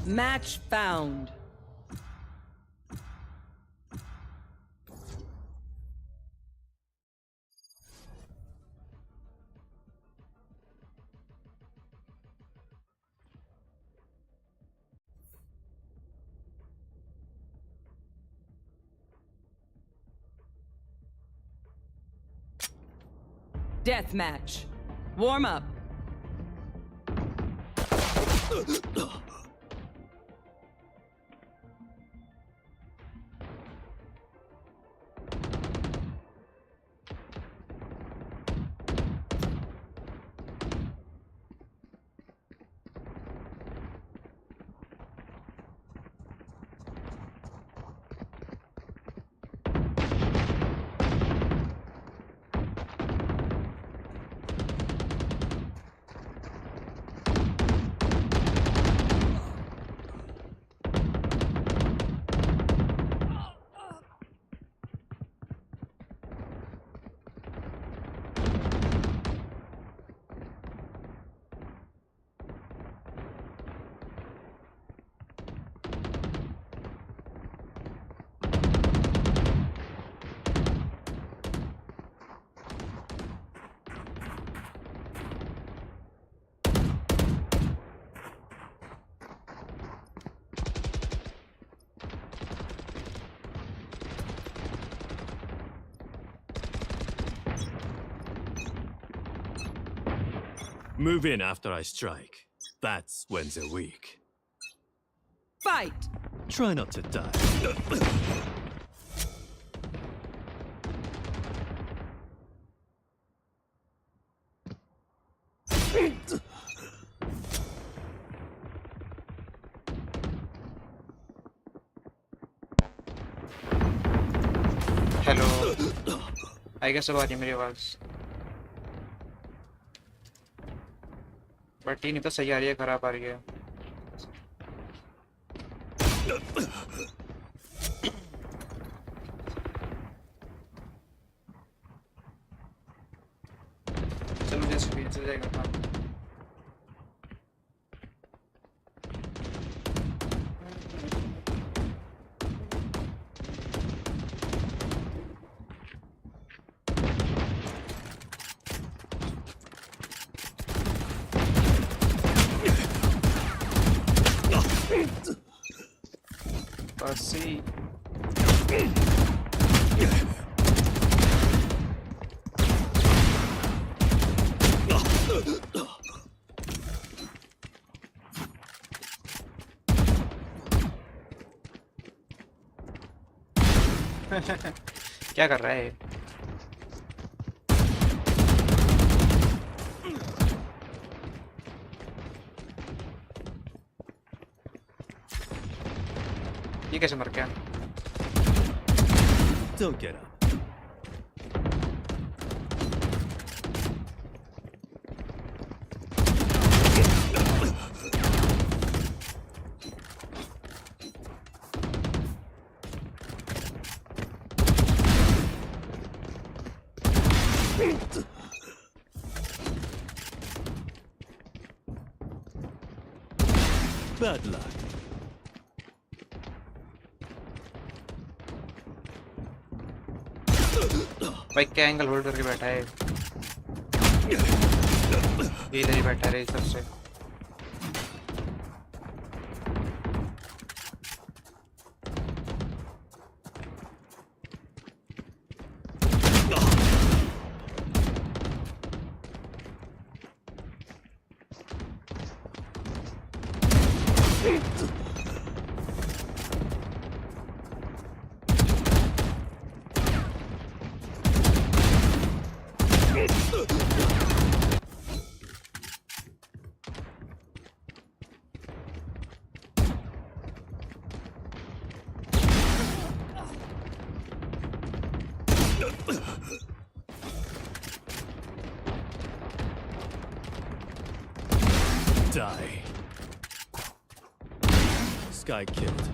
Match found. Deathmatch. Warm up. Move in after I strike. That's when they're weak. Fight! Try not to die. Hello. I guess अब आ रही है मेरी आवाज. But नहीं तो सही आ रही है, खराब आ रही है. चलो मुझे स्क्रीन से जाएगा काम. See. क्या कर रहा है? ये कैसे मर गया? Don't get up. Bad luck. भाई क्या एंगल होल्ड करके बैठा है? इधर ही बैठा है इस तरफ से. Die. Sky killed.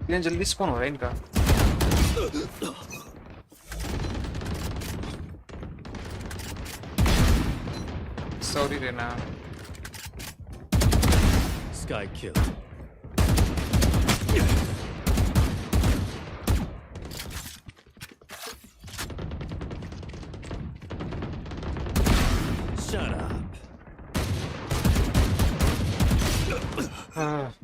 इतने जल्दी स्पॉन हो रहा है इनका। Sorry Reyna. Sky killed. Shut up. हाँ।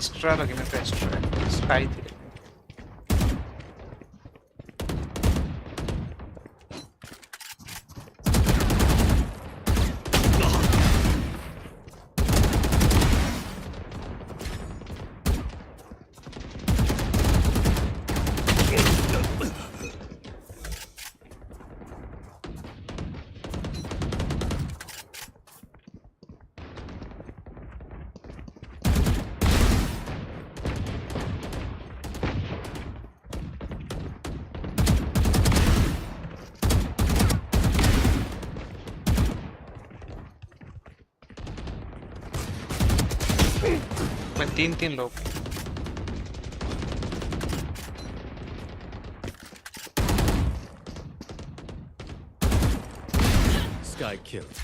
एक्स्ट्रा लगे मेरे को एक्स्ट्रा स्काई थी। मैं तीन लोग। Sky killed.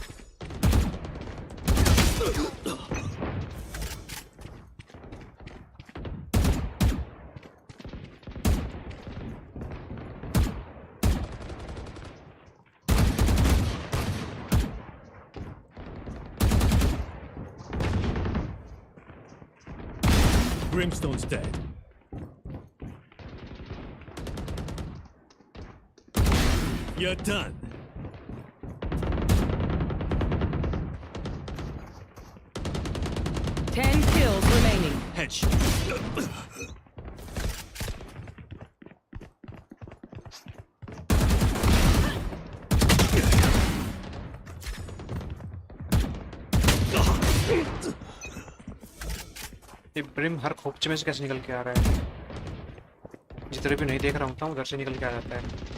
Brimstone's dead. You're done. Ten kills remaining. Headshot. ये ब्रिम हर खोपचे में से कैसे निकल के आ रहा है? जिधर भी नहीं देख रहा हूँ उधर से निकल के आ जाता है।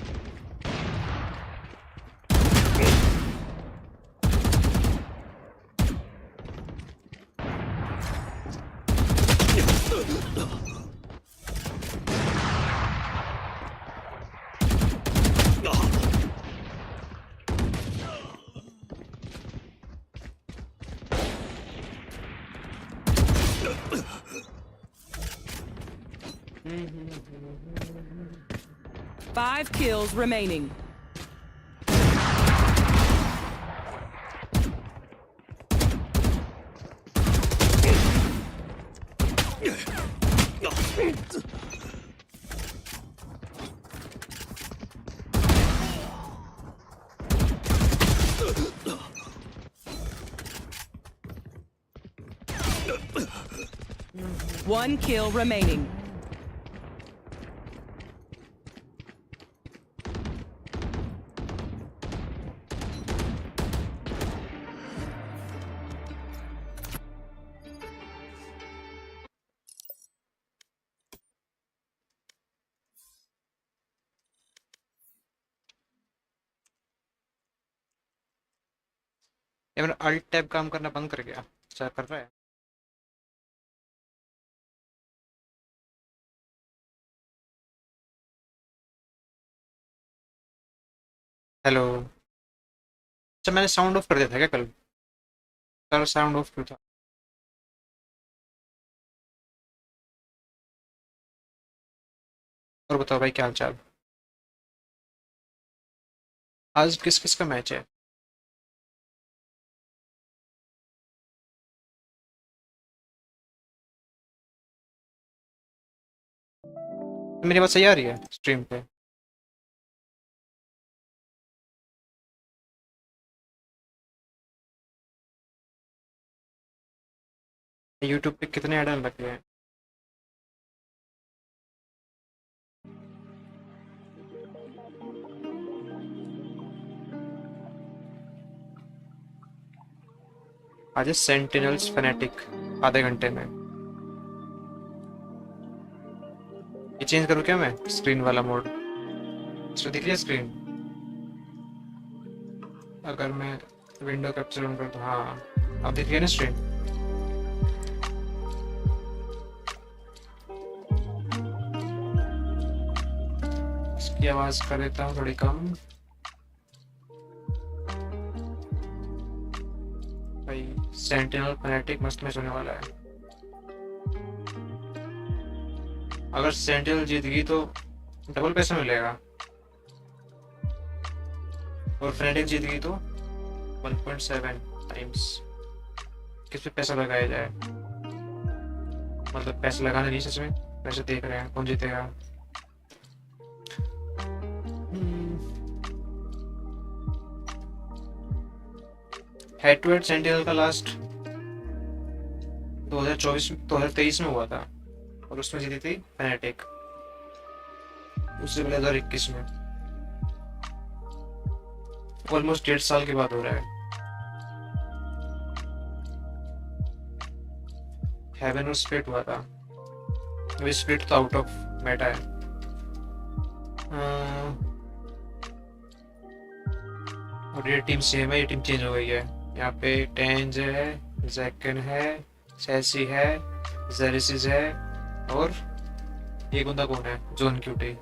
Five kills remaining. One kill remaining. ये मेरा अल्ट टैब काम करना बंद कर गया। क्या कर रहा है? हेलो। अच्छा मैंने साउंड ऑफ कर दिया था क्या कल? कल साउंड ऑफ क्यों था? और बताओ भाई क्या हाल चाल? आज किस किस का मैच है? मेरी बात सही आ रही है स्ट्रीम पे? यूट्यूब पे कितने ऐड आने लग गए हैं? आज सेंटिनल्स फेनेटिक आधे घंटे में। ये चेंज करूँ क्या मैं स्क्रीन वाला मोड? इसमें दिख रही है स्क्रीन? अगर मैं विंडो कैप्चर ऑन कर तो हाँ अब दिख रही है ना स्क्रीन। इसकी आवाज कर देता हूँ थोड़ी कम। भाई सेंटिनल फैनेटिक मस्त मैच होने वाला है। अगर सेंटिनल जीत गई तो डबल पैसा मिलेगा और फैनेटिक जीत गई तो 1.7 टाइम्स। किस पे पैसा लगाया जाए? मतलब पैसा लगाना नहीं, सच में पैसे देख रहे हैं कौन जीतेगा। हेड टू हेड सेंटिनल का लास्ट 2023 में हुआ था और उसमें जीती थी फैनेटिक। उससे पहले 2021 में। ऑलमोस्ट 1.5 साल के बाद हो रहा है। हेवन और स्प्लिट हुआ था, अभी स्प्लिट तो आउट ऑफ मेटा है। और ये टीम सेम है, ये टीम चेंज हो गई है। यहाँ पे टेंज है, जैकन है, सैसी है, जेरिसिस है और ये बंदा कौन है? Zone cutie.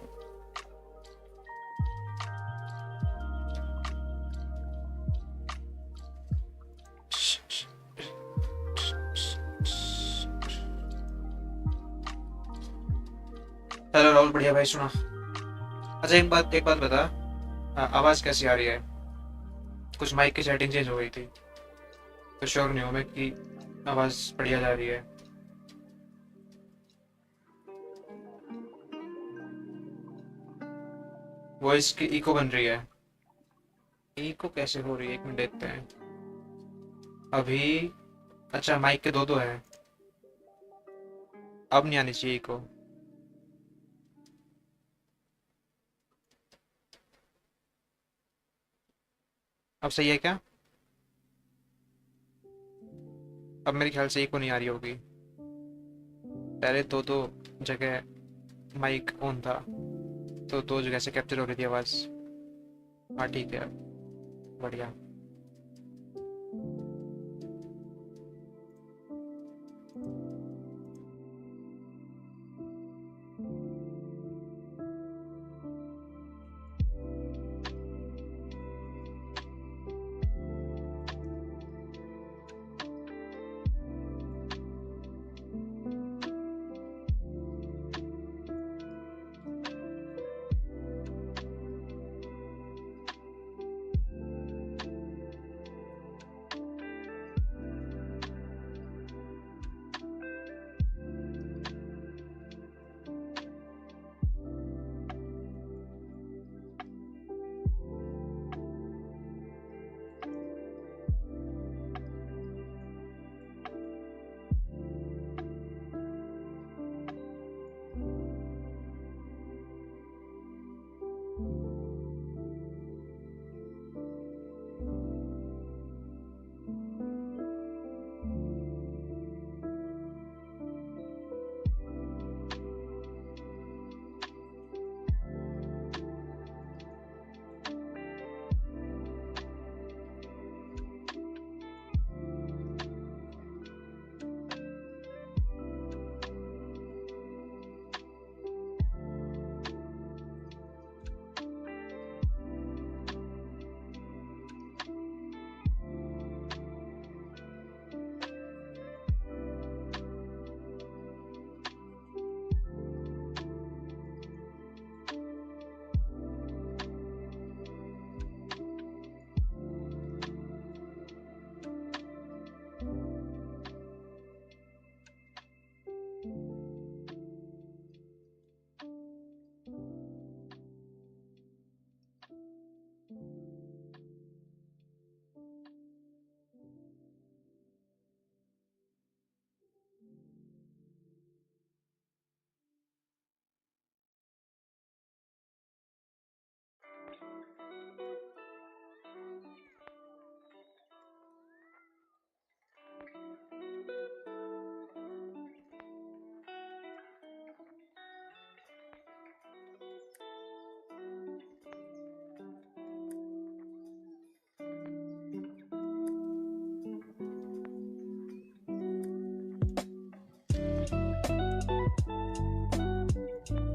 हेलो राहुल, बढ़िया भाई। सुना, अच्छा एक बात बता, आवाज कैसी आ रही है? कुछ माइक की सेटिंग चेंज हो गई थी तो श्योर नहीं हूँ मैं कि आवाज बढ़िया जा रही है। वॉइस की इको बन रही है। इको कैसे हो रही है? एक मिनट देखते हैं अभी। अच्छा माइक के दो हैं, अब नहीं आनी चाहिए इको। अब सही है क्या? अब मेरे ख्याल से इको नहीं आ रही होगी। पहले दो जगह माइक ऑन था तो दो जगह से कैप्चर हो रही थी आवाज। हाँ ठीक है, बढ़िया।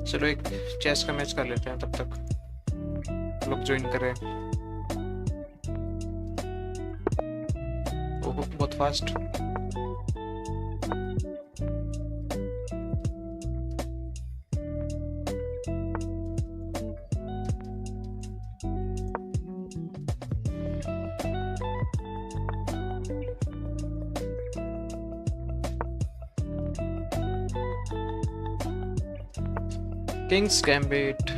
चलो एक चेस का मैच कर लेते हैं तब तक लोग ज्वाइन करें। ओह बहुत फास्ट। Kings gambit.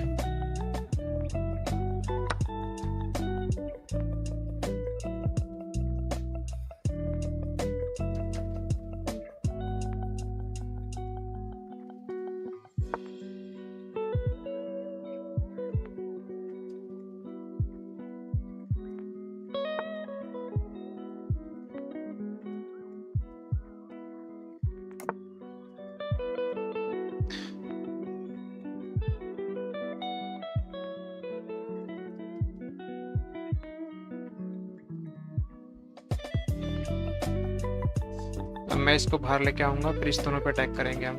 अब मैं इसको बाहर लेके आऊंगा, फिर इस दोनों पे अटैक करेंगे हम।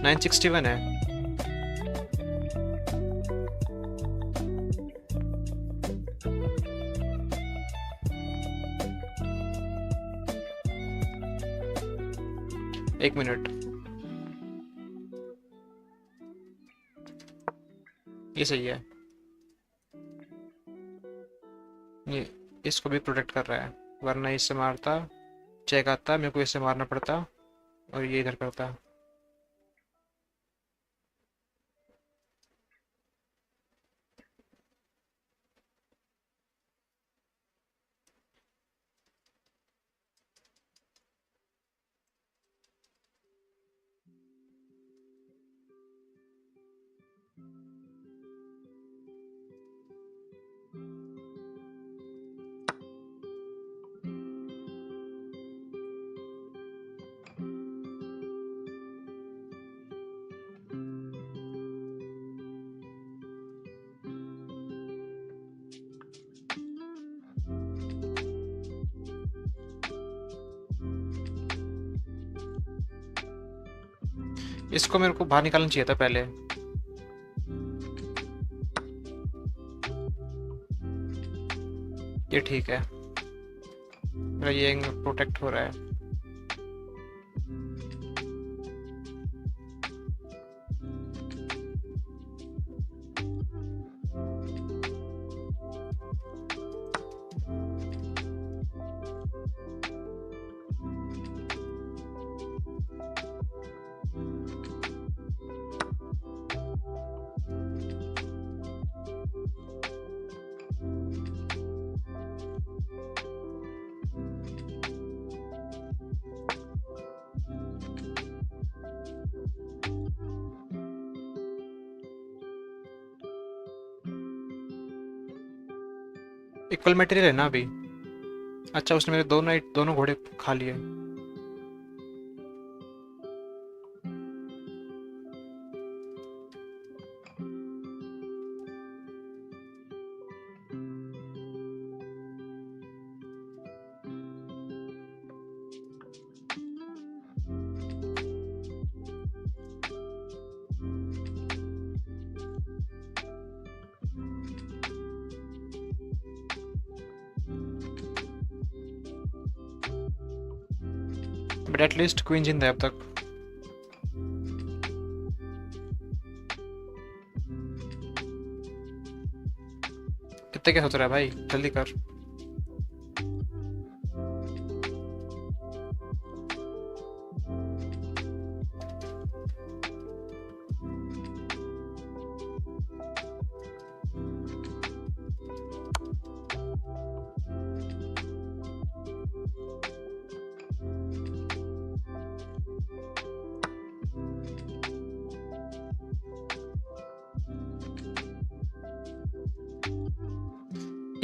961 है। एक मिनट, ये सही है। ये इसको भी प्रोटेक्ट कर रहा है, वरना इससे मारता, चेक आता, मेरे को इससे मारना पड़ता और ये इधर करता। इसको मेरे को बाहर निकालना चाहिए था पहले। ये ठीक है, मेरा ये प्रोटेक्ट हो रहा है। इक्वल मटेरियल है ना अभी। अच्छा, उसने मेरे दोनों घोड़े खा लिए। बट एटलीस्ट क्वीन जिंदा है अब तक। कितने क्या सोच रहा है भाई, जल्दी कर।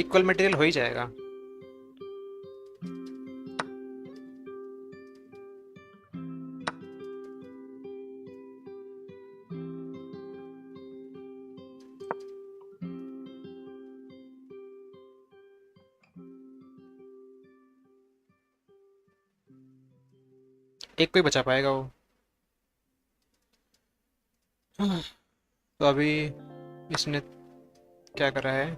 इक्वल मटेरियल हो ही जाएगा। एक कोई बचा पाएगा वो। तो अभी इसने क्या करा है?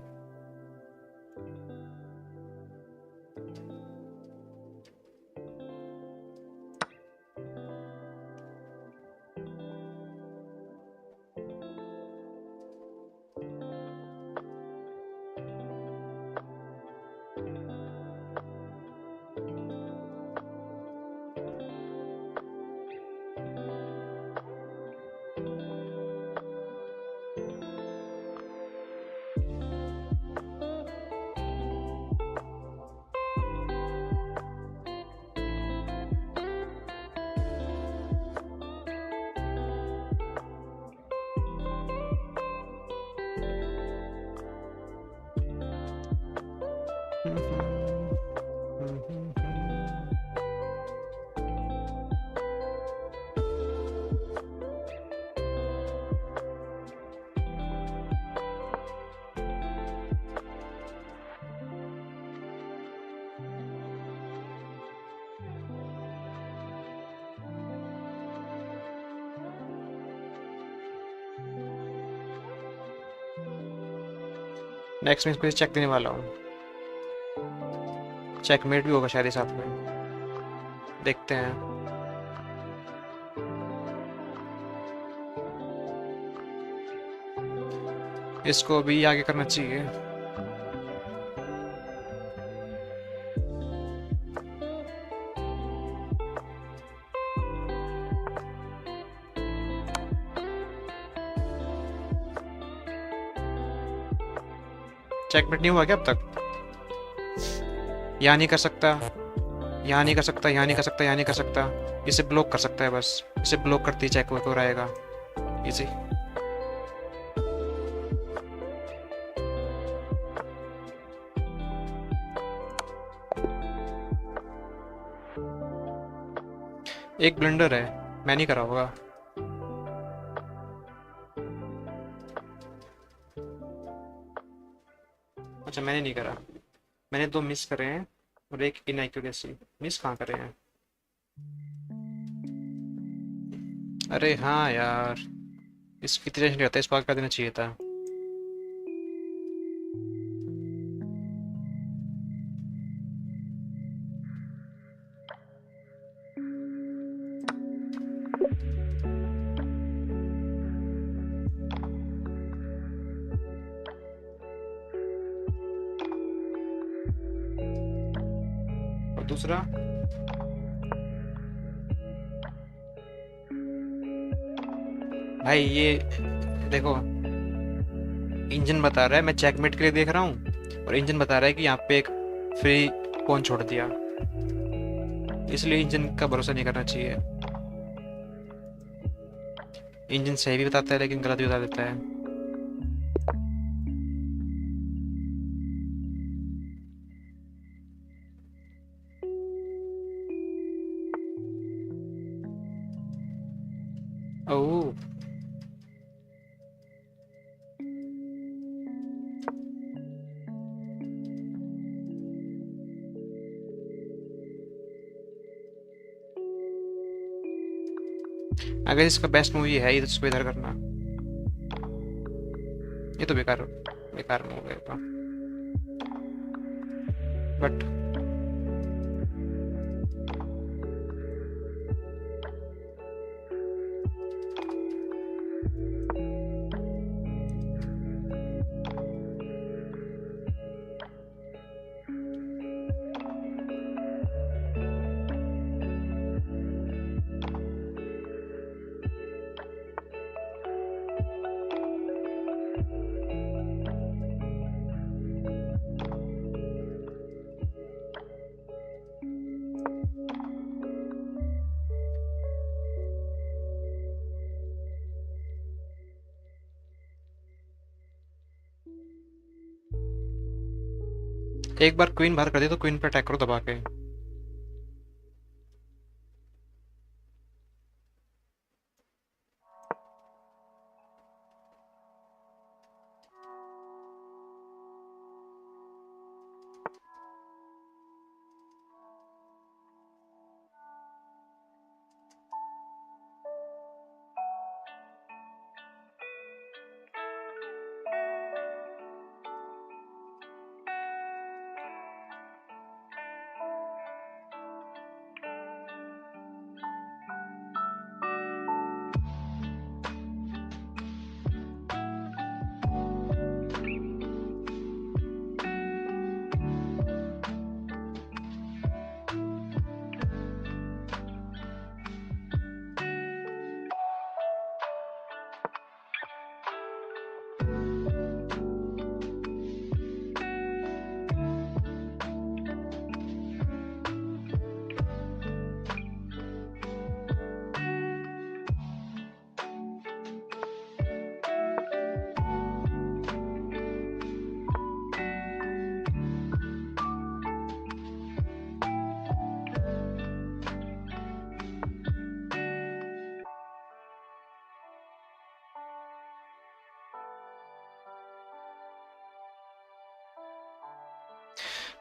नेक्स्ट मैं इसको चेक देने वाला हूँ। चेकमेट भी होगा शायद इस साथ में, देखते हैं। इसको भी आगे करना चाहिए। चेकमेट नहीं हुआ क्या अब तक? यहाँ नहीं कर सकता, यहाँ नहीं कर सकता, यहाँ नहीं कर सकता, यहाँ नहीं कर सकता। इसे ब्लॉक कर सकता है बस, इसे ब्लॉक करती चेक हो रहेगा इजी। एक ब्लंडर है, मैं नहीं करा होगा। अच्छा मैंने नहीं करा, मैंने 2 मिस करे हैं और एक इनएक्यूरेसी। मिस कहाँ करे हैं? अरे हाँ यार, इसकी टेंशन नहीं रहता, इस बात का देना चाहिए था। और दूसरा भाई ये देखो, इंजन बता रहा है मैं चेकमेट के लिए देख रहा हूँ, और इंजन बता रहा है कि यहाँ पे एक फ्री पॉन छोड़ दिया, इसलिए इंजन का भरोसा नहीं करना चाहिए। इंजन सही भी बताता है लेकिन गलत भी बता देता है। ओह अगर इसका बेस्ट मूवी है ये तो इसको इधर करना। ये तो बेकार बेकार मूवी है तो, बट एक बार क्वीन बाहर कर दी तो क्वीन पे अटैक करो दबा के।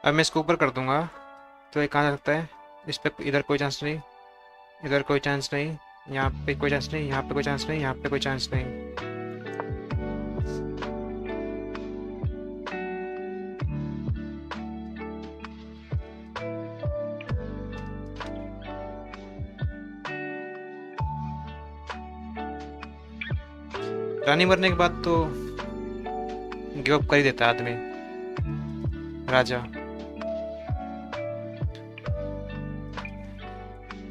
अब मैं इसको ऊपर कर दूंगा तो ये कहाँ लगता है? इस पे इधर कोई चांस नहीं, इधर कोई चांस नहीं, यहाँ पे कोई चांस नहीं, यहाँ पे कोई चांस नहीं, यहाँ पे कोई चांस नहीं। रानी मरने के बाद तो गिव अप कर ही देता है आदमी, राजा।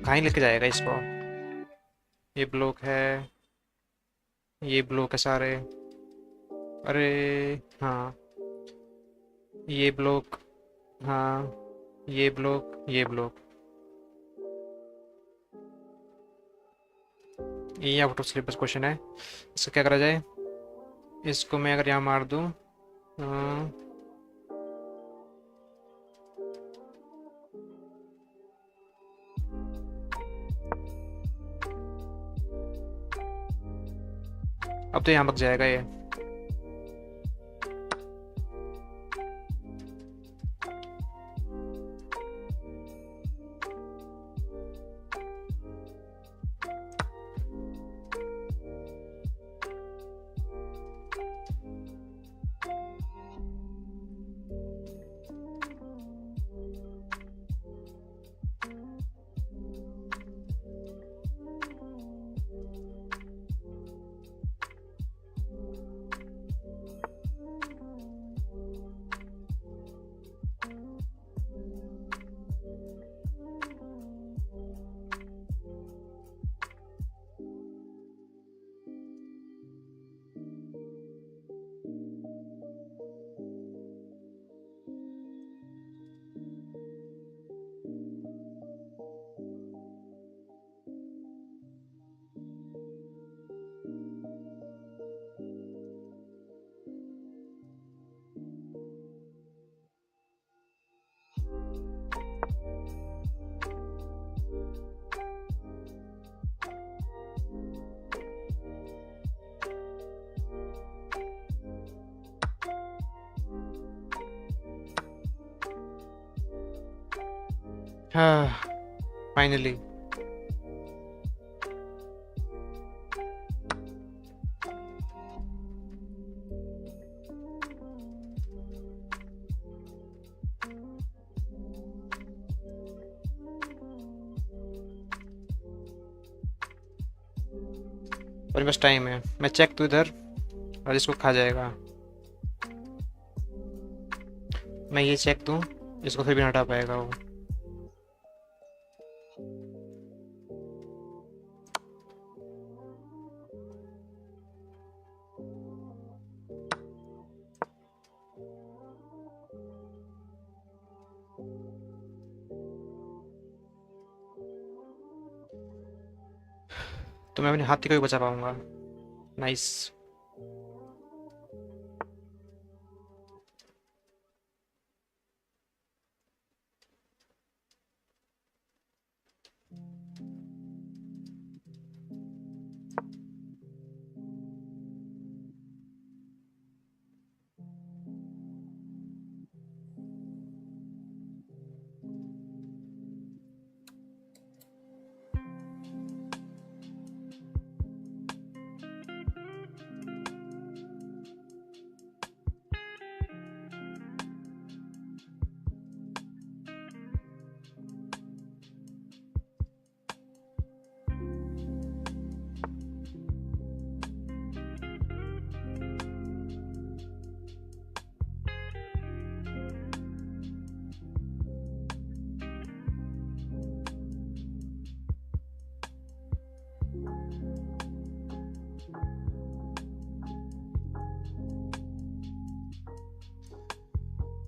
कहाँ ही लेके जाएगा इसको? ये ब्लॉक है, ये ब्लॉक है सारे। अरे हाँ, ये ब्लॉक, हाँ ये ब्लॉक, ये ब्लॉक। ये आउट ऑफ सिलेबस क्वेश्चन है। इसका क्या करा जाए? इसको मैं अगर यहाँ मार दूँ, अब तो यहाँ बक जाएगा ये। हाँ फाइनली। और बस टाइम है, मैं चेक तो इधर और इसको खा जाएगा। मैं ये चेक दूं, इसको फिर भी हटा पाएगा वो। तो मैं अपने हाथी को भी बचा पाऊंगा। नाइस।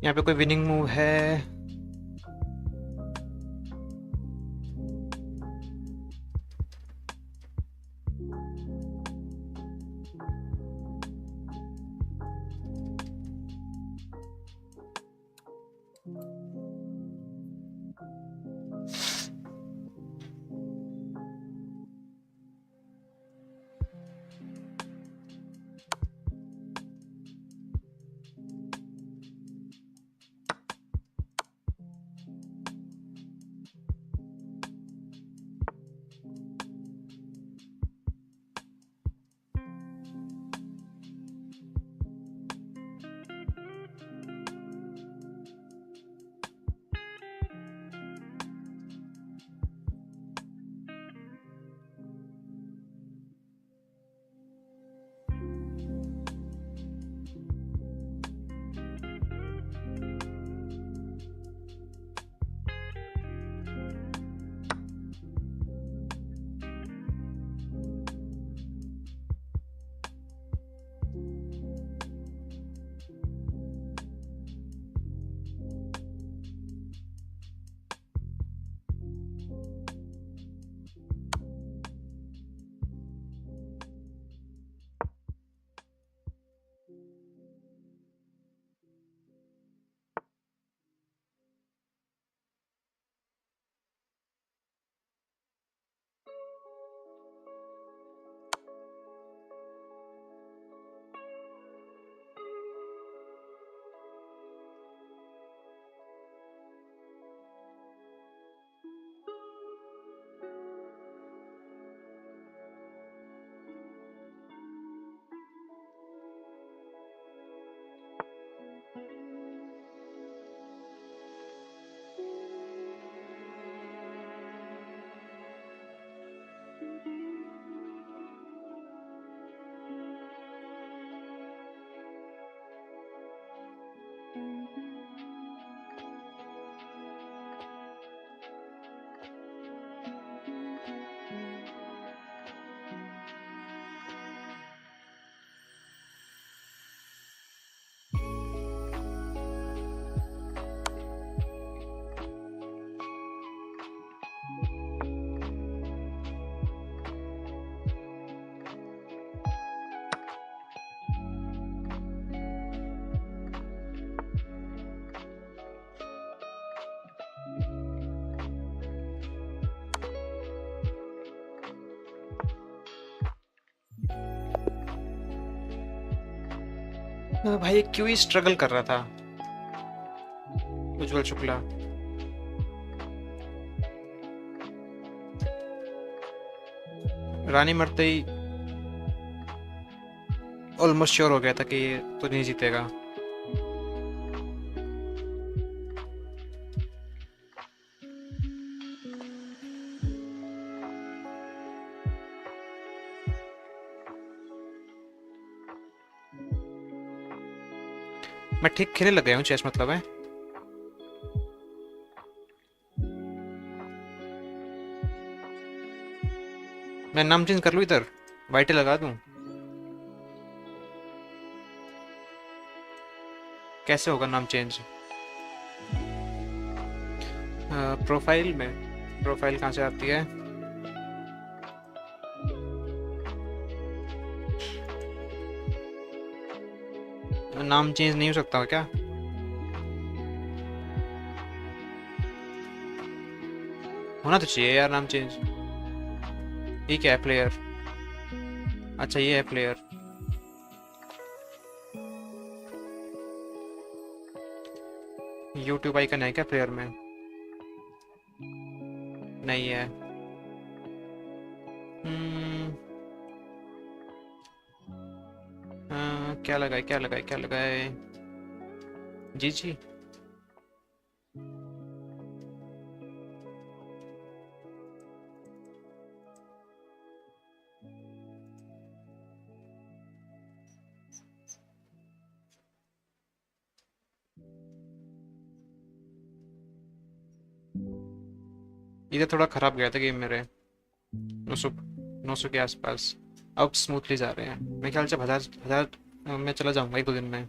यहाँ पे कोई विनिंग मूव है? भाई क्यों ही स्ट्रगल कर रहा था उज्जवल शुक्ला। रानी मरते ही ऑलमोस्ट श्योर हो गया था कि ये तो नहीं जीतेगा। मैं ठीक खेलने लग गया हूँ चेस, मतलब है। मैं नाम चेंज कर लूँ, इधर वाइटे लगा दूँ? कैसे होगा नाम चेंज? प्रोफाइल में, प्रोफाइल कहाँ से आती है? नाम चेंज नहीं हो सकता क्या? होना तो चाहिए यार नाम चेंज। ये क्या है? प्लेयर, अच्छा ये है प्लेयर। यूट्यूब आइकन है क्या प्लेयर में? नहीं है। क्या लगाए क्या लगाए क्या लगाए? जी जी। इधर थोड़ा खराब गया था गेम मेरे, 900 के आसपास। अब स्मूथली जा रहे हैं, मेरे ख्याल से 1000 मैं चला जाऊंगा 1-2 दिन में।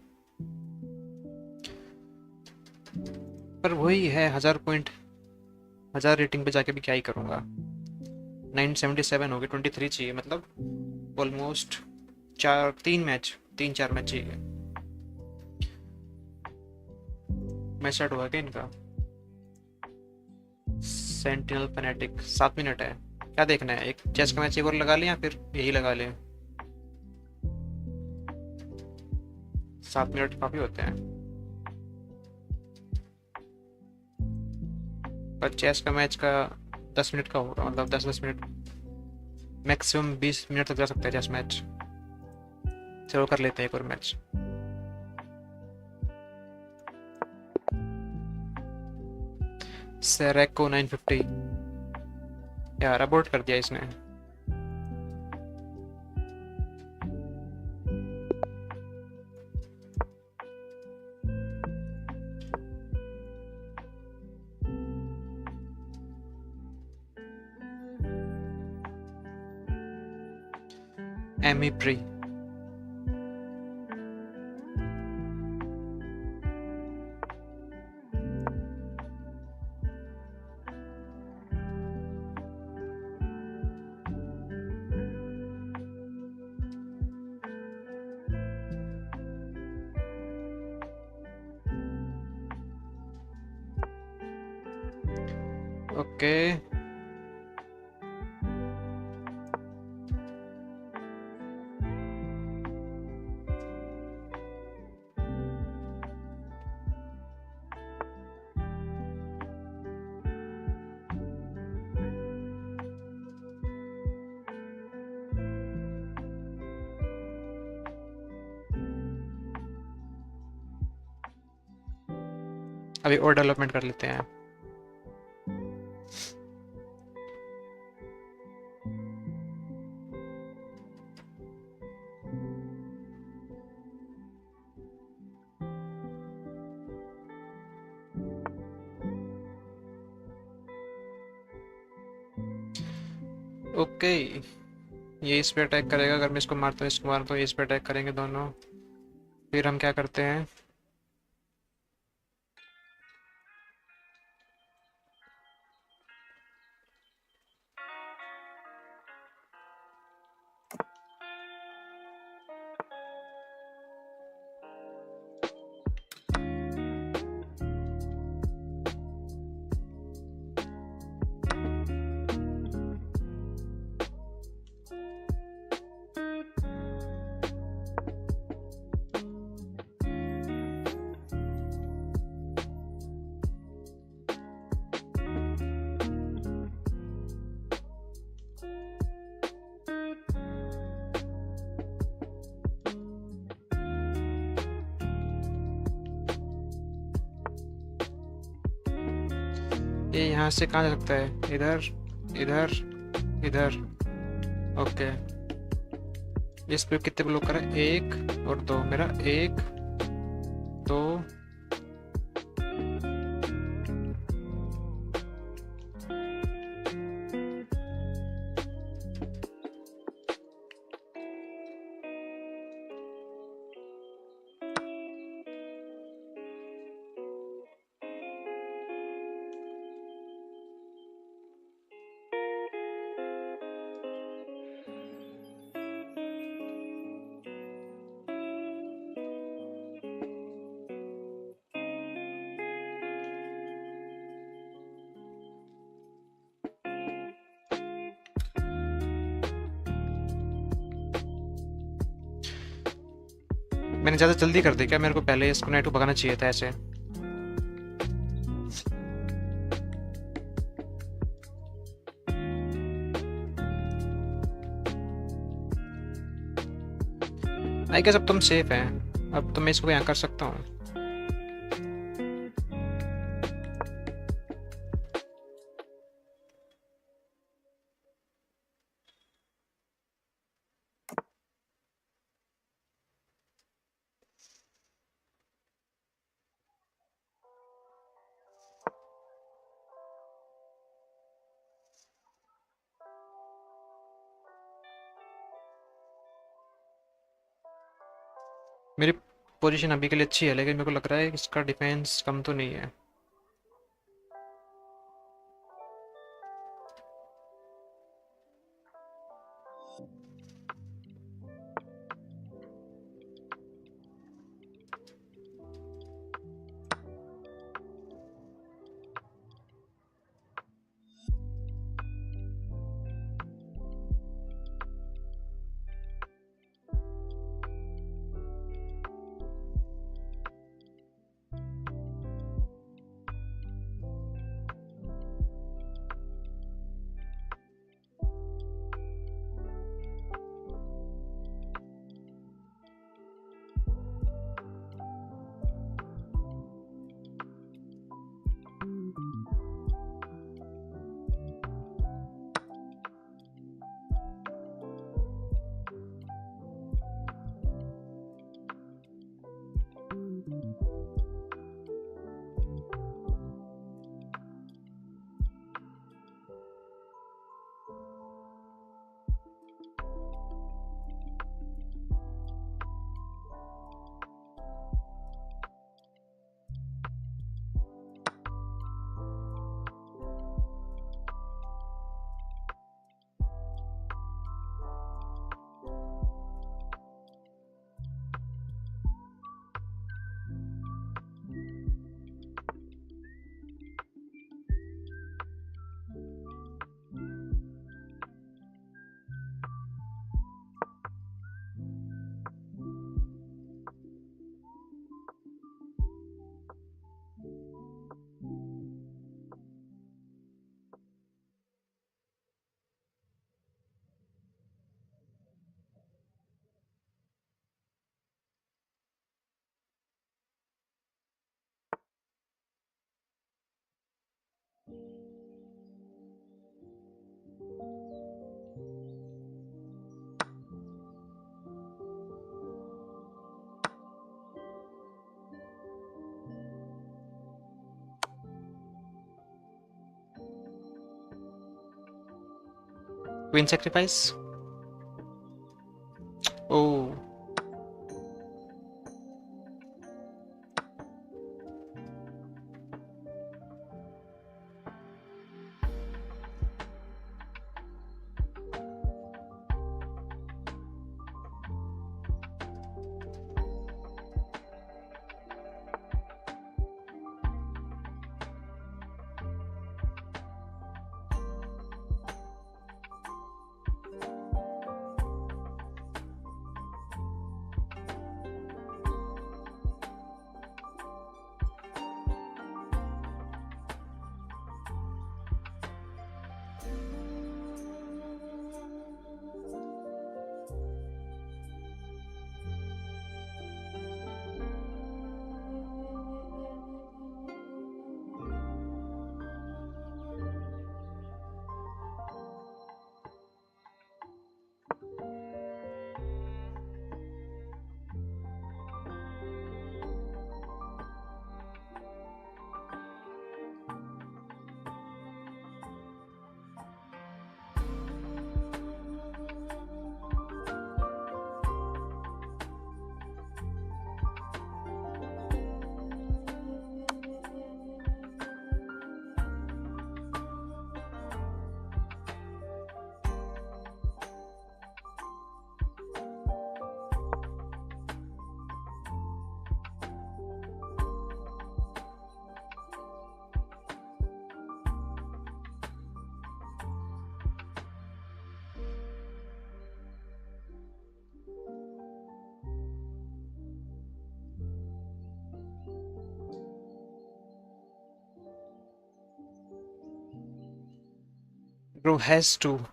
पर वही है, 1000 पॉइंट, 1000 रेटिंग पे जाके भी क्या ही करूंगा। 977 हो गए, 23 चाहिए, मतलब ऑलमोस्ट 3-4 मैच चाहिए। मैच स्टार्ट हुआ क्या इनका? सेंटिनल फनेटिक, 7 मिनट है। क्या देखना है, एक चेस का मैच एक और लगा लें या फिर यही लगा लें? 7 मिनट काफी होते हैं, पर चेस का मैच का 10 मिनट का होगा, मतलब 10-10 मिनट, मैक्सिमम 20 मिनट तक जा सकता है चेस मैच। चलो कर लेते हैं एक और मैच। सेरेको 950 यार, अबॉर्ट कर दिया इसने। एमी प्री, ओके। अभी और डेवलपमेंट कर लेते हैं। ओके, ये इस पे अटैक करेगा, अगर मैं इसको मारता हूँ, इसको मारता हूँ, इस पे अटैक करेंगे दोनों। फिर हम क्या करते हैं? ये यहाँ से कहाँ जा सकता है? इधर, इधर, इधर। ओके, इस पे कितने ब्लॉक करा? 1 और 2। मेरा 1 2 मैंने ज़्यादा जल्दी कर दी क्या? मेरे को पहले इसको नाइट को भगाना चाहिए था ऐसे। आई गेस अब तुम सेफ हैं। अब तो मैं इसको यहाँ कर सकता हूँ। मेरी पोजीशन अभी के लिए अच्छी है, लेकिन मेरे को लग रहा है कि इसका डिफेंस कम तो नहीं है। Queen sacrifice. Oh. Bro has to.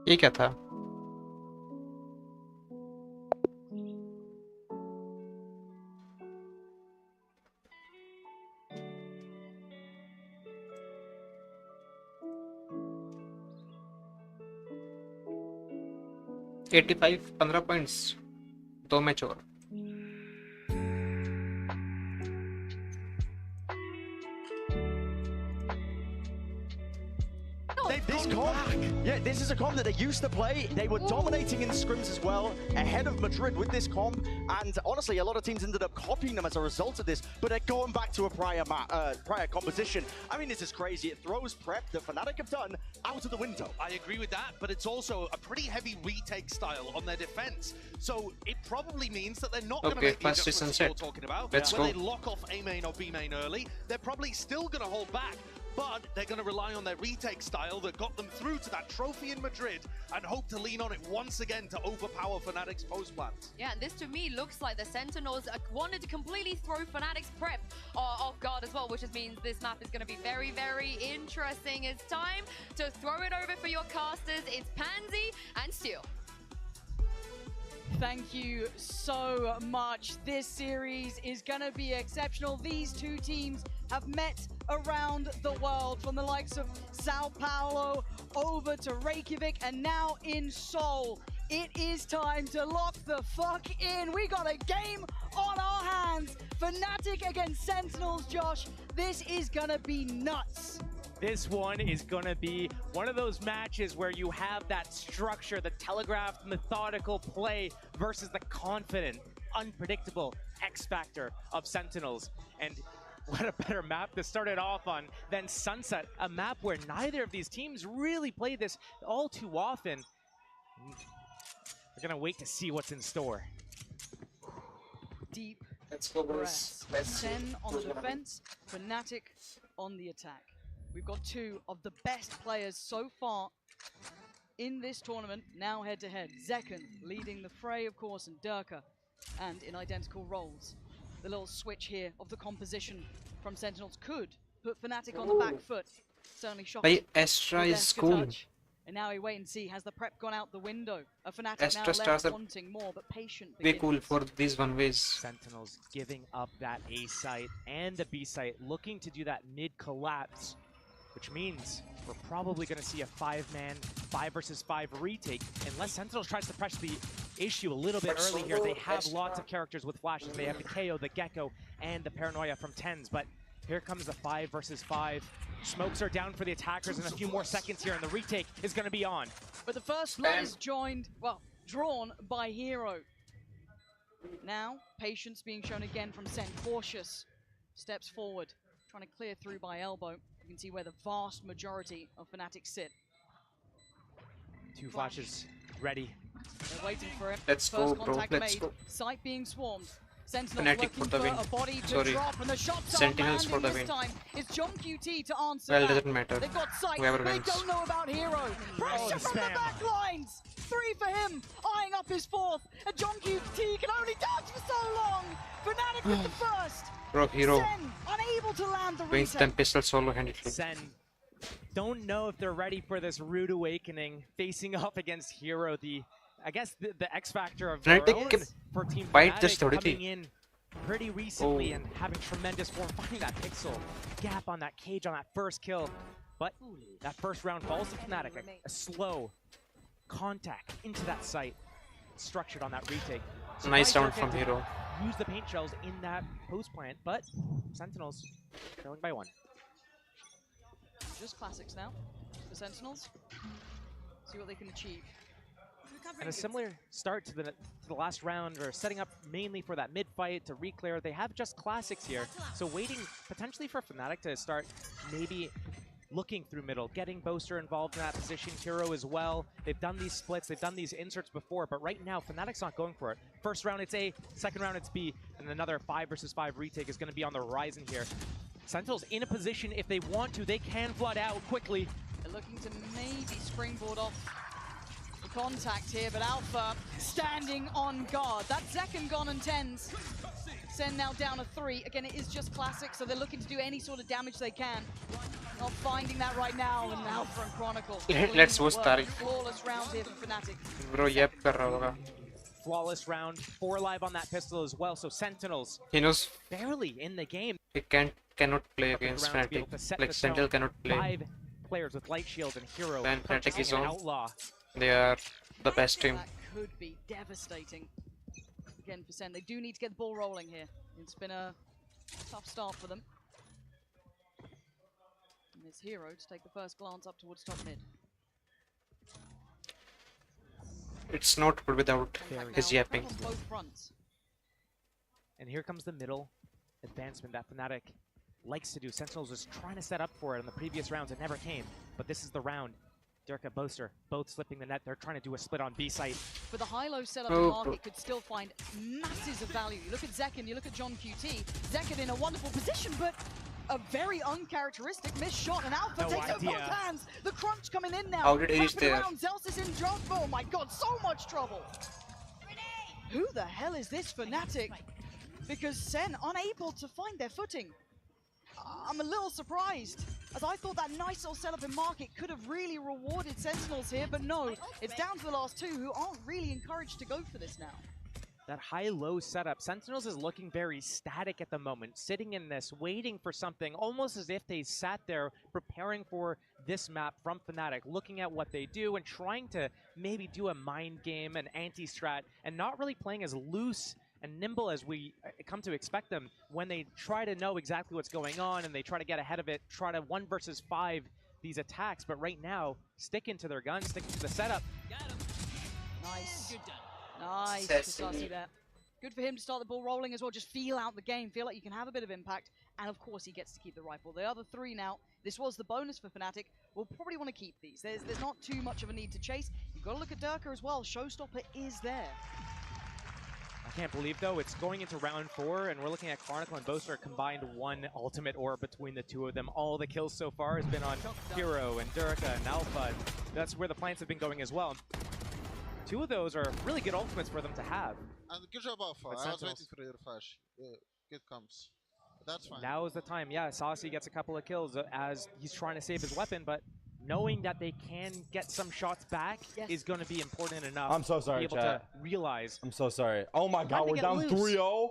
ये क्या था? $85 15 पॉइंट्स 2 मैच और This comp, yeah, this is a comp that they used to play. They were dominating in scrims as well, ahead of Madrid with this comp. And honestly, a lot of teams ended up copying them as a result of this, but they're going back to a prior composition. I mean, this is crazy. It throws prep that Fnatic have done out of the window. I agree with that, but it's also a pretty heavy retake style on their defense. So it probably means that they're not going to make the adjustments you're talking about. Let's when go. they lock off A main or B main early, they're probably still going to hold back. But they're going to rely on their retake style that got them through to that trophy in Madrid and hope to lean on it once again to overpower Fnatic's post plans. Yeah, and this to me looks like the Sentinels wanted to completely throw Fnatic's prep off guard as well, which just means this map is going to be very, very interesting. It's time to throw it over for your casters. It's Pansy and Steel. Thank you so much. This series is going to be exceptional. These two teams have met around the world, from the likes of Sao Paulo over to Reykjavik and now in Seoul. It is time to lock the fuck in. We got a game on our hands. Fnatic against Sentinels, Josh. This is gonna be nuts. This one is going to be one of those matches where you have that structure, the telegraphed, methodical play versus the confident, unpredictable X factor of Sentinels. And what a better map to start it off on than Sunset, a map where neither of these teams really play this all too often. We're going to wait to see what's in store. Deep Let's go, breaths. boys. SEN on the defense, Fnatic on the attack. We've got two of the best players so far in this tournament, now head-to-head. Zekken leading the fray, of course, and Durka, and in identical roles. The little switch here of the composition from Sentinels could put Fnatic on the back foot. Certainly shocking. Bhai, Astra is cool. And now we wait and see, has the prep gone out the window? A Fnatic Astra now stars left are wanting more, but patient way cool beginnings. for these one ways. Sentinels giving up that A site and the B site, looking to do that mid collapse, which means we're probably going to see a 5-man, 5 versus 5 retake, unless Sentinels tries to press the issue a little bit early here. They have lots of characters with flashes. They have the KO, the Gecko, and the Paranoia from TenZ, but here comes the 5 versus 5. Smokes are down for the attackers in a few more seconds here, and the retake is going to be on. But the first blood is drawn by Hero. Now, patience being shown again from Sen. Cautious steps forward, trying to clear through by elbow. You can see where the vast majority of Fnatic sit. 2 flashes ready. They're waiting for it. Let's First go, bro. contact Let's made. go. Site being swarmed. Sentinels Fnatic looking for the win. a body to Sorry. drop, and the shots Sentinels are for landing the this win. time. It's John QT to answer Well, that. doesn't matter. They've got sight, Whoever but they wins. don't know about Hero. Pressure from the spam. back lines. 3 for him, eyeing up his 4th. And John QT can only dodge for so long. Fnatic with the first. Bro, Hero Sen unable to land the wins retake. them pistol solo handedly. Sen don't know if they're ready for this rude awakening, facing off against Hero, I guess the X factor of their Fnatic own can for Team fight Fnatic, this coming 33. in pretty recently Oh. and having tremendous form, finding that pixel gap on that cage on that first kill. But that first round falls to Fnatic, a slow contact into that site, structured on that retake. Nice Surprised round they're from able Hero. to use the paint shells in that post plant, but Sentinels trailing by 1. Just classics now. The Sentinels. See what they can achieve. And a similar start to the last round, or setting up mainly for that mid fight to reclear. They have just classics here, so waiting potentially for Fnatic to start maybe looking through middle, getting Boaster involved in that position, Hero as well. They've done these splits, they've done these inserts before, but right now Fnatic's not going for it. First round it's A, second round it's B, and another 5 versus 5 retake is going to be on the horizon here. Sentinels in a position, if they want to, they can flood out quickly. They're looking to maybe springboard off the contact here, but Alpha standing on guard. That's Zekken gone and TenZ. Sen now down to 3. Again, it is just classic, so they're looking to do any sort of damage they can. Not finding that right now, and Alpha and Chronicle. Let's go, Tariq. Flawless round here for Fnatic. Bro, yep, kar raha hoga. Flawless round, 4 alive on that pistol as well, so Sentinels He knows barely in the game. he cannot play Perfect against round to be Fnatic. able to set Like the Sentinel tone. cannot play. 5 players with light shield and Hero When Fnatic purchasing is an on. outlaw. They are the best team. That could be devastating. Again for Sen. They do need to get the ball rolling here. It's been a tough start for them. And it's Hero to take the first glance up towards top mid. It's not good without Contact his now yapping. on both fronts. And here comes the middle advancement that Fnatic likes to do. Sentinels was trying to set up for it in the previous rounds. It never came. But this is the round. Durka, Boaster, both slipping the net. They're trying to do a split on B site. But the high-low setup Oh, in market could still find masses of value. You look at Zekken, you look at John QT. Zekken in a wonderful position, but a very uncharacteristic missed shot. And Alpha No takes it with both idea. hands. The crunch coming in now. How did he reach Wrapping there? around, Zeus is in trouble. Oh my god, so much trouble. Who the hell is this Fnatic? Because Sen unable to find their footing. I'm a little surprised, as I thought that nice little setup in market could have really rewarded Sentinels here, but no, it's down to the last 2 who aren't really encouraged to go for this now. That high-low setup. Sentinels is looking very static at the moment, sitting in this, waiting for something, almost as if they sat there preparing for this map from Fnatic, looking at what they do and trying to maybe do a mind game, an anti-strat, and not really playing as loose and nimble as we come to expect them when they try to know exactly what's going on and they try to get ahead of it, try to 1 versus 5 these attacks. But right now, sticking to their guns, sticking to the setup. Nice. Nice for Sassy there. Good for him to start the ball rolling as well. Just feel out the game, feel like you can have a bit of impact. And of course, he gets to keep the rifle. The other 3 now, this was the bonus for Fnatic. We'll probably want to keep these. There's not too much of a need to chase. You've got to look at Durka as well. Showstopper is there. I can't believe, though, it's going into round 4, and we're looking at Chronicle and Boaster combined 1 ultimate orb between the 2 of them. All the kills so far has been on Hero and Durka and Alpha. That's where the plants have been going as well. 2 of those are really good ultimates for them to have. And good job, Alpha. But I was Sentinels. waiting for your flash. It comes. That's fine. Now is the time. Yeah, Saucy gets a couple of kills as he's trying to save his weapon, but knowing that they can get some shots back is going to be important enough. I'm so sorry, to be able chat. to realize. I'm so sorry. Oh my god, we're down 3-0.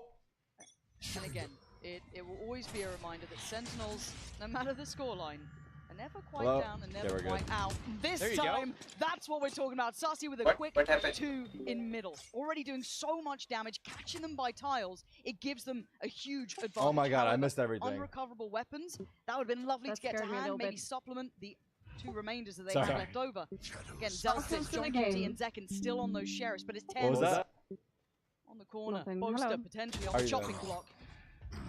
And again, it will always be a reminder that Sentinels, no matter the scoreline, are never quite down and never quite out. This time, that's what we're talking about. Sassy with a quick 2 in middle. Already doing so much damage, catching them by tiles. It gives them a huge advantage. Oh my god, I However, missed everything. Unrecoverable weapons, that would have been lovely to get to hand, maybe supplement the 2 remainders that they have left over. Again, Zelsis, John Kitty, and Zekin still on those sheriffs, but it's 10 What was that? on the corner. Boaster potentially on the chopping block.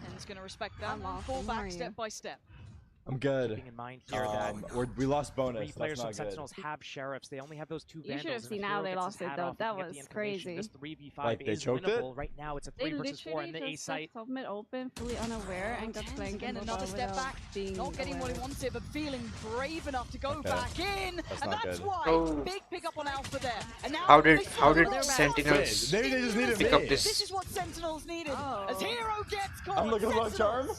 And it's going to respect that and fall back step by step. I'm good. Keeping in mind here that we lost bonus. 3 players That's from not Sentinels have sheriffs. They only have those 2 You vandals. should have seen and how Hero they gets lost his it hat though. off That and get was the information. crazy. This 3v5 Like, they is choked winnable. it? Right now, it's a They 3 versus 4 in the A literally site. just mid open, fully unaware, and got playing Again, another step back. Not getting what he wanted, but feeling brave enough to go back in. And that's why big pick up on Alpha there. And now How did Sentinels Maybe they just needed pick me. up this? This is what Sentinels needed. As Hero gets caught. I'm looking for a charm.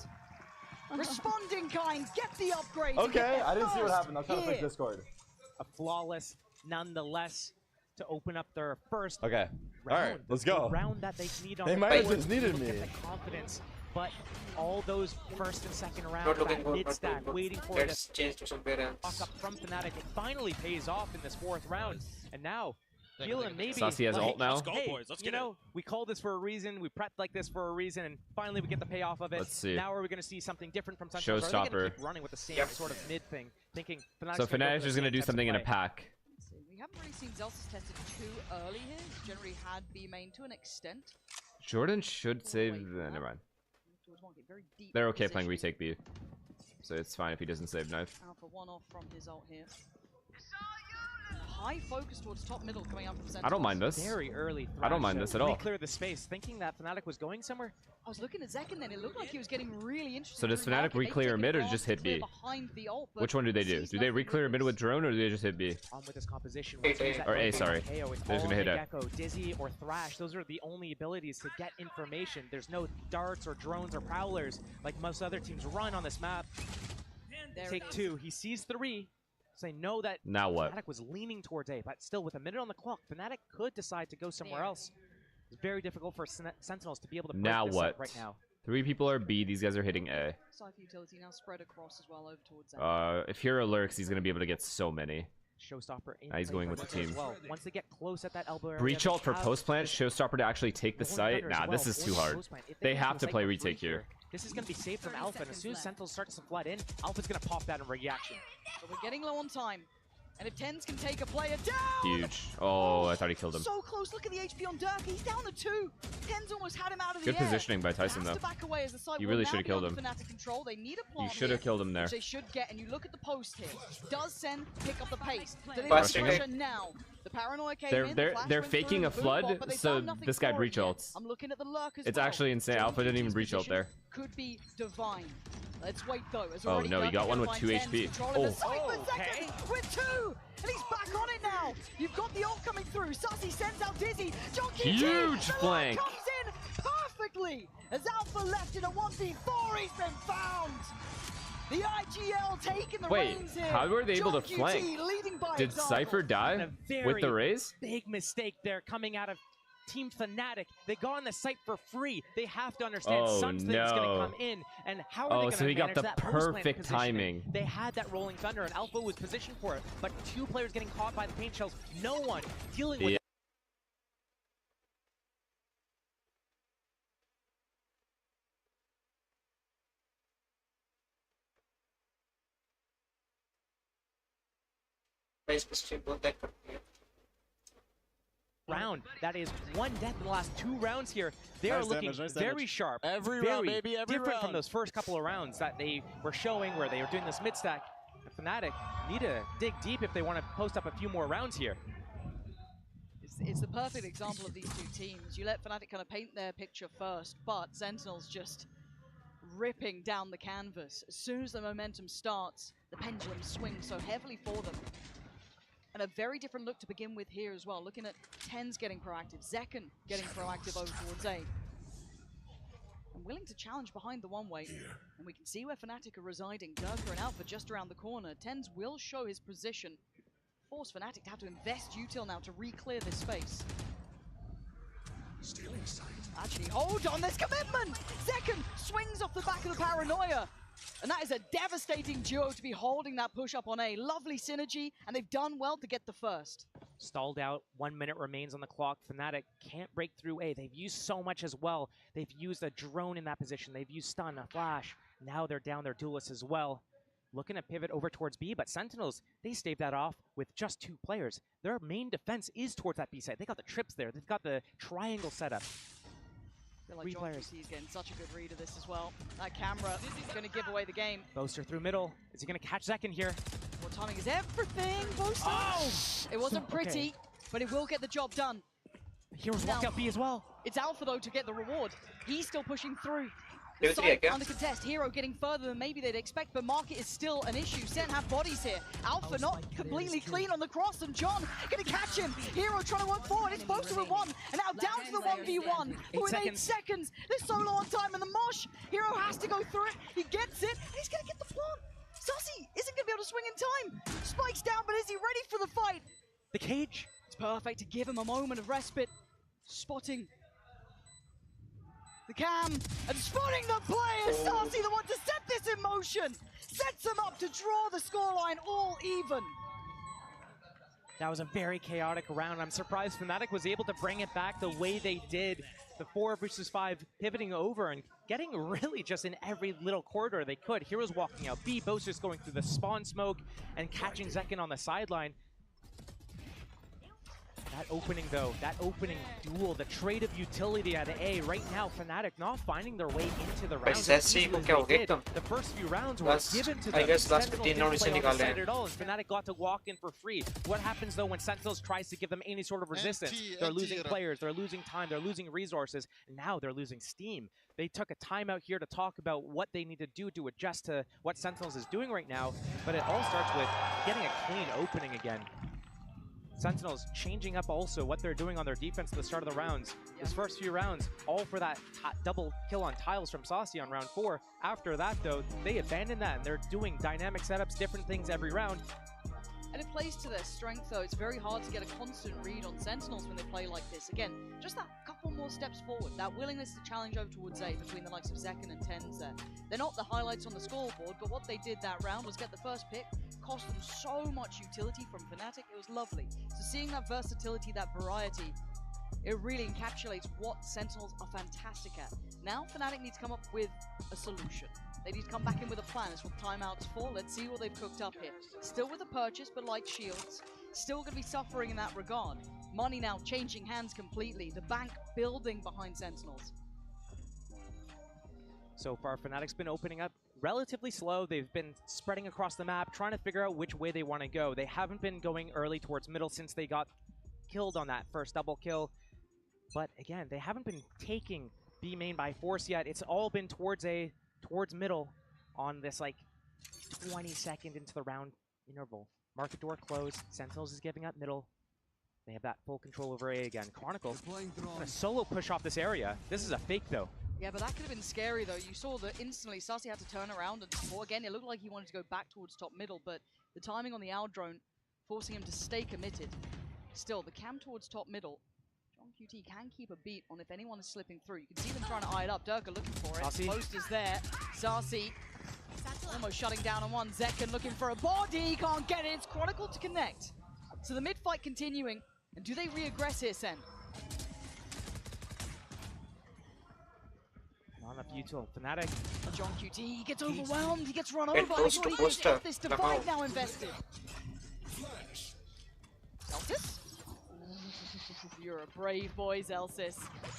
Responding kind, get the upgrade. Okay, I didn't see what happened. I'm trying to fix Discord. A flawless, nonetheless, to open up their first Okay. round. Alright, let's The go. round that they need on They the might have board just to needed look me. at the confidence, but all those first and second rounds, Not looking that good. mid Not stack, looking good. waiting for Let's it change to somewhere else. to up from Fnatic, it finally pays off in this 4th round, and now feeling maybe Saucy has like, ult now. Hey, you know, we called this for a reason, we prepped like this for a reason, and finally we get the payoff of it. Let's see. Now are we going to see something different from Sentinels? Or are they gonna Showstopper. keep running with the same Yep. sort of mid thing, thinking Fnatic's So gonna go Fnatic's for just the going to same do types of something in a play. pack. We haven't really seen Zelsis tested too early here. He's generally had B main to an extent. Jordan should save. Never mind. Very deep They're okay position. playing retake B. So it's fine if he doesn't save knife. Alpha 1 off from his ult here. High focus towards top middle coming up from Sentinels. I don't mind this. Very early I don't mind thrash this at to all. clear the space, thinking that Fnatic was going somewhere. I was looking at Zekin then, it looked like he was getting really interested. So does through Fnatic market. They've re-clear taken mid or advantage just to hit clear B? behind the ult, but Which one do they do? sees Do they nothing re-clear mid with drone or do they just hit B? On with this composition. Hey, once you use that or A, opening sorry. KO, it's They're just all gonna hit Big A. Echo, Dizzy, or Thrash. Those are the only abilities to get information. There's no darts or drones or prowlers like most other teams run on this map. Take 2. He sees 3. So they know that Now what? Fnatic was leaning towards A, but still with a minute on the clock, Fnatic could decide to go somewhere else. It's very difficult for Sentinels to be able to break Now this what? up right now. 3 people are B. These guys are hitting A. Cypher utility now spread across as well over towards A. If Hero lurks, he's going to be able to get so many. Showstopper in He's play going for with the this as team. well. Once they get close at that elbow area, Breach they ult for have post plant. this Showstopper to actually take the Golden site. Thunder as Nah, this well. is too Golden hard. post plant. If They get have to the play site for free retake here. This is going to be safe from Alpha, and as soon as Sentinels starts to flood in, Alpha's going to pop that in reaction. But we're getting low on time. And if Tens can take a player down! Huge. Oh, I thought he killed him. So close, look at the HP on Dirk, he's down to 2. Tens almost had him out of the Good air. positioning by Tyson, Has though. to back away as the site You will really now should have be killed under him. Fnatic control. They need a You plant should have here, killed him there. which they should get, and you look at the post here. Does Sen pick up the pace? Do they Rushing pressure it. now? The paranoia came They're- in, they're- the flash they're went faking through, a boom, flood, bop, but they've so done nothing this guy for it breach yet. ults. I'm looking at the lurk as It's well. actually insane. John Alpha didn't even Kitty's breach ult position there. Could be divine. Let's wait though. As Oh, already no, he Dirk got is one gonna with find 2 Tens HP. controlling the site for okay. Zekin with 2! And he's back on it now! You've got the ult coming through. Sassy sends out Dizzy. John Kitty, Huge the flank. comes in perfectly! As Alpha left in a 1v4, he's been found! The IGL taking the Wait, reins here. how were they able to John flank? QT leading by Did example. Cypher And die a with the very raise? big mistake there coming out of Team Fnatic. They got on the site for free. They have to understand Oh, something's no. going to come in. And how are they Oh, going to so he got manage the that post-plant perfect positioning? timing. They had that rolling thunder, and Alpha was positioned for it. But 2 players getting caught by the paint shells. No one dealing with Yeah. Round. That is one death in the last 2 rounds here. They are looking very sharp. Every very round, baby, every different round. from those first couple of rounds that they were showing where they were doing this mid stack. Fnatic need to dig deep if they want to post up a few more rounds here. It's the perfect example of these two teams. You let Fnatic kind of paint their picture first, but Sentinels just ripping down the canvas. As soon as the momentum starts, the pendulum swings so heavily for them. And a very different look to begin with here as well. Looking at TenZ getting proactive, Zekken getting proactive over towards A. And willing to challenge behind the one-way. And we can see where Fnatic are residing. Durka and Alpha just around the corner. TenZ will show his position. Force Fnatic to have to invest util now to re-clear this space. Actually, hold on, there's commitment! Zekken swings off the back of the paranoia. And that is a devastating duo to be holding that push up on A. Lovely synergy, and they've done well to get the first. Stalled out, 1 minute remains on the clock. Fnatic can't break through A. They've used so much as well. They've used a drone in that position. They've used stun, a flash. Now they're down their duelists as well. Looking to pivot over towards B, but Sentinels, they staved that off with just 2 players. Their main defense is towards that B side. They got the trips there. They've got the triangle set up. I feel like John QT is getting such a good read of this as well. That camera is going to give away the game. Boaster through middle. Is he going to catch Zekken here? More timing is everything. Boaster. Oh! It wasn't pretty, but it will get the job done. Heroes walked out B as well. It's Alpha, though, to get the reward. He's still pushing through. The side under contest. Hero getting further than maybe they'd expect, but market is still an issue. SEN have bodies here. Alpha not completely clean on the cross, and John gonna catch him. Hero trying to work forward. It's Boaster with 1, and now down to the 1v1. With 8 seconds. They're solo on time, and the mosh. Hero has to go through it. He gets it. And he's gonna get the plant. Sussy isn't gonna be able to swing in time. Spikes down, but is he ready for the fight? The cage. It's perfect to give him a moment of respite. Spotting the cam and spotting the player. Sarsi, the one to set this in motion, sets him up to draw the scoreline all even. That was a very chaotic round. I'm surprised Fnatic was able to bring it back the way they did. The 4 versus 5 pivoting over and getting really just in every little corridor they could. Heroes walking out B, Boaster's going through the spawn smoke and catching Zekken on the sideline. That opening though, that opening duel, the trade of utility at A, right now Fnatic not finding their way into the rounds as easily as they did. The first few rounds were given to them. Sentinels didn't play on the side at all, and Fnatic got to walk in for free. What happens though when Sentinels tries to give them any sort of resistance? They're losing players, they're losing time, they're losing resources, and now they're losing steam. They took a timeout here to talk about what they need to do to adjust to what Sentinels is doing right now, but it all starts with getting a clean opening again. Sentinels changing up also what they're doing on their defense at the start of the rounds. This first few rounds, all for that double kill on tiles from Saucy on round 4. After that, though, they abandoned that, and they're doing dynamic setups, different things every round. And it plays to their strength, though. It's very hard to get a constant read on Sentinels when they play like this. Again, just that couple more steps forward, that willingness to challenge over towards A between the likes of Zekken and TenZ there. They're not the highlights on the scoreboard, but what they did that round was get the first pick, cost them so much utility from Fnatic. It was lovely. So seeing that versatility, that variety, it really encapsulates what Sentinels are fantastic at. Now Fnatic needs to come up with a solution. They need to come back in with a plan. That's what timeout's for. Let's see what they've cooked up here. Still with a purchase, but light shields. Still going to be suffering in that regard. Money now changing hands completely. The bank building behind Sentinels. So far, Fnatic's been opening up relatively slow. They've been spreading across the map, trying to figure out which way they want to go. They haven't been going early towards middle since they got killed on that first double kill. But again, they haven't been taking B main by force yet. It's all been towards middle on this like 20-second into the round interval. Market door closed. Sentinels is giving up middle. They have that full control over A again. Chronicle, a solo push off this area. This is a fake though. Yeah, but that could have been scary though. You saw that instantly Sassy had to turn around and support. Again, it looked like he wanted to go back towards top middle, but the timing on the owl drone forcing him to stay committed. Still, the cam towards top middle. John QT can keep a beat on if anyone is slipping through. You can see them trying to eye it up. Durka looking for it. Sassy. Post is there. Sassy almost shutting down on one. Zekken looking for a body. Can't get it. It's Chronicle to connect. So the mid fight continuing. And do they re-aggress here, Sen? Not enough util. Fnatic. John QT, he gets overwhelmed. He gets run over. I thought he didn't have this divide now invested. Zelsis? You're a brave boy, Zelsis.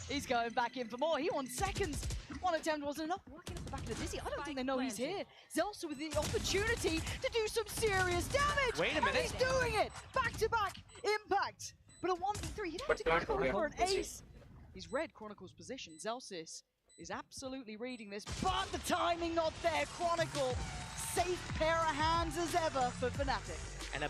He's going back in for more. He wants seconds. One attempt wasn't enough. Working up the back of the Dizzy. I don't think they know he's here. Zelsis with the opportunity to do some serious damage. Wait a minute. And he's doing it. Back-to-back impact. But a 1v3, you don't have to go for an ace. He's read Chronicle's position. Zelsis is absolutely reading this, but the timing not there. Chronicle, safe pair of hands as ever for Fnatic.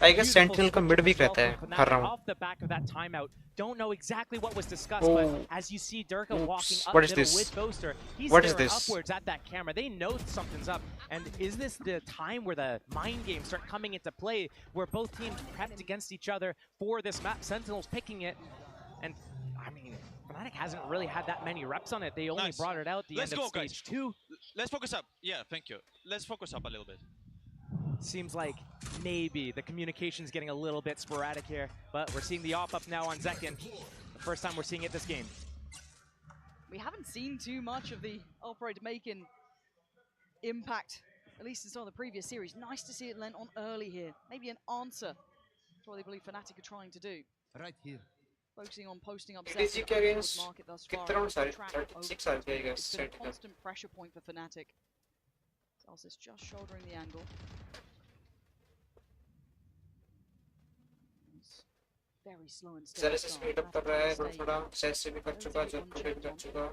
I guess Sentinel का mid weak रहता है हर round. Off the back of that timeout, don't know exactly what was discussed, but as you see Durka walking up What is middle this? with Boaster, he's What is staring this? upwards at that camera. They know something's up. And is this the time where the mind games start coming into play, where both teams prepped against each other for this map? Sentinel's picking it, and I mean, Fnatic hasn't really had that many reps on it. They only brought it out at the end of stage 2. Let's focus up. Yeah, thank you. Let's focus up a little bit. Seems like maybe the communication's getting a little bit sporadic here, but we're seeing the op-up now on Zekin. The first time we're seeing it this game. We haven't seen too much of the operator making impact, at least in some of the previous series. Nice to see it lent on early here. Maybe an answer to what they believe Fnatic are trying to do. Right here. Focusing on posting up Dizzy sets carry towards market thus far. कितने rounds सारे? Track 36 आ गए, I guess. It's been a constant pressure point for Fnatic. Zelsis just shouldering the angle. It's very slow and steady. Zelsis speed up कर रहा है, थोड़ा set से भी कर चुका, जब भी कर चुका.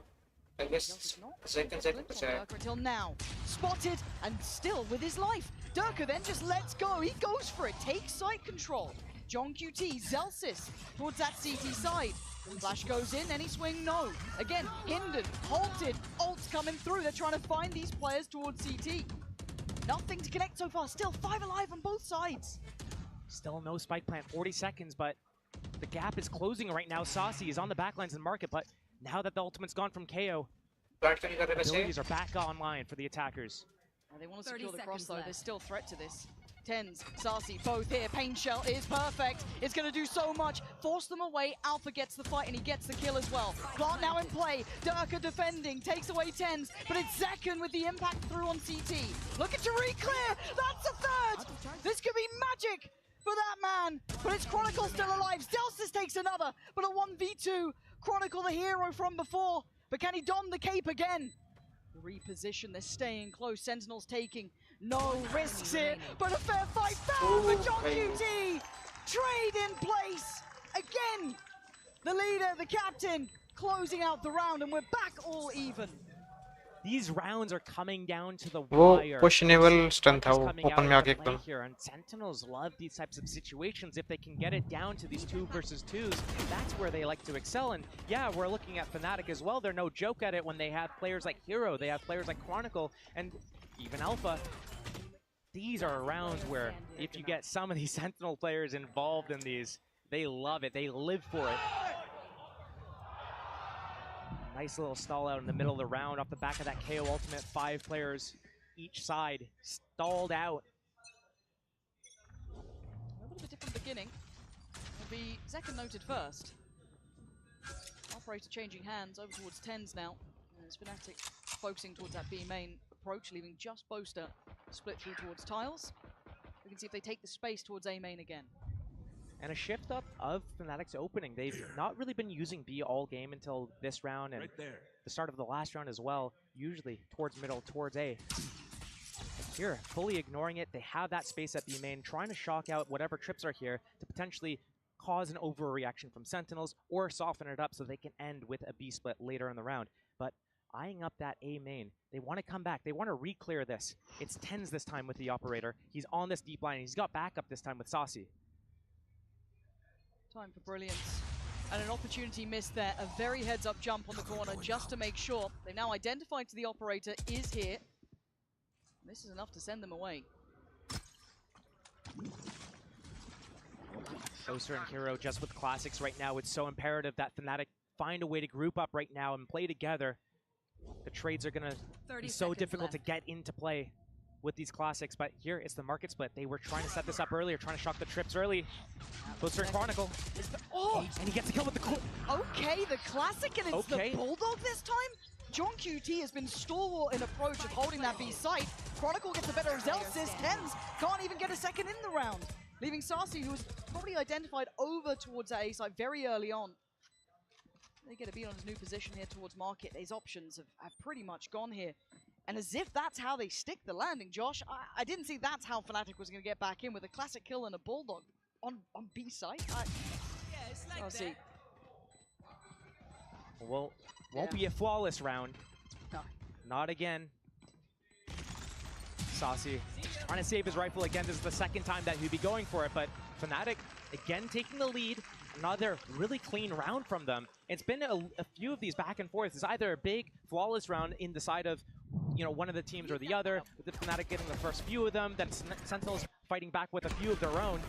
I guess second बचा until now, spotted and still with his life. Durka then just lets go. He goes for it, takes site control. John QT, Zelsis towards that CT side. Flash goes in, any swing, no. Again, hindered, halted, ults coming through. They're trying to find these players towards CT. Nothing to connect so far. Still 5 alive on both sides. Still no spike plant, 40 seconds, but the gap is closing right now. Saucy is on the backlines in the market, but now that the ultimate's gone from KO, abilities are back online for the attackers. They want to secure the cross though. There's still threat to this. Tens, Saucy, both here. Pain Shell is perfect. It's going to do so much. Force them away. Alpha gets the fight and he gets the kill as well. Plant now in play. Durka defending. Takes away Tens. But it's Zekin with the impact through on CT. Looking to re-clear. That's a third. This could be magic for that man. But it's Chronicle still alive. Zelsis takes another. But a 1v2. Chronicle the hero from before. But can he don the cape again? Reposition. They're staying close. Sentinel's taking no risks here, but a fair fight found for John QT. Trade in place again. The leader, the captain, closing out the round, and we're back all even. These rounds are coming down to the वो wire. questionable stunt था वो Coming open out में of आके the play एकदम. here, and Sentinels love these types of situations. If they can get it down to these 2 versus 2s, that's where they like to excel. And yeah, we're looking at Fnatic as well. They're no joke at it when they have players like Hero, they have players like Chronicle, and even Alpha. These are rounds where if you get some of these Sentinel players involved in these, they love it, they live for it. Nice little stall out in the middle of the round off the back of that KO ultimate. 5 players each side stalled out. A little bit different beginning. It'll be Zekin noted first. Operator changing hands over towards Tens now. As Fnatic focusing towards that B main approach, leaving just Boaster split through towards tiles. We can see if they take the space towards A main again. And a shift up of Fnatic's opening. They've not really been using B all game until this round and the start of the last round as well. Usually towards middle, towards A. But here, fully ignoring it. They have that space at B main, trying to shock out whatever trips are here to potentially cause an overreaction from Sentinels or soften it up so they can end with a B split later in the round. But eyeing up that A main, they want to come back. They want to re-clear this. It's Tens this time with the operator. He's on this deep line. He's got backup this time with Saucy. Time for brilliance. And an opportunity missed there. A very heads-up jump on the corner just to make sure. They now identified to the operator is here. And this is enough to send them away. Corsair and Hero just with classics right now. It's so imperative that Fnatic find a way to group up right now and play together. The trades are going to be so difficult to get into play with these classics, but here it's the market split. They were trying to set this up earlier, trying to shock the trips early. Corsair and Chronicle. Oh! And he gets a kill with the core. Okay, the classic, and it's the Bulldog this time? John QT has been stalwart in approach of holding that B site. Chronicle gets the better of Zelsis. Tens can't even get a second in the round. leaving Sarsi, who was probably identified over towards that A site very early on. They get a beat on his new position here towards Market. His options have pretty much gone here. And as if that's how they stick the landing, Josh, I didn't see that's how Fnatic was going to get back in with a classic kill and a Bulldog on B site. I'll see. Well, won't be a flawless round. No. Not again. Saucy trying to save his rifle again. This is the second time that he'd be going for it, but Fnatic again taking the lead. Another really clean round from them. It's been a few of these back and forth. It's either a big flawless round in the side of, you know, one of the teams or the other, with the Fnatic getting the first few of them, then Sentinels fighting back with a few of their own.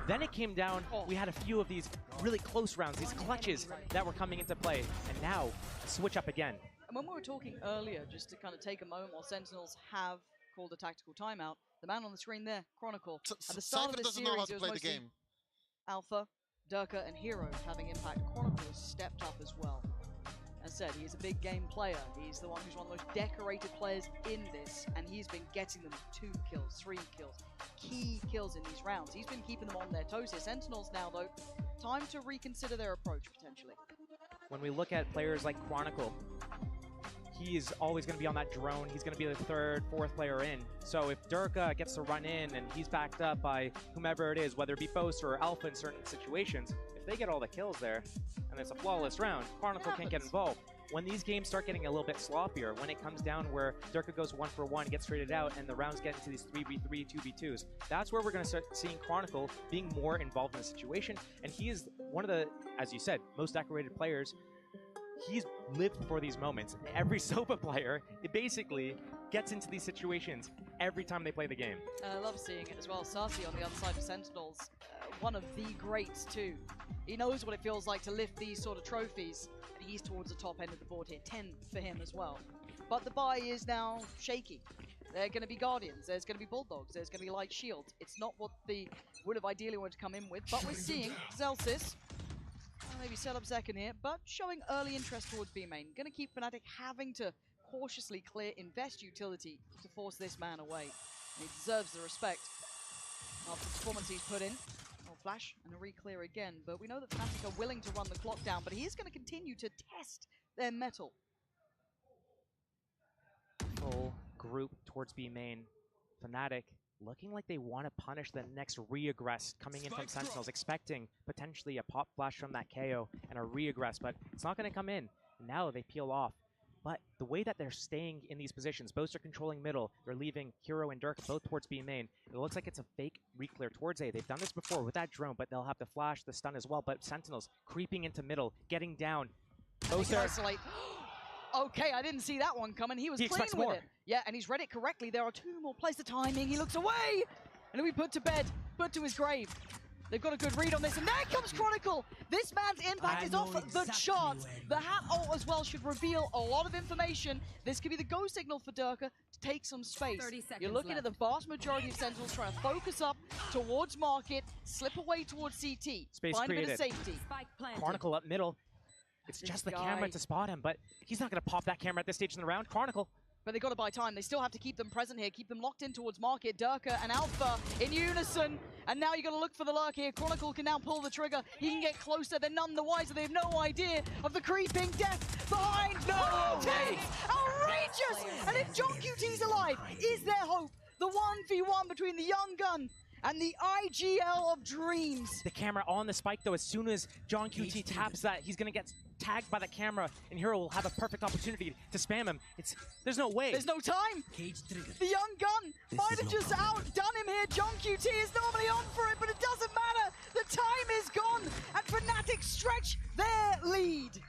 Then it came down, we had a few of these really close rounds, these clutches that were coming into play. And now, a switch up again. And when we were talking earlier, just to kind of take a moment while Sentinels have called a tactical timeout, the man on the screen there, Chronicle, at the start of the series, it was mostly Alpha, Durka, and Hero having impact. Chronicle has stepped up as well. As said, he is a big game player. He's the one who's one of the most decorated players in this, and he's been getting them 2 kills, 3 kills, key kills in these rounds. He's been keeping them on their toes here. Sentinels now, though, time to reconsider their approach, potentially. When we look at players like Chronicle, he's always going to be on that drone. He's going to be the 3rd, 4th player in. So if Durka gets to run in and he's backed up by whomever it is, whether it be Boaster or Alpha in certain situations, if they get all the kills there and it's a flawless round, Chronicle can't get involved. When these games start getting a little bit sloppier, when it comes down where Durka goes 1 for 1, gets traded out, and the rounds get into these 3v3, 2v2s, that's where we're going to start seeing Chronicle being more involved in the situation. And he is one of the, as you said, most decorated players. He's lived for these moments. Every SOPA player, it basically gets into these situations every time they play the game. And I love seeing it as well. Sarsi on the other side of Sentinels, one of the greats too. He knows what it feels like to lift these sort of trophies, and he's towards the top end of the board here. 10 for him as well. But the buy is now shaky. There are going to be Guardians, there's going to be Bulldogs, there's going to be Light Shields. It's not what they would have ideally wanted to come in with, but we're seeing Zelsis maybe set up second here, but showing early interest towards B main. Going to keep Fnatic having to cautiously clear invest utility to force this man away. And he deserves the respect after the performance he's put in. Oh, flash and a re-clear again, but we know that Fnatic are willing to run the clock down, but he is going to continue to test their mettle. Full group towards B main. Fnatic looking like they want to punish the next re-aggress coming in from Sentinels, expecting potentially a pop flash from that KO and a re-aggress, but it's not going to come in. Now they peel off. But the way that they're staying in these positions, both are controlling middle, they're leaving Hero and Durka both towards B main. It looks like it's a fake re-clear towards A. They've done this before with that drone, but they'll have to flash the stun as well. But Sentinels creeping into middle, getting down. Isolate. Okay, I didn't see that one coming. He was clean with it. Yeah, and he's read it correctly. There are 2 more plays. The timing. He looks away, and we put to bed, put to his grave. They've got a good read on this, and there comes Chronicle. This man's impact is off the charts. The hat ult as well should reveal a lot of information. This could be the go signal for Durka to take some space. You're looking at the vast majority of Sentinels trying to focus up towards Market, slip away towards CT, space find created. a bit of safety. Chronicle up middle. It's just the camera to spot him, but he's not going to pop that camera at this stage in the round. Chronicle. But they got to buy time. They still have to keep them present here, keep them locked in towards Market. Durka and Alpha in unison. And now you got to look for the lurk here. Chronicle can now pull the trigger. He can get closer. They're none the wiser. They have no idea of the creeping death behind. No way! Outrageous! And if John QT's alive, is there hope? The 1v1 between the young gun and the IGL of dreams. The camera on the spike, though, as soon as John QT taps that, he's going to get tagged by the camera, and Hero will have a perfect opportunity to spam him. There's no way. There's no time. The young gun might have just outdone him here. John QT is normally on for it, but it doesn't matter. The time is gone, and Fnatic stretch their lead.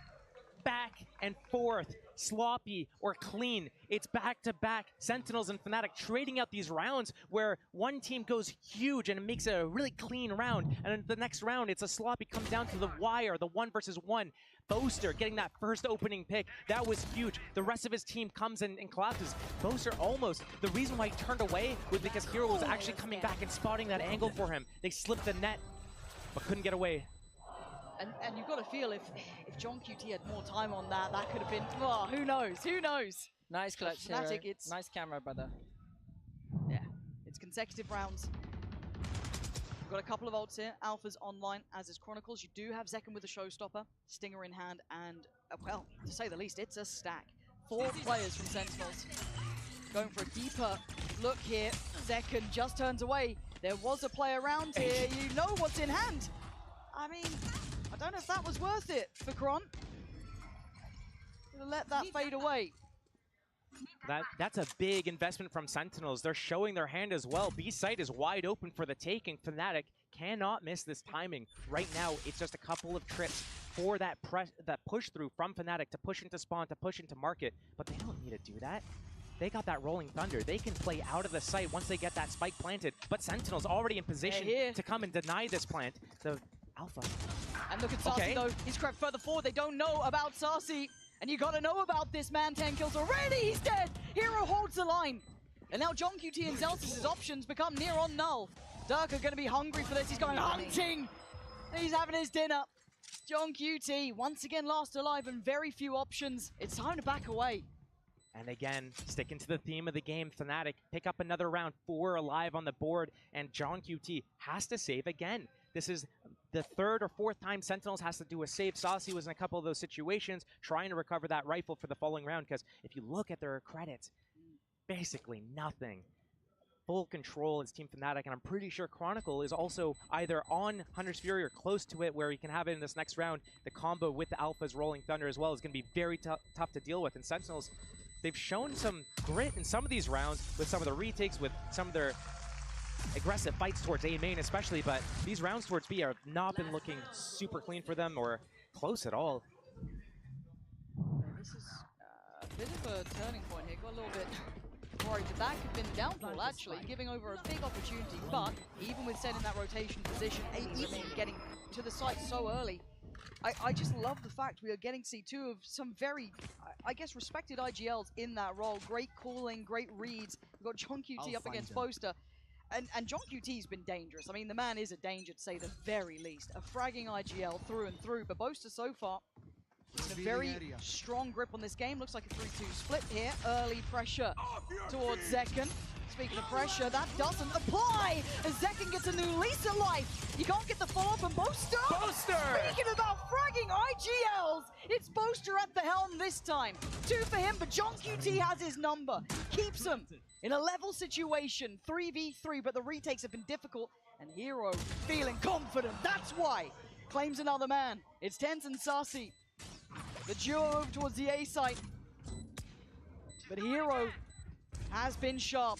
Back and forth, sloppy or clean. It's back-to-back Sentinels and Fnatic trading out these rounds where one team goes huge and it makes a really clean round, and then the next round it's a sloppy, comes down to the wire, the 1 versus 1. Boaster getting that first opening pick, that was huge. The rest of his team comes and collapses. Boaster almost, the reason why he turned away was because Hero was actually coming back and spotting that angle for him. They slipped the net, but couldn't get away. And you've got to feel if John QT had more time on that, that could have been, oh, who knows, who knows? Nice clutch, Fnatic, Hero. Nice camera, brother. Yeah, it's consecutive rounds. We've got a couple of ults here. Alpha's online, as is Chronicles. You do have Zekken with a showstopper, Stinger in hand, and, well, to say the least, it's a stack. 4 players from Sentinels. Going for a deeper look here. Zekken just turns away. There was a play around here. You know what's in hand. I mean, I don't know if that was worth it for Kron. Gonna let that fade away. That's a big investment from Sentinels. They're showing their hand as well. B site is wide open for the taking. Fnatic cannot miss this timing. Right now, it's just a couple of trips for that push through from Fnatic to push into spawn, to push into market. But they don't need to do that. They got that rolling thunder. They can play out of the site once they get that spike planted. But Sentinel's already in position to come and deny this plant. The Alpha. And look at Sarsi though. He's crept further forward. They don't know about Sarsi. And you gotta know about this man. 10 kills already. He's dead. Hero holds the line. And now John QT and Zelsis' options become near on null. Dirk are gonna be hungry for this. He's going hunting. He's having his dinner. John QT once again last alive and very few options. It's time to back away. And again, sticking to the theme of the game, Fnatic pick up another round, 4 alive on the board, and John QT has to save again. This is the 3rd or 4th time Sentinels has to do a save. Saucy was in a couple of those situations, trying to recover that rifle for the following round, because if you look at their credits, basically nothing. Full control is Team Fnatic, and I'm pretty sure Chronicle is also either on Hunter's Fury or close to it, where he can have it in this next round. The combo with the Alpha's Rolling Thunder as well is going to be very tough to deal with, and Sentinels, they've shown some grit in some of these rounds with some of the retakes, with some of their aggressive fights towards A main especially, but these rounds towards B have not been looking super clean for them or close at all. This is a bit of a turning point here. Got a little bit worried that that could have been the downfall, actually, giving over a big opportunity, but even with SEN in that rotation position, 8 remain getting to the site so early. I just love the fact we are getting to see 2 of some very, I guess, respected IGLs in that role. Great calling, great reads. We've got John QT up against Boaster. And John QT's been dangerous. I mean, the man is a danger, to say the very least. A fragging IGL through and through, but Boaster so far in a very strong grip on this game. Looks like a 3-2 split here. Early pressure towards Zekken. Speaking of pressure, that doesn't apply as Zekken gets a new lease of life. You can't get the follow-up from Boaster. Speaking about fragging IGLs, it's Boaster at the helm this time. 2 for him, but John QT has his number. Keeps him in a level situation, 3v3, but the retakes have been difficult. And Hero feeling confident, that's why. Claims another man. It's Tens and Sarsi. The duo over towards the A site. But Hero has been sharp.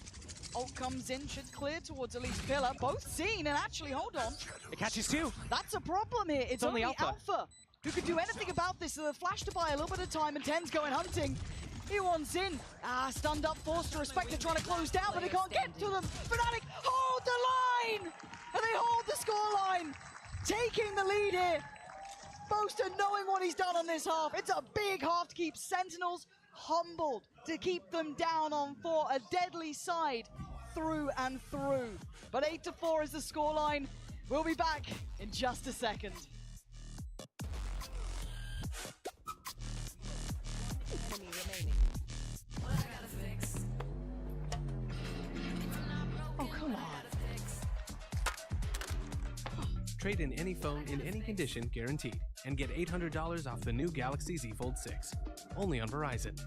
Ult comes in, should clear towards at least Pillar. Both seen, and actually, hold on. It catches 2. That's a problem here. It's only Alpha who could do anything about this. So the flash to buy a little bit of time, and Ten's going hunting. He wants in. Stunned up, forced to respect. They're trying to close down, but they can't get to them. Fnatic hold the line! And they hold the scoreline. Taking the lead here. Boaster knowing what he's done on this half. It's a big half to keep Sentinels humbled, to keep them down on 4. A deadly side through and through. But 8-4 is the scoreline. We'll be back in just a second. Oh, come on. Trade in any phone in any condition guaranteed and get $800 off the new Galaxy Z Fold 6. Only on Verizon.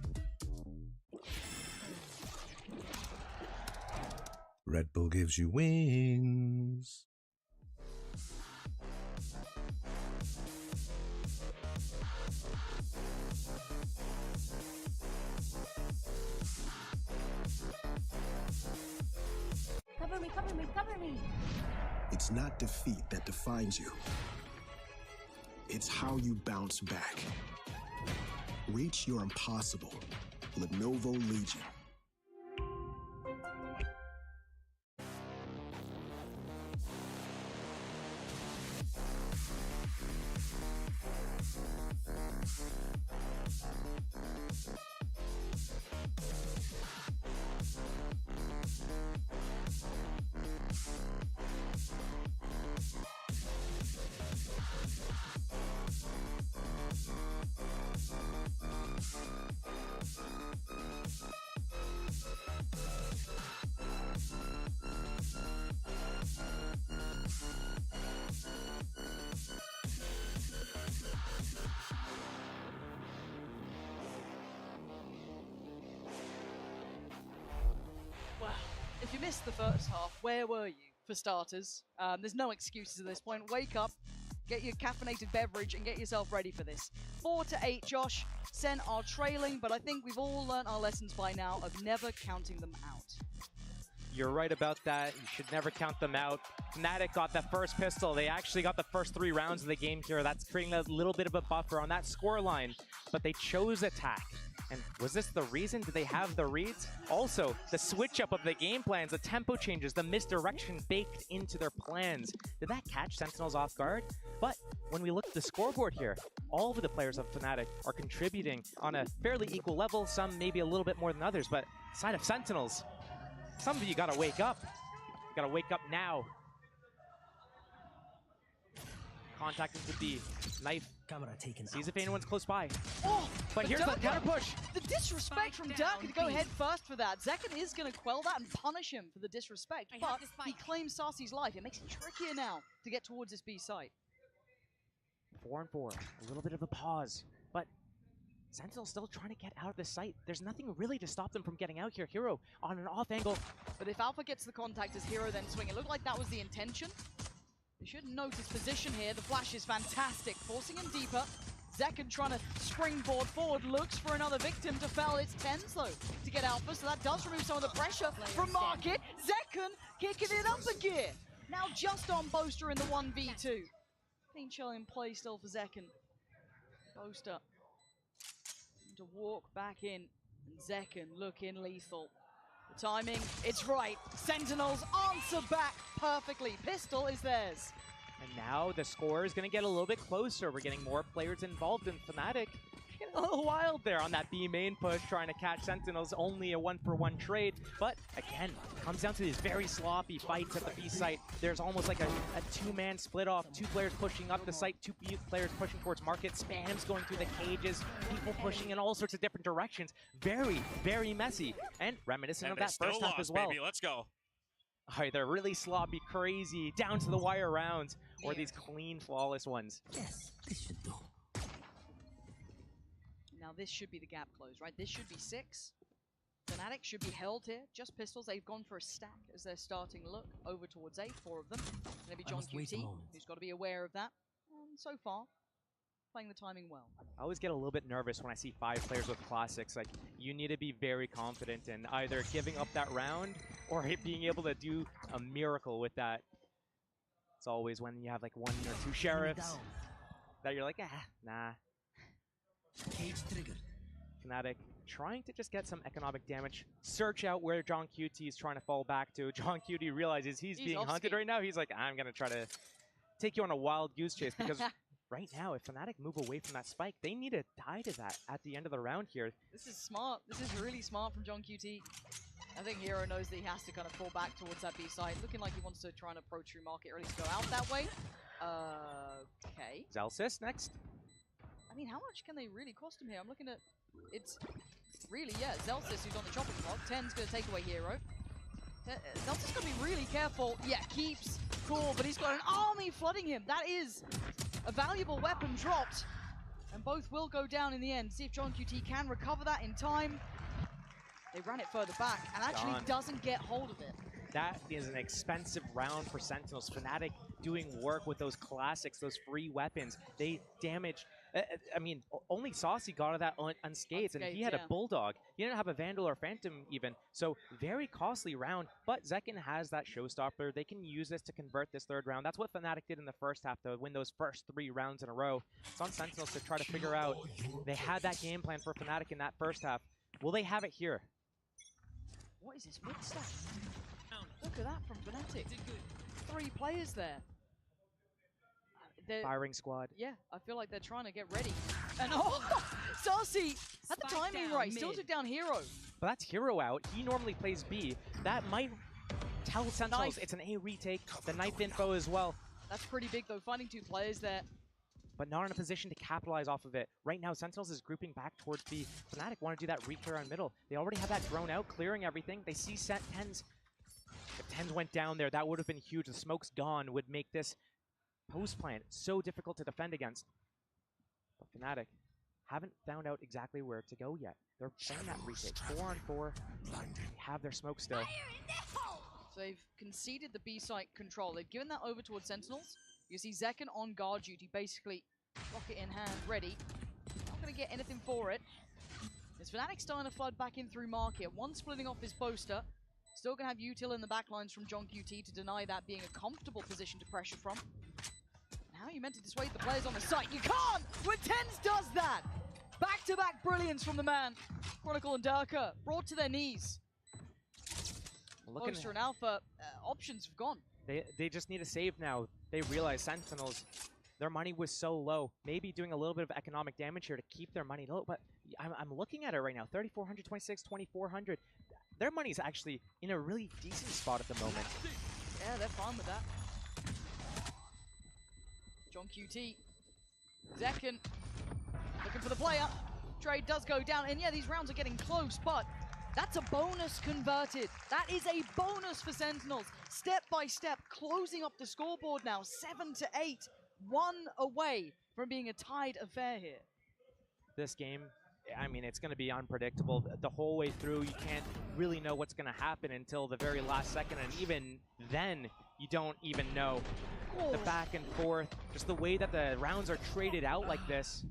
Red Bull gives you wings. Cover me, cover me, cover me! It's not defeat that defines you. It's how you bounce back. Reach your impossible. Lenovo Legion. missed the first half. Where were you, for starters? There's no excuses at this point. Wake up, get your caffeinated beverage, and get yourself ready for this. 4-8, Josh. SEN are trailing, but I think we've all learned our lessons by now of never counting them out. You're right about that. You should never count them out. Fnatic got that first pistol. They actually got the first 3 rounds of the game here. That's creating a little bit of a buffer on that scoreline, but they chose attack. And was this the reason? Did they have the reads? Also, the switch up of the game plans, the tempo changes, the misdirection baked into their plans. Did that catch Sentinels off guard? But when we look at the scoreboard here, all of the players of Fnatic are contributing on a fairly equal level, some maybe a little bit more than others, but side of Sentinels, some of you gotta wake up. You gotta wake up now. Contact into B. Knife. Sees if anyone's close by. Oh, but here's the counter push. The disrespect from Durka to go head first for that. Zekken is going to quell that and punish him for the disrespect, but he claims Sarsi's life. It makes it trickier now to get towards this B site. 4-4. A little bit of a pause, but Sentinel's still trying to get out of the site. There's nothing really to stop them from getting out here. Hero on an off angle. But if Alpha gets the contact as Hero then swing, it looked like that was the intention. They should note his position here. The flash is fantastic, forcing him deeper. Zekken trying to springboard forward, looks for another victim to fell. It's TenZ though to get Alpha, so that does remove some of the pressure from Market. Zekken kicking it up a gear. Now just on Boaster in the 1v2. Clean chill in play still for Zekken. Boaster to walk back in, and Zekken looking lethal. The timing, it's right. Sentinels answer back perfectly. Pistol is theirs. And now the score is going to get a little bit closer. We're getting more players involved in Fnatic. Getting a little wild there on that B main push, trying to catch Sentinels. Only a 1-for-1 trade. But again, comes down to these very sloppy fights at the B site. There's almost like a 2-man split off. 2 players pushing up the site, 2 players pushing towards Market. Spams going through the cages. People pushing in all sorts of different directions. Very, very messy. And reminiscent of that first half as well. Baby. Let's go. Either really sloppy, crazy, down to the wire rounds, or these clean, flawless ones. Yes, this should do. Now this should be the gap close, right? This should be 6. Fnatic should be held here. Just pistols. They've gone for a stack as their starting look over towards A. 4 of them. Maybe John QT, who's got to be aware of that. And so far, playing the timing well. I always get a little bit nervous when I see 5 players with classics. Like, you need to be very confident in either giving up that round or being able to do a miracle with that. It's always when you have like 1 or 2 sheriffs that you're like, nah. Cage triggered. Fnatic trying to just get some economic damage. Search out where John QT is trying to fall back to. John QT realizes he's being hunted right now. He's like, I'm going to try to take you on a wild goose chase because right now, if Fnatic move away from that spike, they need to die to that at the end of the round here. This is smart. This is really smart from John QT. I think Hero knows that he has to kind of fall back towards that B side. Looking like he wants to try and approach through Market, or at least go out that way. Okay. Zelsis next. I mean, how much can they really cost him here? I'm looking at... It's really, yeah, Zelsis who's on the chopping block. TenZ going to take away Hero. Zelsis going to be really careful. Yeah, keeps cool, but he's got an army flooding him. That is a valuable weapon dropped. And both will go down in the end. See if John QT can recover that in time. They ran it further back and actually doesn't get hold of it. That is an expensive round for Sentinels. Fnatic doing work with those classics, those free weapons. They damaged... I mean, only Saucy got out of that unscathed, and he had a Bulldog. He didn't have a Vandal or Phantom even, so very costly round, but Zekken has that showstopper. They can use this to convert this 3rd round. That's what Fnatic did in the first half to win those first 3 rounds in a row. It's on Sentinels to try to figure out. They had that game plan for Fnatic in that first half. Will they have it here? What is this mid stack? Look at that from Fnatic. 3 players there. Firing squad. Yeah, I feel like they're trying to get ready. And Saucy had the timing right. Still took down Hero. But that's Hero out. He normally plays B. That might tell Sentinels it's an A retake. The knife info as well. That's pretty big though, finding 2 players there. But not in a position to capitalize off of it. Right now, Sentinels is grouping back towards B. Fnatic want to do that reclear on middle. They already have that drone out, clearing everything. They see TenZ. If TenZ went down there, that would have been huge. The smoke's gone, would make this post plant so difficult to defend against. But Fnatic haven't found out exactly where to go yet. They're playing that retake. 4-on-4. They have their smoke still. So they've conceded the B site control. They've given that over towards Sentinels. You see Zekken on guard duty, basically rocket in hand, ready. Not going to get anything for it. There's Fnatic starting to flood back in through market. One splitting off his poster. Still going to have util in the backlines from John QT to deny that being a comfortable position to pressure from. And how are you meant to dissuade the players on the site? You can't! When TenZ does that! Back-to-back brilliance from the man. Chronicle and Durka brought to their knees. Poster and Alpha, options have gone. They just need a save now. They realize Sentinels, their money was so low. Maybe doing a little bit of economic damage here to keep their money low. But I'm looking at it right now. 3,400, 26, 2,400. Their money's actually in a really decent spot at the moment. Yeah, they're fine with that. John QT. Zekken looking for the player. Trade does go down. And yeah, these rounds are getting close, but that's a bonus converted. That is a bonus for Sentinels. Step by step, closing up the scoreboard now. 7-8. 1 away from being a tied affair here. This game, I mean, it's going to be unpredictable. The whole way through, you can't really know what's going to happen until the very last second. And even then, you don't even know. The back and forth, just the way that the rounds are traded out like this.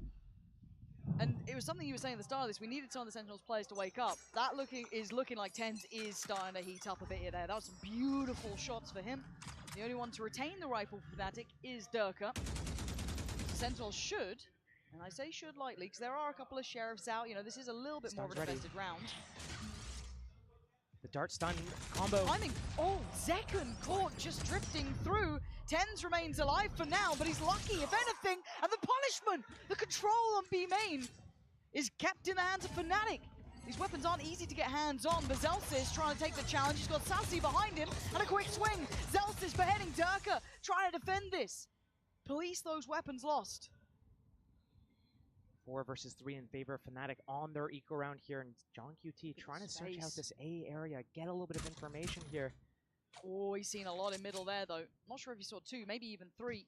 And it was something you were saying at the start of this. We needed some of the Sentinels players to wake up. That is looking like TenZ is starting to heat up a bit here there. That was some beautiful shots for him. The only one to retain the rifle for Fnatic is Durka. Sentinels should, and I say should lightly, because there are a couple of sheriffs out. You know, this is a little bit more of a contested round. The dart stun combo. Timing. Oh, Zekken caught just drifting through. TenZ remains alive for now, but he's lucky, if anything. And the punishment, the control on B main is kept in the hands of Fnatic. These weapons aren't easy to get hands on, but Zellsis trying to take the challenge. He's got Sassy behind him, and a quick swing. Zellsis beheading Durka, trying to defend this. Police those weapons lost. 4 versus 3 in favor of Fnatic on their eco round here, and John QT trying to search out this A area, get a little bit of information here. Oh, he's seen a lot in middle there, though. Not sure if he saw 2, maybe even 3.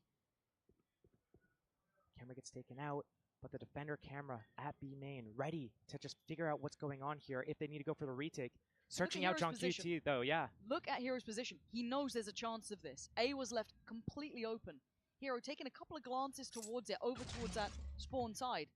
Camera gets taken out, but the defender camera at B main, ready to just figure out what's going on here if they need to go for the retake. Searching out John QT, though, yeah. Look at Hero's position. He knows there's a chance of this. A was left completely open. Hero taking a couple of glances towards it, over towards that spawn side.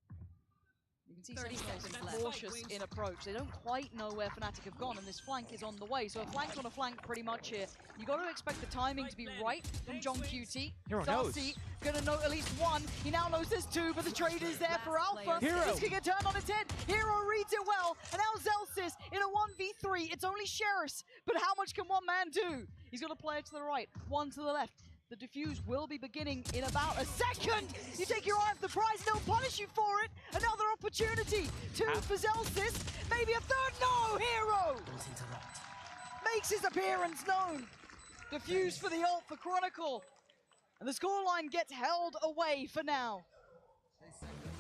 You can see Sentinels cautious in approach. They don't quite know where Fnatic have gone, and this flank is on the way. So a flank's on a flank pretty much here. You got to expect the timing to be right from John QT. Hero Darcy gonna know at least 1. He now knows there's 2, but the trade is there for Alpha. Hero. This can get turned on its head. Hero reads it well, and now Zellsis in a 1v3. It's only Sheriffs, but how much can one man do? He's got a player to the right, 1 to the left. The defuse will be beginning in about a second. You take your eye off the prize, and they'll punish you for it. Another opportunity. 2 for Zellsis. Maybe a 3rd. No, Hero makes his appearance known. Defuse for the ult for Chronicle. And the scoreline gets held away for now.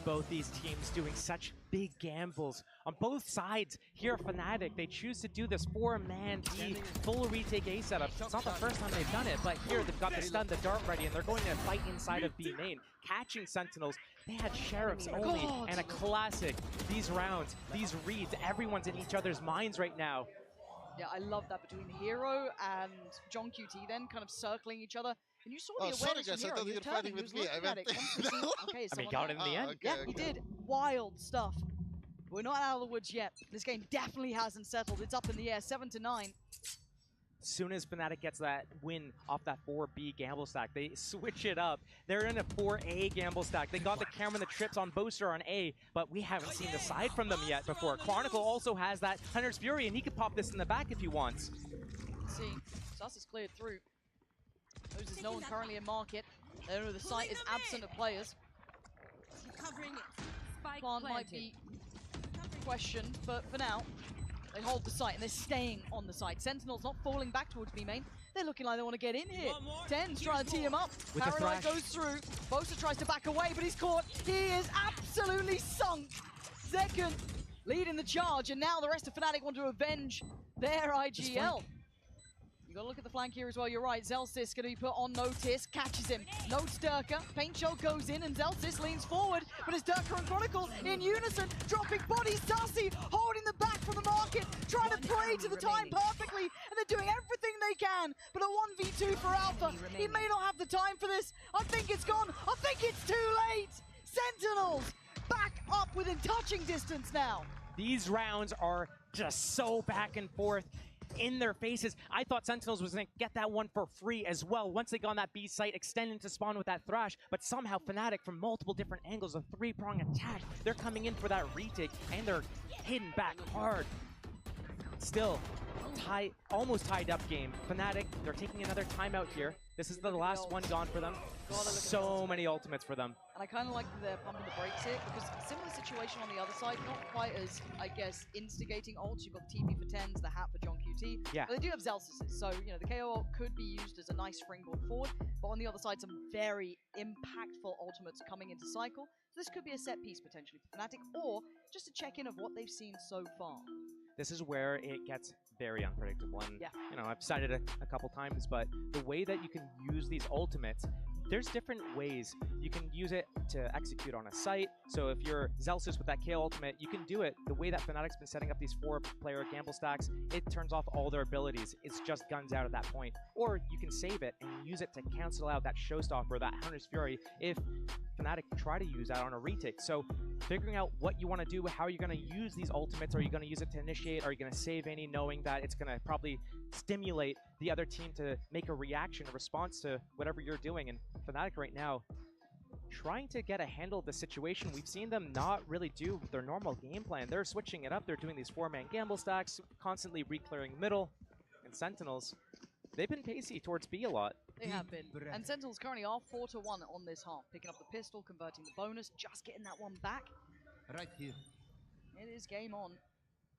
Both these teams doing such big gambles. On both sides, here at Fnatic, they choose to do this 4-man B full retake A setup. It's not the first time they've done it, but here they've got the stun, the dart ready, and they're going to fight inside of B main. Catching Sentinels, they had Sheriffs only, and a classic. These rounds, these reads, everyone's in each other's minds right now. Yeah, I love that between Hero and John QT then kind of circling each other. And you saw the awareness guys, from I Hero. thought you were fighting with me. I meant... Okay, I mean, got it in the end. Okay, yeah, he did. Wild stuff. We're not out of the woods yet. This game definitely hasn't settled. It's up in the air, 7-9. As soon as Fnatic gets that win off that 4B gamble stack, they switch it up. They're in a 4A gamble stack. They got the camera and the trips on Boaster on A, but we haven't seen the side from them yet before. Chronicle also has that Hunter's Fury, and he could pop this in the back if he wants. Let's see, Sus is cleared through. There's no one currently in market. They know the site is absent of players. Plant might be questioned, but for now, they hold the site and they're staying on the site. Sentinels not falling back towards B main. They're looking like they want to get in here. TenZ trying to tee him up. Paranoid goes through. Bosa tries to back away, but he's caught. He is absolutely sunk. Zekken leading the charge, and now the rest of Fnatic want to avenge their IGL. You got to look at the flank here as well. You're right. Zellsis going to be put on notice. Catches him. Notes Durka. Paint shell goes in and Zellsis leans forward. But it's Durka and Chronicle in unison. Dropping bodies. Sassy holding the back from the market. trying to play to the time perfectly, and they're doing everything they can. But a 1v2 for Alpha, he may not have the time for this. I think it's gone. I think it's too late. Sentinels back up within touching distance now. These rounds are just so back and forth in their faces. I thought Sentinels was going to get that one for free as well. Once they got on that B site, extending to spawn with that Thrash, but somehow Fnatic from multiple different angles, a three-prong attack, they're coming in for that retake, and they're hitting back hard. Still, almost tied up game. Fnatic, they're taking another timeout here. This is the last one gone for them. So many ultimates for them. And I kind of like that they're pumping the brakes here, because similar situation on the other side, not quite as, I guess, instigating ults. You've got the TP for 10s, the hat for John QT. Yeah. But they do have Zelsises, so, you know, the KO ult could be used as a nice springboard forward, but on the other side, some very impactful ultimates coming into cycle. So this could be a set piece potentially for Fnatic, or just a check-in of what they've seen so far. This is where it gets very unpredictable. And, yeah. you know, I've cited it a couple times, but the way that you can use these ultimates, there's different ways you can use it to execute on a site. So if you're Zelsis with that KO ultimate, you can do it the way that Fnatic's been setting up these 4-player gamble stacks. It turns off all their abilities. It's just guns out at that point. Or you can save it and use it to cancel out that Showstopper, that Hunter's Fury, if Fnatic try to use that on a retake. So figuring out what you want to do, how you're going to use these ultimates. Are you going to use it to initiate? Are you going to save any, knowing that it's going to probably stimulate the other team to make a reaction, a response to whatever you're doing? And Fnatic right now, trying to get a handle of the situation. We've seen them not really do their normal game plan. They're switching it up. They're doing these 4-man gamble stacks, constantly re-clearing middle. And Sentinels, they've been pacey towards B a lot. They have been. And Sentinels currently are 4-1 on this half, picking up the pistol, converting the bonus, just getting that one back. Right here. It is game on.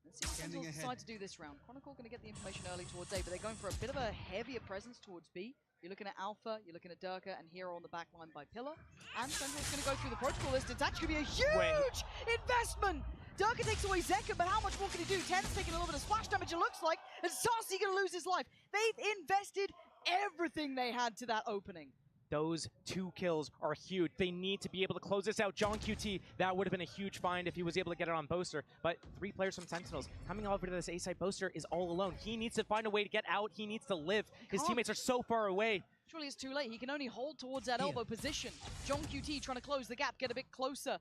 Let's see what Sentinels decide to do this round. Chronicle going to get the information early towards A, but they're going for a bit of a heavier presence towards B. You're looking at Alpha, you're looking at Durka, and Hero on the back line by Pillar. And Sentinel's going to go through the protocol list. It's actually going to be a huge investment! Durka takes away Zeka, but how much more can he do? Ten's taking a little bit of splash damage, it looks like. And Sarsi going to lose his life. They've invested everything they had to that opening. Those 2 kills are huge. They need to be able to close this out. John QT, that would have been a huge find if he was able to get it on Boaster. But 3 players from Sentinels coming over to this A-side. Boaster is all alone. He needs to find a way to get out. He needs to live. His teammates are so far away. Surely it's too late. He can only hold towards that elbow position. John QT trying to close the gap, get a bit closer.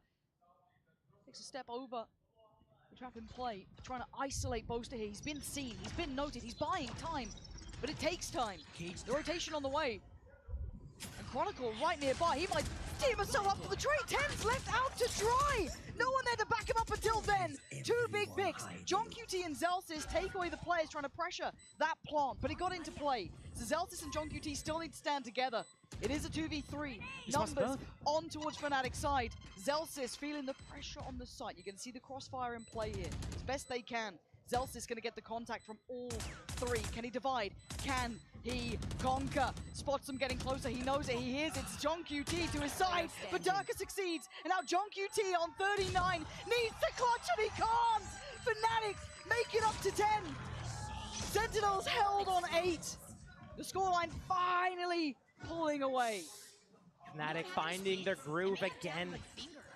Takes a step over. The trap in play, trying to isolate Boaster here. He's been seen, he's been noted, he's buying time. But it takes time. The rotation on the way. And Chronicle right nearby. He might steam himself up for the trade. 10's left out to dry. No one there to back him up until then. 2 big picks. John QT and Zelsis take away the players trying to pressure that plant, but it got into play. So Zelsis and John QT still need to stand together. It is a 2v3. Numbers on towards Fnatic's side. Zelsis feeling the pressure on the site. You can see the crossfire in play here as best they can. Zelsis going to get the contact from all 3. Can he divide? Can he conquer? Spots them getting closer. He knows it. He hears it. It's John QT to his side. But Durka succeeds. And now John QT on 39 needs to clutch and he can't. Fnatic make it up to 10. Sentinels held on 8. The scoreline finally pulling away. Fnatic finding their groove again.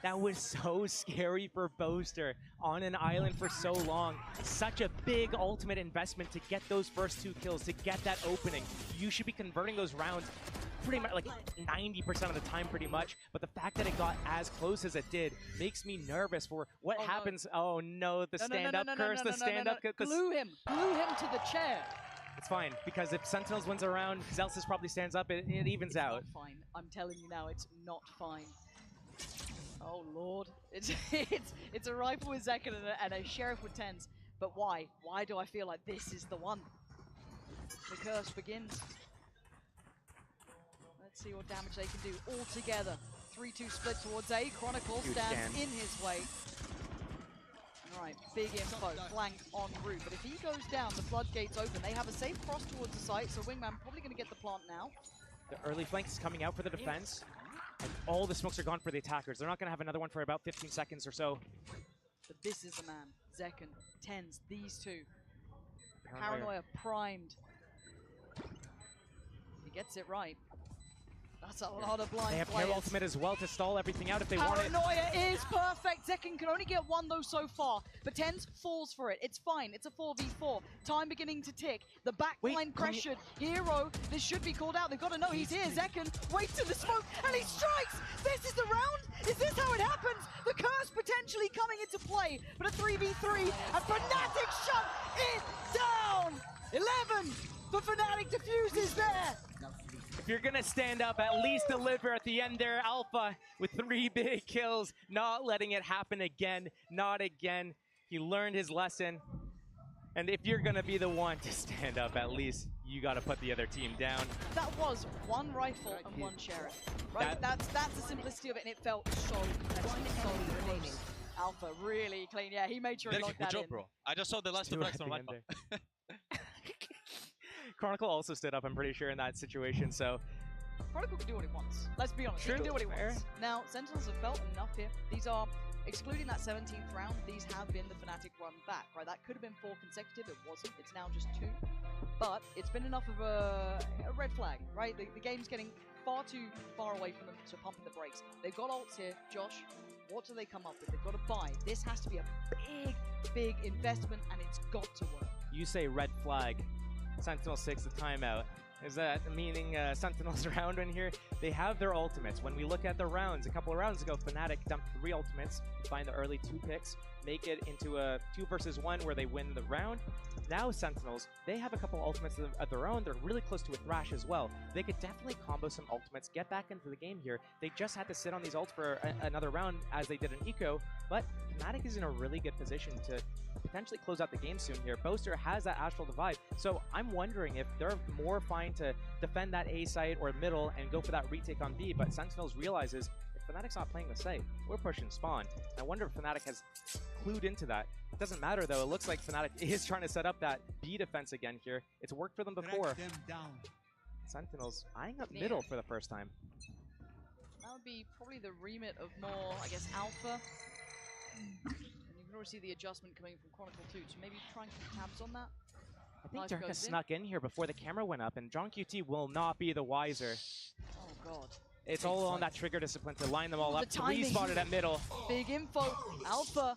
That was so scary for Boaster on an island for so long. Such a big ultimate investment to get those first 2 kills, to get that opening. You should be converting those rounds pretty much like 90% of the time pretty much, but the fact that it got as close as it did makes me nervous for what happens. Oh no, the stand-up curse, the stand-up curse. Glue him to the chair. It's fine, because if Sentinels wins a round, Zelsis probably stands up, it evens out. Not fine. I'm telling you now, it's not fine. Oh lord, it's a rifle with Zeka and a sheriff with 10s. But why? Why do I feel like this is the one? The curse begins. Let's see what damage they can do all together. 3-2 split towards A. Chronicle stands in his way. Right, big info, flank en route. But if he goes down, the floodgates open. They have a safe cross towards the site, so Wingman probably going to get the plant now. The early flank is coming out for the defense. And all the smokes are gone for the attackers. They're not going to have another one for about 15 seconds or so. But this is the man. Zekken, 10s, these 2. Paranoia primed. He gets it right. That's a lot of blind They have players. Care Ultimate as well to stall everything out if they want it. Paranoia is perfect. Zekken can only get one though so far, but Tens falls for it. It's fine. It's a 4v4. Time beginning to tick. The backline pressured. Hero, this should be called out. They've got to know he's here. Zekken waits in the smoke and he strikes. This is the round. Is this how it happens? The curse potentially coming into play, but a 3v3 and Fnatic shut it down. 11 for Fnatic. Diffuses there. If you're gonna stand up, at least deliver at the end there. Alpha with 3 big kills, not letting it happen again, not again. He learned his lesson. And if you're gonna be the one to stand up, at least you gotta put the other team down. That was one rifle and one sheriff. Right? That's the simplicity of it, and it felt so remaining. Alpha really clean. Yeah, he made sure he locked that in. Bro. I just saw the last two racks on rifle. Chronicle also stood up, I'm pretty sure, in that situation, so... Chronicle can do what he wants. Let's be honest, he can do what he wants. Now, Sentinels have felt enough here. These are, excluding that 17th round, these have been the Fnatic run back, right? That could have been 4 consecutive, it wasn't. It's now just 2. But it's been enough of a red flag, right? The game's getting far too far away from them to pumping the brakes. They've got ults here. Josh, what do they come up with? They've got to buy. This has to be a big, big investment, and it's got to work. You say red flag. Sentinel 6, the timeout. Is that meaning Sentinels around in here? They have their ultimates. When we look at the rounds, a couple of rounds ago, Fnatic dumped 3 ultimates to find the early 2 picks, make it into a 2 versus 1 where they win the round. Now Sentinels, they have a couple of ultimates of their own. They're really close to a Thrash as well. They could definitely combo some ultimates, get back into the game here. They just had to sit on these ults for another round as they did in Eco, but Fnatic is in a really good position to potentially close out the game soon here. Boaster has that Astral Divide, so I'm wondering if they're more fine to defend that A site or middle and go for that retake on B, but Sentinels realizes if Fnatic's not playing the site, we're pushing spawn. I wonder if Fnatic has clued into that. It doesn't matter though, it looks like Fnatic is trying to set up that B defense again here. It's worked for them before. Sentinels eyeing up middle for the first time. That would be probably the remit of more, I guess, Alpha. And you can already see the adjustment coming from Chronicle 2, so maybe try and keep tabs on that. I think Durka snuck in here before the camera went up, and John QT will not be the wiser. Oh, God. It's all on that trigger discipline to line them all up. 3 spotted at middle. Big info. Alpha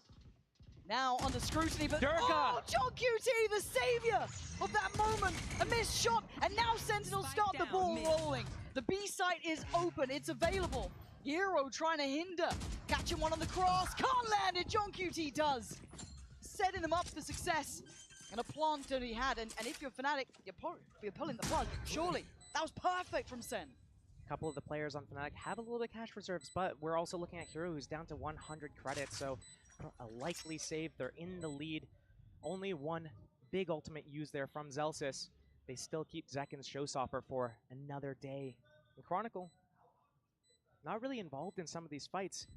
now under scrutiny, but Durka! John QT, the savior of that moment. A missed shot, and now Sentinels start the ball rolling. The B site is open. It's available. Hero trying to hinder. Catching one on the cross. Can't land it. John QT does. Setting them up for success. And a plant that he had. And if you're Fnatic, you're pulling the plug. Surely. That was perfect from Sen. A couple of the players on Fnatic have a little bit of cash reserves, but we're also looking at Hero, who's down to 100 credits. So a likely save. They're in the lead. Only one big ultimate used there from Zelsis. They still keep Zekken's showstopper for another day. And Chronicle, not really involved in some of these fights.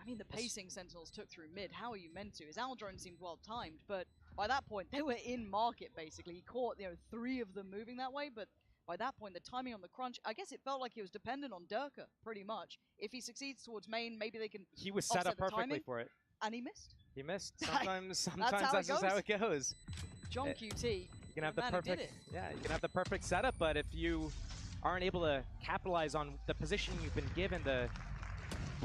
I mean, the pacing Sentinels took through mid. How are you meant to? His Aldrone seemed well-timed, but by that point, they were in market, basically. He caught, 3 of them moving that way, but by that point, the timing on the crunch, I guess it felt like he was dependent on Durka, pretty much. If he succeeds towards main, maybe they can He was set up perfectly for it. And he missed. He missed. Sometimes that's just how it goes. John QT, you can have the perfect, you can have the perfect setup, but if you aren't able to capitalize on the position you've been given, the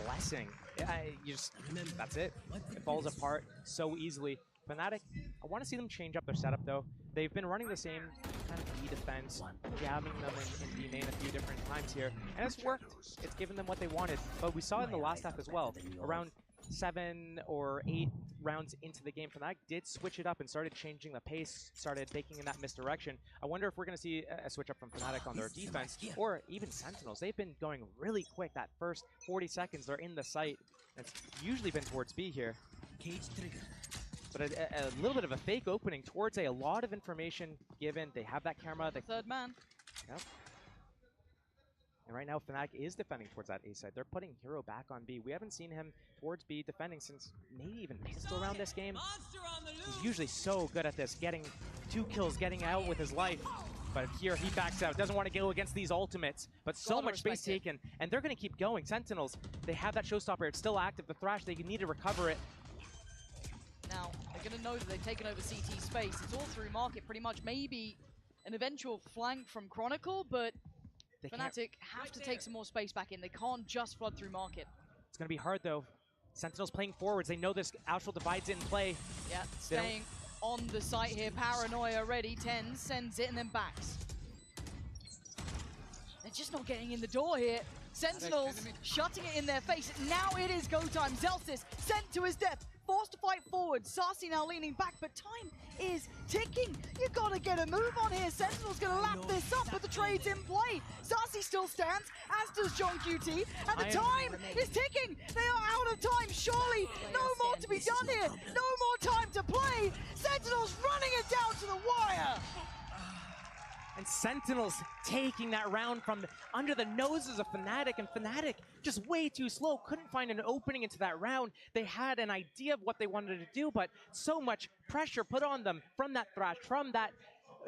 blessing, that's it. It falls apart so easily. Fnatic, I want to see them change up their setup though. They've been running the same kind of B defense, jamming them in B main a few different times here, and it's worked. It's given them what they wanted, but we saw it in the last half as well. Around 7 or 8 rounds into the game, Fnatic did switch it up and started changing the pace, started baking in that misdirection. I wonder if we're going to see a switch up from Fnatic on their defense, or even Sentinels. They've been going really quick. That first 40 seconds, they're in the site. It's usually been towards B here. But a little bit of a fake opening towards A. A lot of information given. They have that camera. The third man. Yep. And right now, Fnatic is defending towards that A side. They're putting Hero back on B. We haven't seen him towards B defending since maybe even Pistol around this game. He's usually so good at this, getting 2 kills, getting out with his life. But here he backs out, doesn't want to go against these ultimates. But so much space taken, and they're going to keep going. Sentinels, they have that showstopper. It's still active. The Thrash, they need to recover it. Now, they're going to know that they've taken over CT space. It's all through market, pretty much. Maybe an eventual flank from Chronicle, but They Fnatic have to take some more space back in. They can't just flood through market. It's going to be hard, though. Sentinels playing forwards. They know this Astral Divide's in play. Yeah, staying on the site here. Paranoia ready. 10 sends it and then backs. They're just not getting in the door here. Sentinels shutting it in their face. Now it is go time. Zelsis sent to his death. Forced to fight forward. Sassy now leaning back, but time is ticking. You gotta get a move on here. Sentinel's gonna lap this up, but the trade's in play. Sassy still stands, as does John QT, and the time is ticking. They are out of time, surely. No more to be done here. No more time to play. Sentinel's running it down to the wire. And Sentinels taking that round from under the noses of Fnatic, and Fnatic just way too slow, couldn't find an opening into that round. They had an idea of what they wanted to do, but so much pressure put on them from that Thrash, from that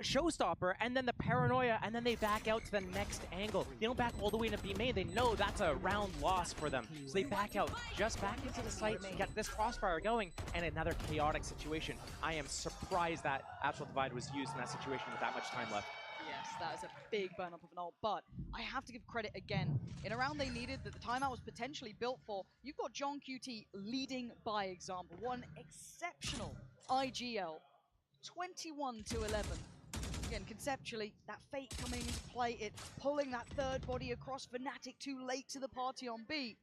showstopper, and then the Paranoia, and then they back out to the next angle. They don't back all the way into B main. They know that's a round loss for them. So they back out, just back into the site, get this crossfire going, and another chaotic situation. I am surprised that Astral Divide was used in that situation with that much time left. Yes, that is a big burn up of an ult, but I have to give credit again. In a round they needed that the timeout was potentially built for, you've got John QT leading by example. One exceptional IGL, 21-11. Again, conceptually, that fate coming into play, it pulling that third body across Fnatic too late to the party on B.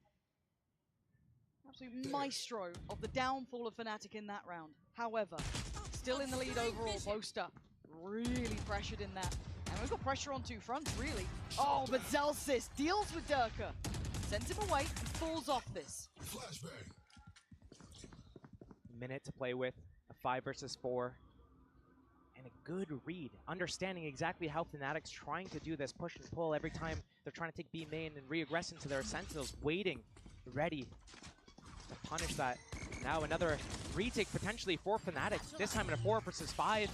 Absolute maestro of the downfall of Fnatic in that round. However, still in the lead overall, Boaster really pressured in that. And we've got pressure on two fronts, really. Oh, but Zelsis deals with Durka. Sends him away and falls off this. Minute to play with, a 5 versus 4. And a good read, understanding exactly how Fnatic's trying to do this push and pull every time they're trying to take B main and re-aggress into their Sentinels, waiting, ready to punish that. Now another retake potentially for Fnatic, this time in a 4 versus 5.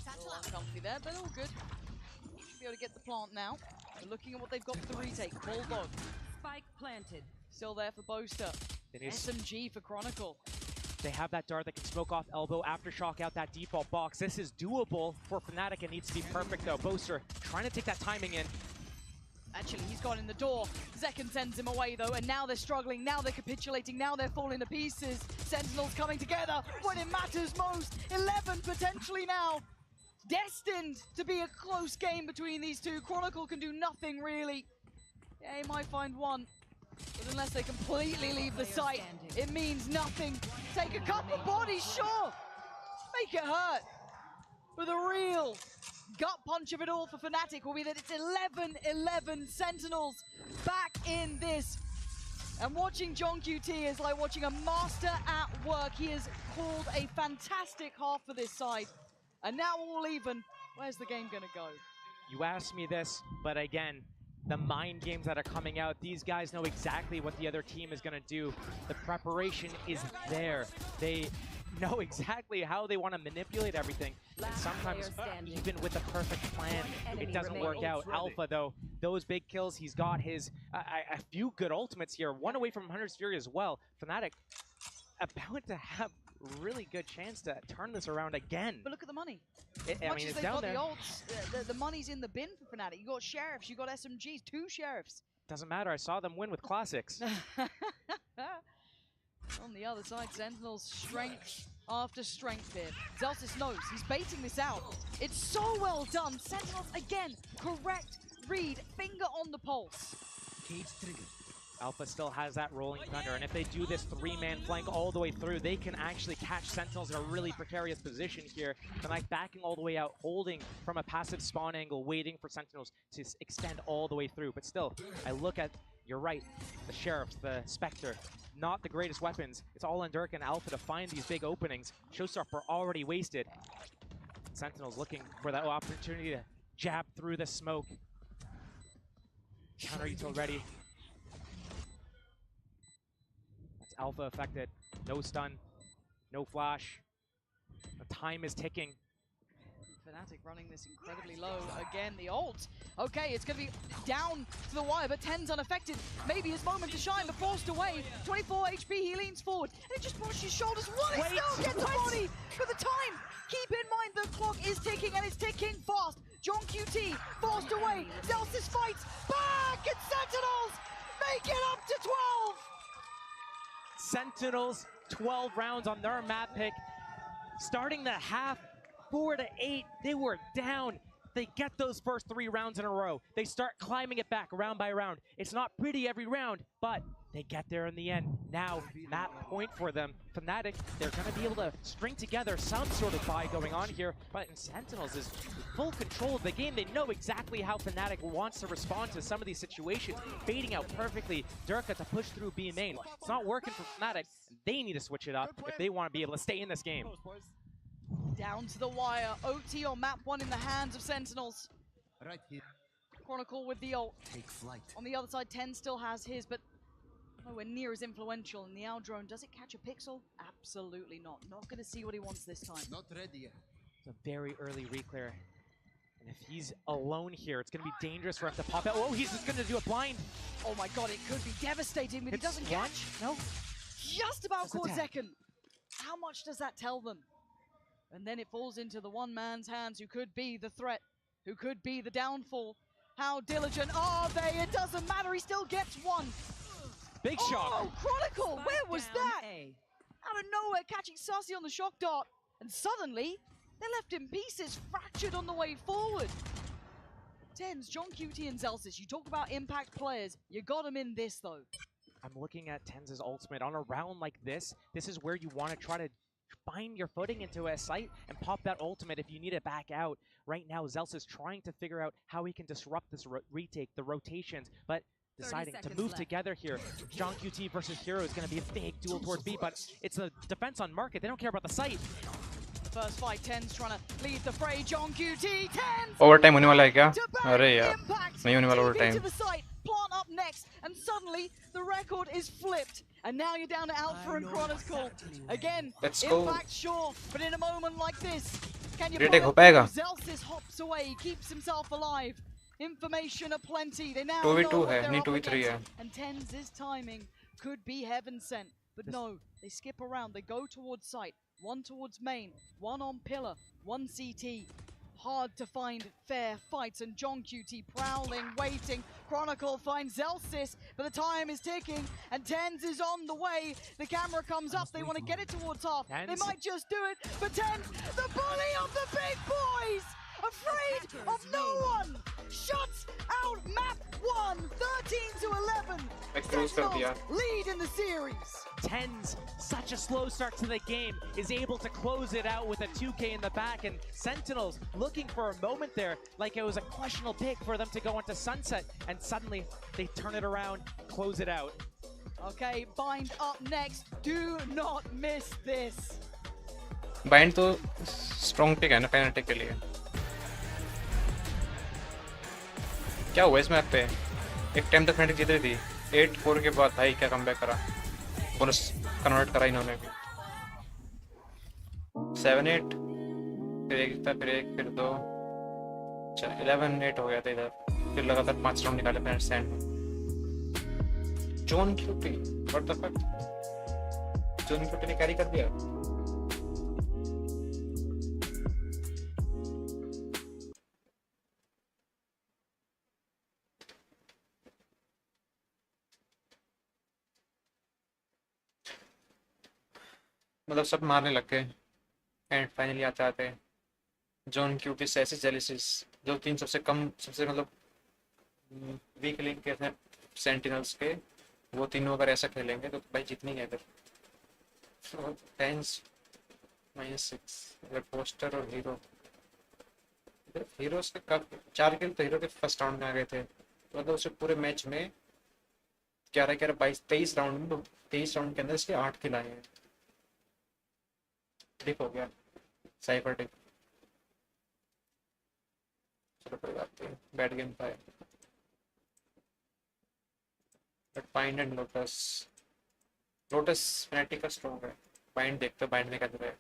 A little uncomfy there, but all good. Should be able to get the plant now. We're looking at what they've got for the retake. Bulldog. Spike planted. Still there for Boaster. SMG for Chronicle. They have that dart that can smoke off elbow, aftershock out that default box. This is doable for Fnatic. It needs to be perfect though. Boaster trying to take that timing in. Actually, he's gone in the door. Zekken sends him away though, and now they're struggling, now they're capitulating, now they're falling to pieces. Sentinels coming together when it matters most. 11 potentially now. Destined to be a close game between these two. Chronicle can do nothing really. Yeah, he might find one, but unless they completely leave the site, it means nothing. Take a couple bodies, sure. Make it hurt. But the real gut punch of it all for Fnatic will be that it's 11-11 Sentinels back in this. And watching John QT is like watching a master at work. He has called a fantastic half for this side. And now all even. Where's the game gonna go? You asked me this, but again, the mind games that are coming out, these guys know exactly what the other team is gonna do. The preparation is there. They know exactly how they want to manipulate everything. And sometimes, even with the perfect plan, it doesn't work out. Alpha, though, those big kills, he's got his a few good ultimates here. One away from Hunter's Fury as well. Fnatic about to have really good chance to turn this around again. But look at the money. I mean, it's down there. The ults, the money's in the bin for Fnatic. You got Sheriffs, you got SMGs, 2 Sheriffs. Doesn't matter. I saw them win with Classics. On the other side, Sentinel's strength after strength here. Zelsis knows he's baiting this out. It's so well done. Sentinels, again, correct read, finger on the pulse. Cage trigger. Alpha still has that rolling thunder, and if they do this 3-man flank all the way through, they can actually catch Sentinels in a really precarious position here. Fnatic backing all the way out, holding from a passive spawn angle, waiting for Sentinels to extend all the way through. But still, I look at, you're right, the Sheriffs, the Spectre, not the greatest weapons. It's all on Dirk and Alpha to find these big openings. Showstopper already wasted. Sentinels looking for that opportunity to jab through the smoke. Counter util ready. That's Alpha affected. No stun, no flash. The time is ticking. Fnatic running this incredibly low. Again, the ult. Okay, it's going to be down to the wire, but 10's unaffected. Maybe his moment to shine, but forced away. 24 HP, he leans forward, and it just brushes his shoulders. What? He still gets the body for the time. Keep in mind the clock is ticking, and it's ticking fast. John QT forced away. Zelsis fights back, and Sentinels make it up to 12. Sentinels, 12 rounds on their map pick. Starting the half, 4-8, they were down. They get those first 3 rounds in a row. They start climbing it back round by round. It's not pretty every round, but they get there in the end. Now, map point for them. Fnatic, they're going to be able to string together some sort of buy going on here, but in Sentinels is full control of the game. They know exactly how Fnatic wants to respond to some of these situations, baiting out perfectly Durka to push through B main. It's not working for Fnatic. They need to switch it up if they want to be able to stay in this game. Down to the wire. OT on map 1 in the hands of Sentinels. Right here. Chronicle with the ult. Take flight. On the other side, 10 still has his, but nowhere near as influential. And the Owl drone, does it catch a pixel? Absolutely not. Not going to see what he wants this time. Not ready yet. It's a very early reclear. And if he's alone here, it's going to be dangerous for him to pop out. Oh, he's just going to do a blind. Oh my god, it could be devastating, but he doesn't catch. No. Just about That's a caught tag. second. How much does that tell them? And then it falls into the one man's hands who could be the threat, who could be the downfall. How diligent are they? It doesn't matter, he still gets one. Big shot. Oh, Chronicle, where was down that? A. Out of nowhere, catching Sassy on the shock dart. And suddenly, they're left in pieces, fractured on the way forward. Tens, John QT and Zelsis, you talk about impact players. You got them in this, though. I'm looking at Tenz's ultimate. On a round like this is where you want to try to find your footing into a site and pop that ultimate if you need it back out. Right now, Zelsis is trying to figure out how he can disrupt this retake, the rotations, but deciding to move together here. John QT versus Hero is going to be a big duel towards B, but it's a defense on market. They don't care about the site. First fight, Tens trying to lead the fray. John QT, Tens! Overtime होने वाला है क्या? To back अरे यार, impact. नहीं होने वाला TP overtime. to the site, plant up next, and suddenly the record is flipped. And now you're down to Alpha and Chronicle. Again, Let's go. impact sure, but in a moment like this, can you Retake pull हो पाएगा? it? Zelsis hops away, he keeps himself alive. Information aplenty. They now 2v2 know what है, they're नहीं up 2v3 against. है. And Tens' timing could be heaven sent. But no, they skip around, they go towards site. One towards main, one on pillar, one CT. Hard to find fair fights, and John QT prowling, waiting. Chronicle finds Zelsis, but the time is ticking, and Tens is on the way. The camera comes up, they want to get it towards half. They might just do it, but Tens, the bully of the big boys, afraid of no one, shuts out map 1, 13-11. Sentinels lead in the series. Tens, such a slow start to the game, is able to close it out with a 2K in the back, and Sentinels looking for a moment there, like it was a questionable pick for them to go into Sunset, and suddenly they turn it around, close it out. Okay, Bind up next. Do not miss this. Bind तो strong pick है ना Fnatic के लिए. क्या हुआ इस map पे? एक टाइम तक Fnatic जीत रही थी. 8-4 के बाद भाई क्या कमबैक करा. बोनस कन्वर्ट करा इन्होंने भी. 7-8 फिर एक जीता, फिर एक, फिर 2. 11-8 हो गया था इधर. फिर लगातार 5 राउंड निकाले Fnatic सैंड. John QT, what the fuck? John QT ने कैरी कर दिया. मतलब सब मारने लग गए एंड फाइनली आते आते जॉन क्यूटी से जेलिसिस जो तीन सबसे कम सबसे मतलब वीक लिंक के थे सेंटिनल्स के, वो तीनों अगर ऐसा खेलेंगे तो भाई जीतनी है इधर. टेंस -6 पोस्टर और हीरो. हीरो के 4 किल तो हीरो के फर्स्ट राउंड में आ गए थे. मतलब उसे पूरे मैच में 11-11 22 राउंड में 23 राउंड के अंदर इसके 8 किल आए हैं. डिप हो गया साइफर डिप. चलो कोई बात नहीं, बैड गेम था. But bind and lotus Fnatic का स्ट्रॉन्ग है. बाइंड देखते बाइंड में क्या कर रहा है.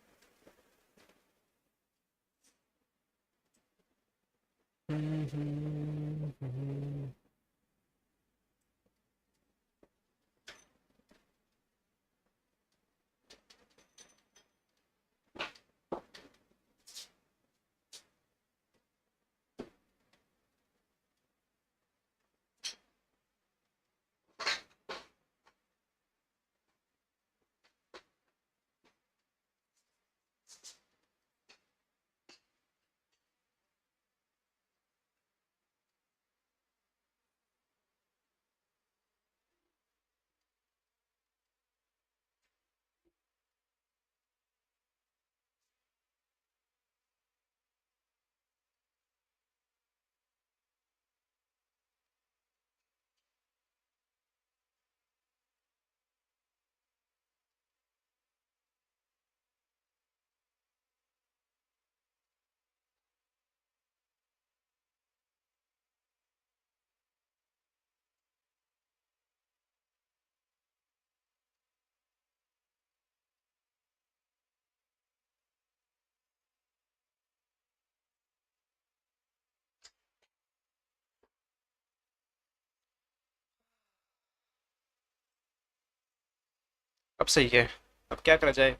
अब सही है, अब क्या करा जाए,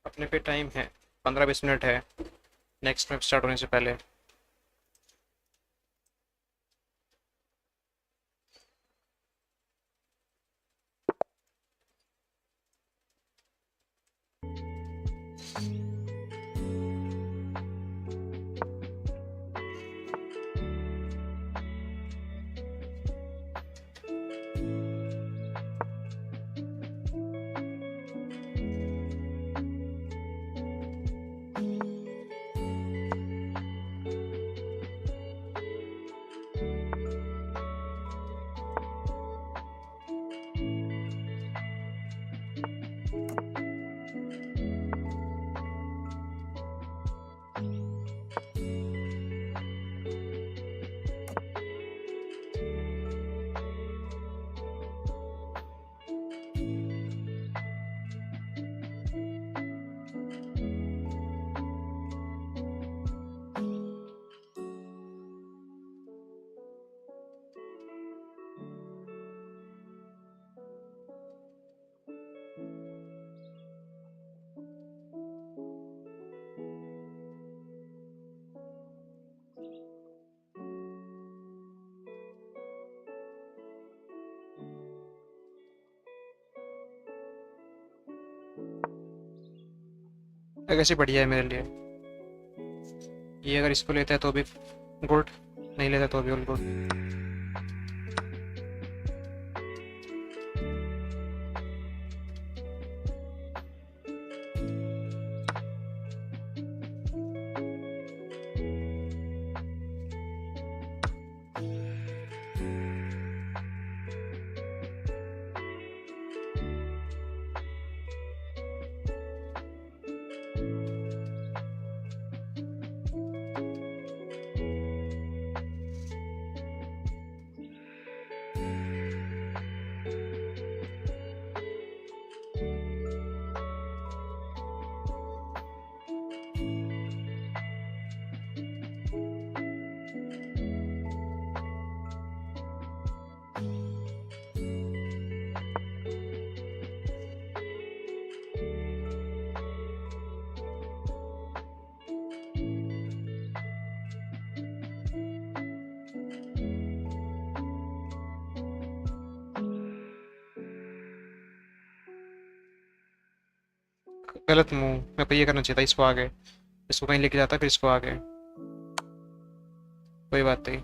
अपने पे टाइम है, 15-20 मिनट है नेक्स्ट मैप स्टार्ट होने से पहले। कैसे बढ़िया है मेरे लिए ये, अगर इसको लेता है तो भी गुड, नहीं लेता तो भी ऑल गुड। गलत मूव, मेरे को ये करना चाहिए था, इसको आगे, इसको कहीं लेके जाता फिर इसको आगे, कोई बात नहीं।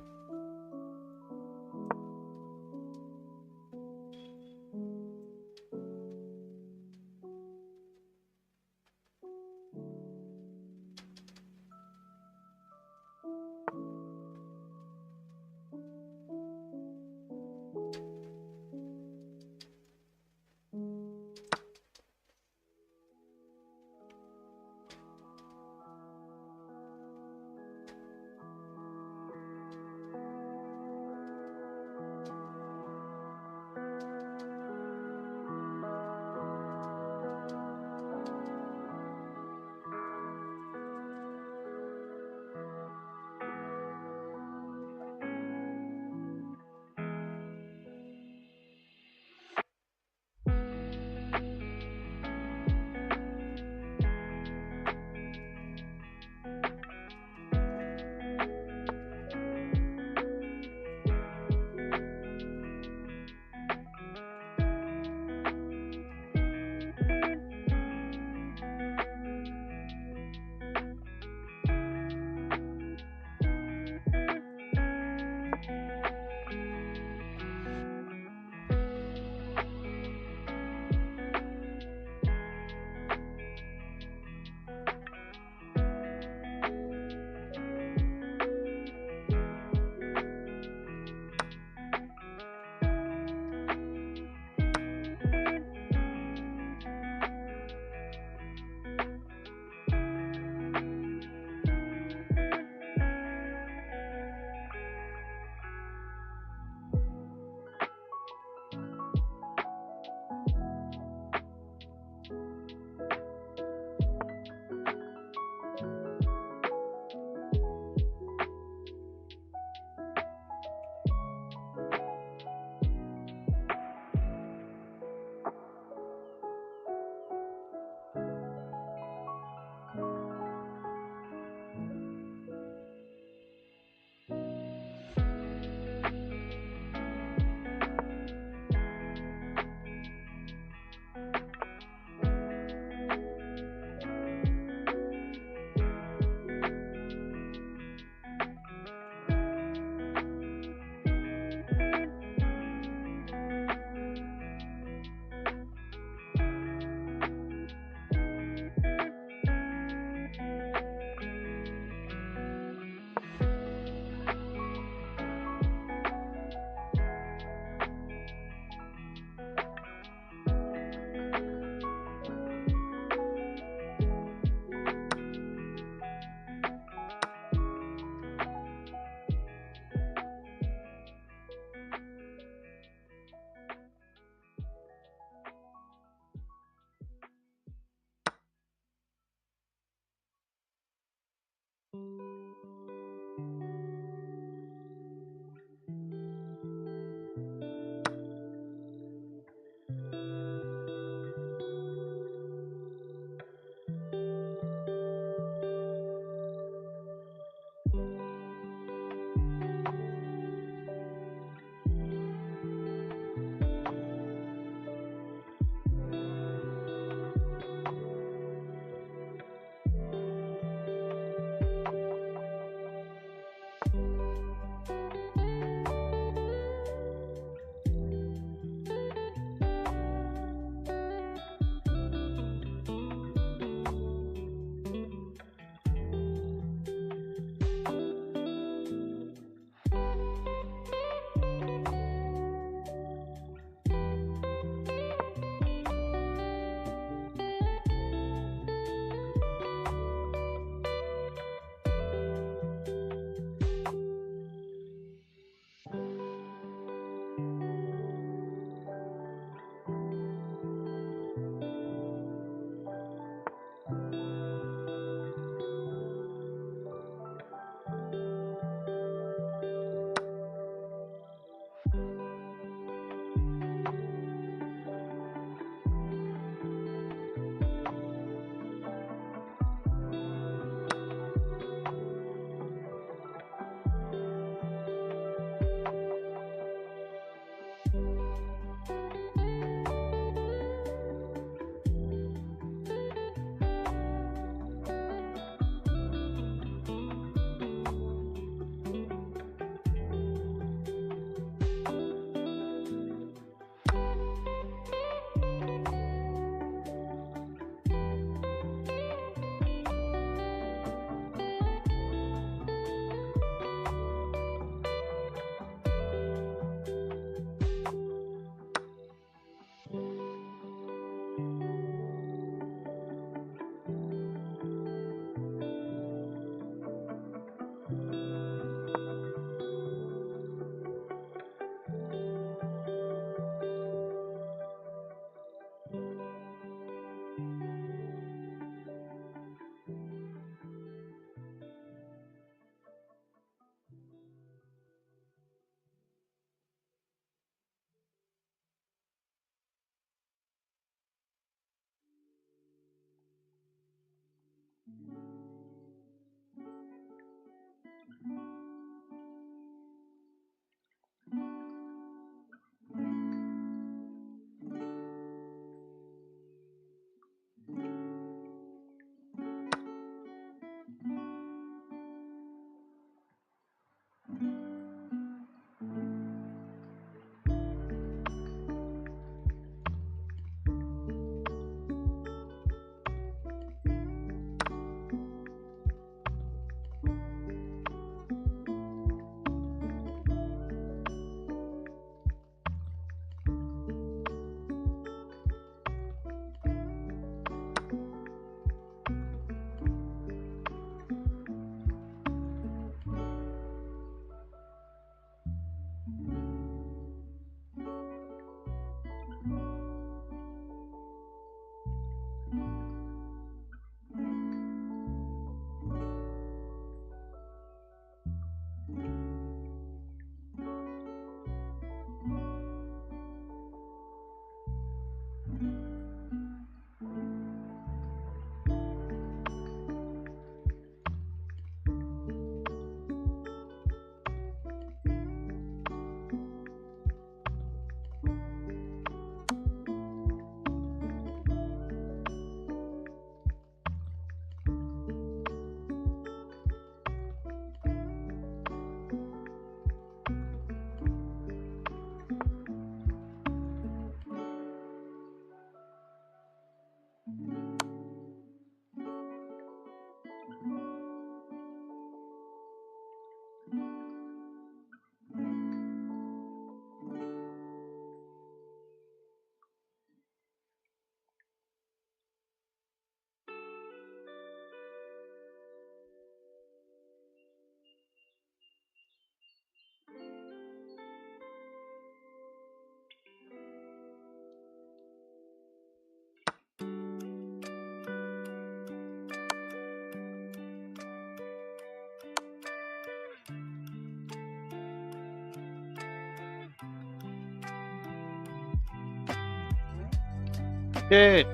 Shit.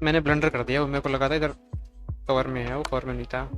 मैंने ब्लंडर कर दिया, वो मेरे को लगा था इधर कवर में है, वो कवर में नहीं था।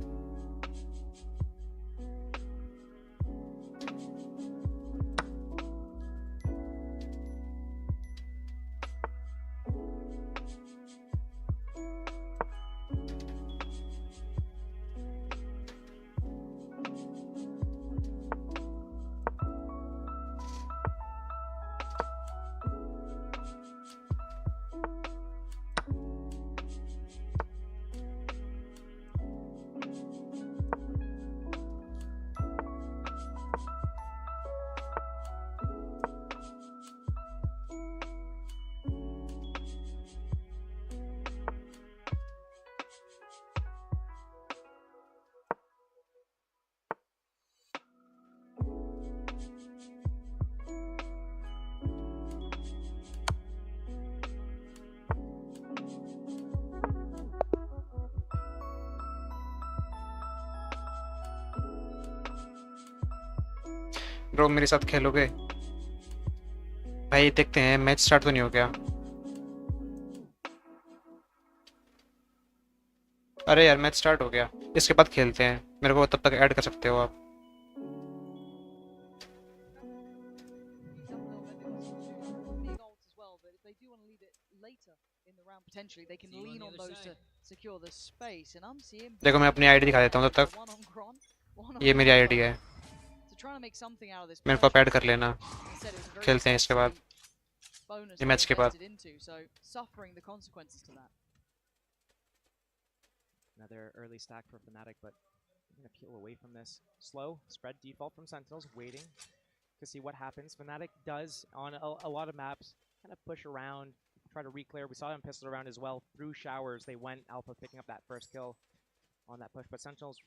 ब्रो मेरे साथ खेलोगे भाई? देखते हैं, मैच स्टार्ट तो नहीं हो गया। अरे यार मैच स्टार्ट हो गया, इसके बाद खेलते हैं, मेरे को तब तक ऐड कर सकते हो आप। देखो मैं अपनी आईडी दिखा देता हूँ तब तक। ये मेरी आईडी है, मेरे को ऐड कर लेना, खेलते हैं इसके बाद, ये मैच के बाद। Another early stack for Fnatic, but I'm going to peel away from this. Slow, spread default from Sentinels, waiting to see what happens. Fnatic does, on a lot of maps, kind of push around, try to reclear. We saw them pistol around as well. Through showers, they went Alpha picking up that first kill on that push, but Sentinels,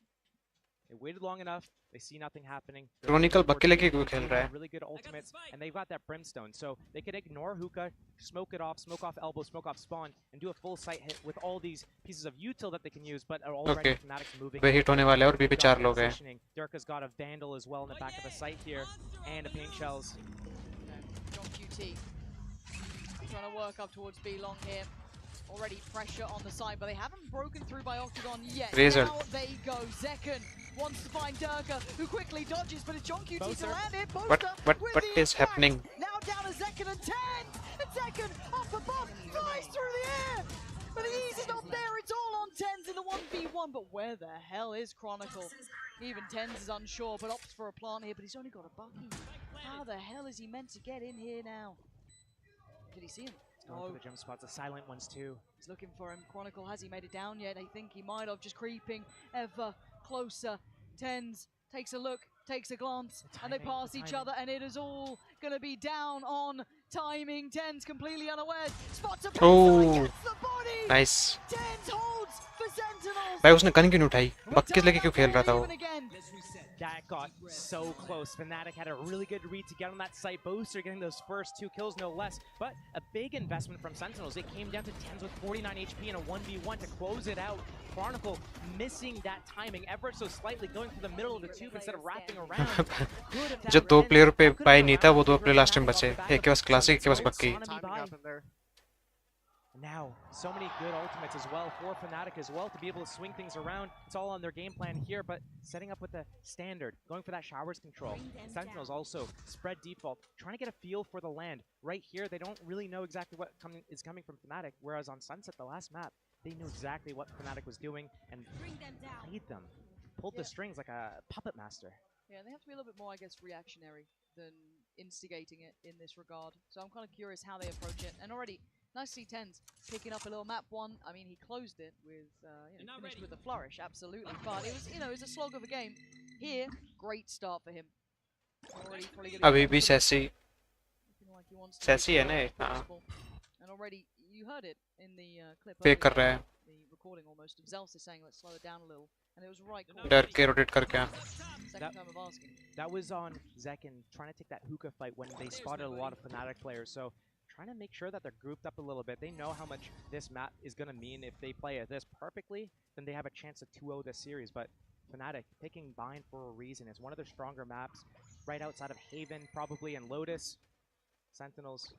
they waited long enough. They see nothing happening. Chronicle bucket लेके क्यों खेल रहा है? Really good ultimates, and they've got that brimstone, so they could ignore hookah, smoke it off, smoke off elbow, smoke off spawn, and do a full sight hit with all these pieces of util that they can use. But already Fnatic's moving. Way hit होने वाले हैं और B पे 4 लोग हैं। Durka's got a vandal as well in the back of the site here, and a paint shells. John QT trying to work up towards B long here. Already pressure on the side, but they haven't broken through by Octagon yet. Razor. Now they go. Zekken wants to find Durka, who quickly dodges, but it's John QT to land it. What is happening? Now down to Zekken and 10! And Zekken up above, flies through the air! But he's not there, it's all on 10s in the 1v1, but where the hell is Chronicle? Even 10s is unsure, but opts for a plant here, but he's only got a bucky. How the hell is he meant to get in here now? Did he see him? Going for the jump spots, the silent ones too. He's looking for him. Chronicle, has he made it down yet? I think he might have. Just creeping ever closer. Tens takes a look, takes a glance, and they pass each other, and it is all going to be down on timing. Tens completely unaware. Spots a gets the body. Nice. Tens holds for Sentinels. भाई उसने gun क्यों नहीं उठाई? बक्केस लेके क्यों खेल रहा था वो? That got so close. Fnatic had a really good read to get on that site. Booster getting those first 2 kills, no less. But a big investment from Sentinels. It came down to Tens with 49 HP and a 1v1 to close it out. Chronicle missing that timing ever so slightly, going for the middle of the tube instead of wrapping around. जो 2 player पे bye नहीं था वो 2 player last time बचे. एक के पास classic, एक के पास बक्की. Now, so many good ultimates as well for Fnatic as well to be able to swing things around. It's all on their game plan here, but setting up with the standard, going for that showers control. Sentinels also spread default, trying to get a feel for the land. Right here, they don't really know exactly what is coming from Fnatic, whereas on Sunset, the last map, they knew exactly what Fnatic was doing and played them, pulled the strings like a puppet master. Yeah, and they have to be a little bit more, I guess, reactionary than instigating it in this regard. So I'm kind of curious how they approach it. And already, nicely Tens picking up a little map one. I mean, he closed it with, finished with a flourish, absolutely. But it was, it was a slog of a game. Here, great start for him. अभी भी sassy है ना. And already, you heard it in the clip. Fake कर रहा है. The recording almost of Zelsis saying, let's slow it down a little. And it was right. डर के rotate करके. Second time of asking. That was on Zekin trying to take that hookah fight when they spotted a lot of Fnatic players. So trying to make sure that they're grouped up a little bit. They know how much this map is going to mean. If they play this perfectly, then they have a chance to 2-0 this series. But Fnatic picking Bind for a reason. It's one of their stronger maps, right outside of Haven, probably, and Lotus. Sentinels,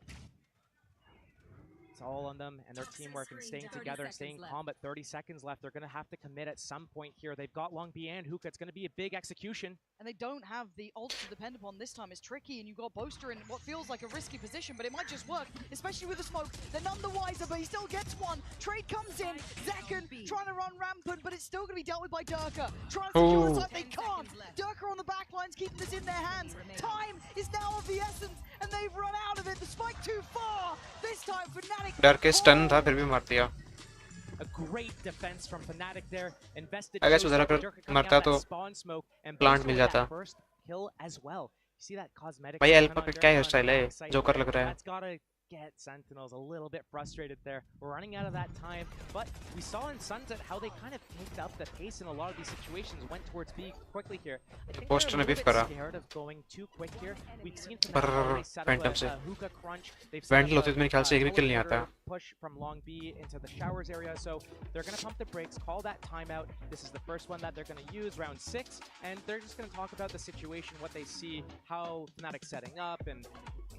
it's all on them and their teamwork and staying together and staying calm. But 30 seconds left. They're going to have to commit at some point here. They've got Long B and Hookah. It's going to be a big execution. And they don't have the ult to depend upon this time. It's tricky, and you've got Boaster in what feels like a risky position, but it might just work, especially with the smoke. They're none the wiser, but he still gets one. Trade comes in. Zekin trying to run rampant, but it's still going to be dealt with by Durka. Trying to secure the site, they can't. Durka on the back lines, keeping this in their hands. Time is now of the essence, and they've run out of it. The spike too far. This time, Fnatic. डर के stun था, फिर भी मार दिया. A great defense from Fnatic there. Invested. I guess उधर अगर मरता तो plant मिल जाता. First kill as well. You see that cosmetic. भाई अल्फा पे क्या hairstyle है? जोकर लग रहा है. That's gotta get Sentinels a little bit frustrated there. We're running out of that time, but we saw in Sunset how they kind of picked up the pace in a lot of these situations, went towards B quickly here. I think they're a little bit scared of going too quick here. We've seen Fnatic already set up a hookah crunch. They've set up a push from Long B into the showers area, so they're going to pump the brakes, call that timeout. This is the first one that they're going to use, round 6, and they're just going to talk about the situation, what they see, how Fnatic's setting up, and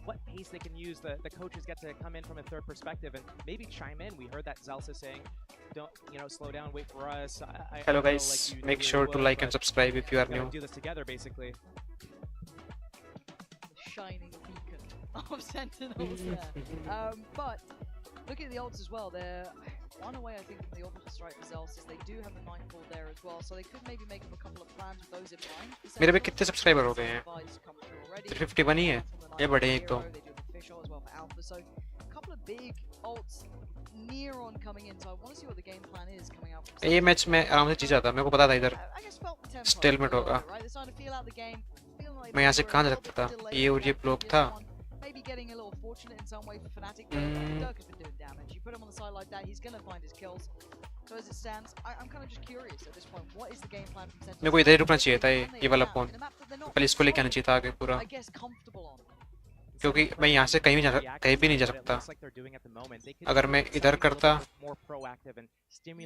what pace they can use. The coaches get to come in from a third perspective and maybe chime in. We heard that Zelsa saying, don't, slow down, wait for us. Hello guys, make sure to like and subscribe if you are new. Do this together, basically. The shining beacon of Sentinels there. But look at the ults as well. They're one away, I think, from the orbital strike for Zelsis. They do have the Nightfall there as well, so they could maybe make up a couple of plans with those in mind. मेरे पे कितने subscriber हो गए हैं? 351 ही है. ये बड़े हैं एक तो. So a couple of big ults near on coming in, so I want to see what the game plan is coming out. ये मैच में आराम से जीत जाता. मेरे को पता था इधर स्टेलमेट होगा. मैं यहाँ से कहाँ जा सकता था? ये और ये ब्लॉक था. Maybe getting a little fortunate in some way for Fnatic. Dirk has been doing damage. You put him on the side like that, he's going to find his kills. So as it stands, I'm kind of just curious at this point. What is the game plan from Sentinels? मेरे को इधर ही रुकना चाहिए था ये वाला point. पहले इसको लेके आना चाहिए था आगे पूरा. क्योंकि मैं यहाँ से कहीं भी नहीं जा सकता. अगर मैं इधर करता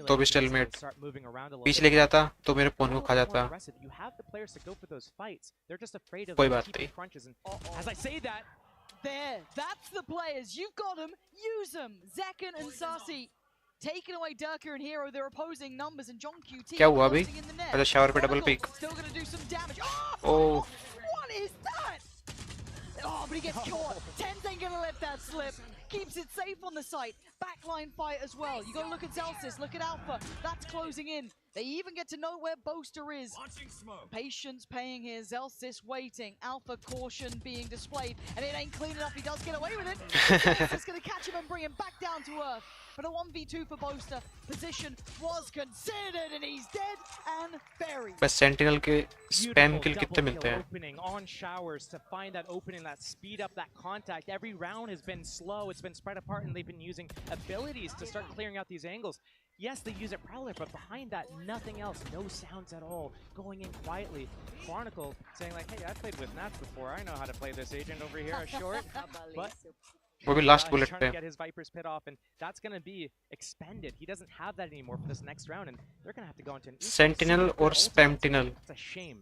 तो भी स्टेलमेट. पीछे लेके जाता तो मेरे पॉइंट को खा जाता. कोई बात नहीं. There, that's the players. You've got them. Use them. Zekin and Sasi taking away Durka and Hero. They're opposing numbers, and John QT. क्या हुआ अभी? अच्छा शावर पे double pick. Still gonna do some damage. Oh. What is that? Oh, but he gets caught. Tens ain't gonna let that slip. Keeps it safe on the site. Backline fight as well. You gotta look at Zelsis. Look at Alpha. That's closing in. They even get to know where Boaster is. Patience paying here, Zelsis waiting, Alpha caution being displayed, and it ain't clean enough, he does get away with it. It's going to catch him and bring him back down to earth. But a 1v2 for Boaster, position was considered and he's dead and buried. बस Sentinel के spam kill कितने मिलते हैं? Opening on showers to find that opening, that speed up that contact. Every round has been slow, it's been spread apart, and they've been using abilities to start clearing out these angles. Yes, they use a Prowler, but behind that, nothing else. No sounds at all. Going in quietly. Chronicle saying like, hey, I played with Nats before. I know how to play this agent over here, a short. But वो भी last bullet trying पे. to get his Viper's Pit off, and that's going to be expended. He doesn't have that anymore for this next round, and they're going to have to go into an Sentinel or Spamtinel. It's a shame.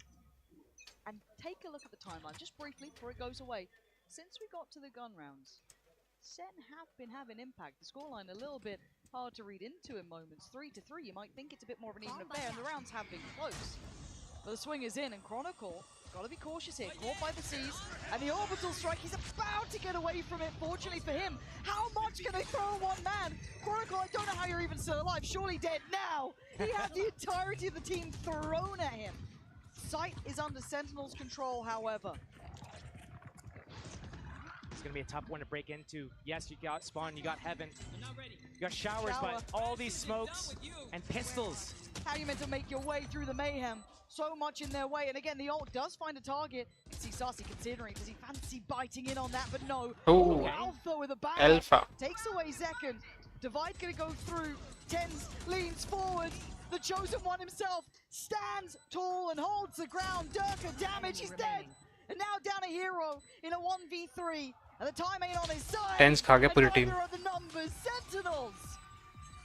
And take a look at the timeline, just briefly, before it goes away. Since we got to the gun rounds, SEN have been having impact. The scoreline a little bit hard to read into in moments. 3-3, you might think it's a bit more of an even affair, and the rounds have been close. But the swing is in, and Chronicle, got to be cautious here, caught by the seas, and the orbital strike, he's about to get away from it, fortunately for him. How much can they throw on one man? Chronicle, I don't know how you're even still alive, surely dead now. He had the entirety of the team thrown at him. Sight is under Sentinel's control, however. It's going to be a tough one to break into. Yes, you got Spawn, you got Heaven, you got Showers, but all these smokes and pistols. How are you meant to make your way through the mayhem? So much in their way, and again, the ult does find a target. You see Sassy considering, does he fancy biting in on that? But no. Ooh. Alpha with a bang. Alpha. Takes away second. Divide gonna go through. Tens leans forward. The chosen one himself stands tall and holds the ground. Durka damage, he's dead. And now down a hero in a 1v3. And the time ain't on his side. Tens खा गया पूरी team. Neither are the numbers. Sentinels.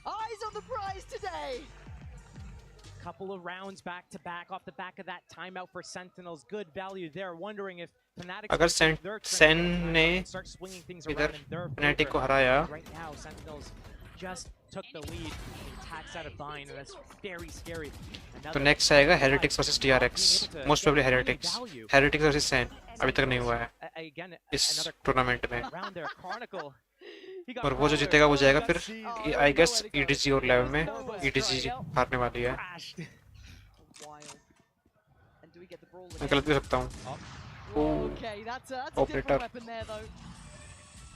Eyes on the prize today. Couple of rounds back to back off the back of that timeout for Sentinels. Good value there. Wondering if Fnatic अगर Sen ने start swinging things इधर around in their Fnatic को favor. हराया. Right now, Sentinels just took the lead. Attacks out of Vine, and that's very scary. तो next आएगा Heretics versus TRX. Most probably Heretics. Heretics versus Sen. अभी तक नहीं हुआ है इस टूर्नामेंट में. और वो जो जीतेगा वो जाएगा फिर I guess ETG और लेवल में ETG हारने वाली है. मैं गलत भी सकता हूँ. Okay, that's a different weapon there though.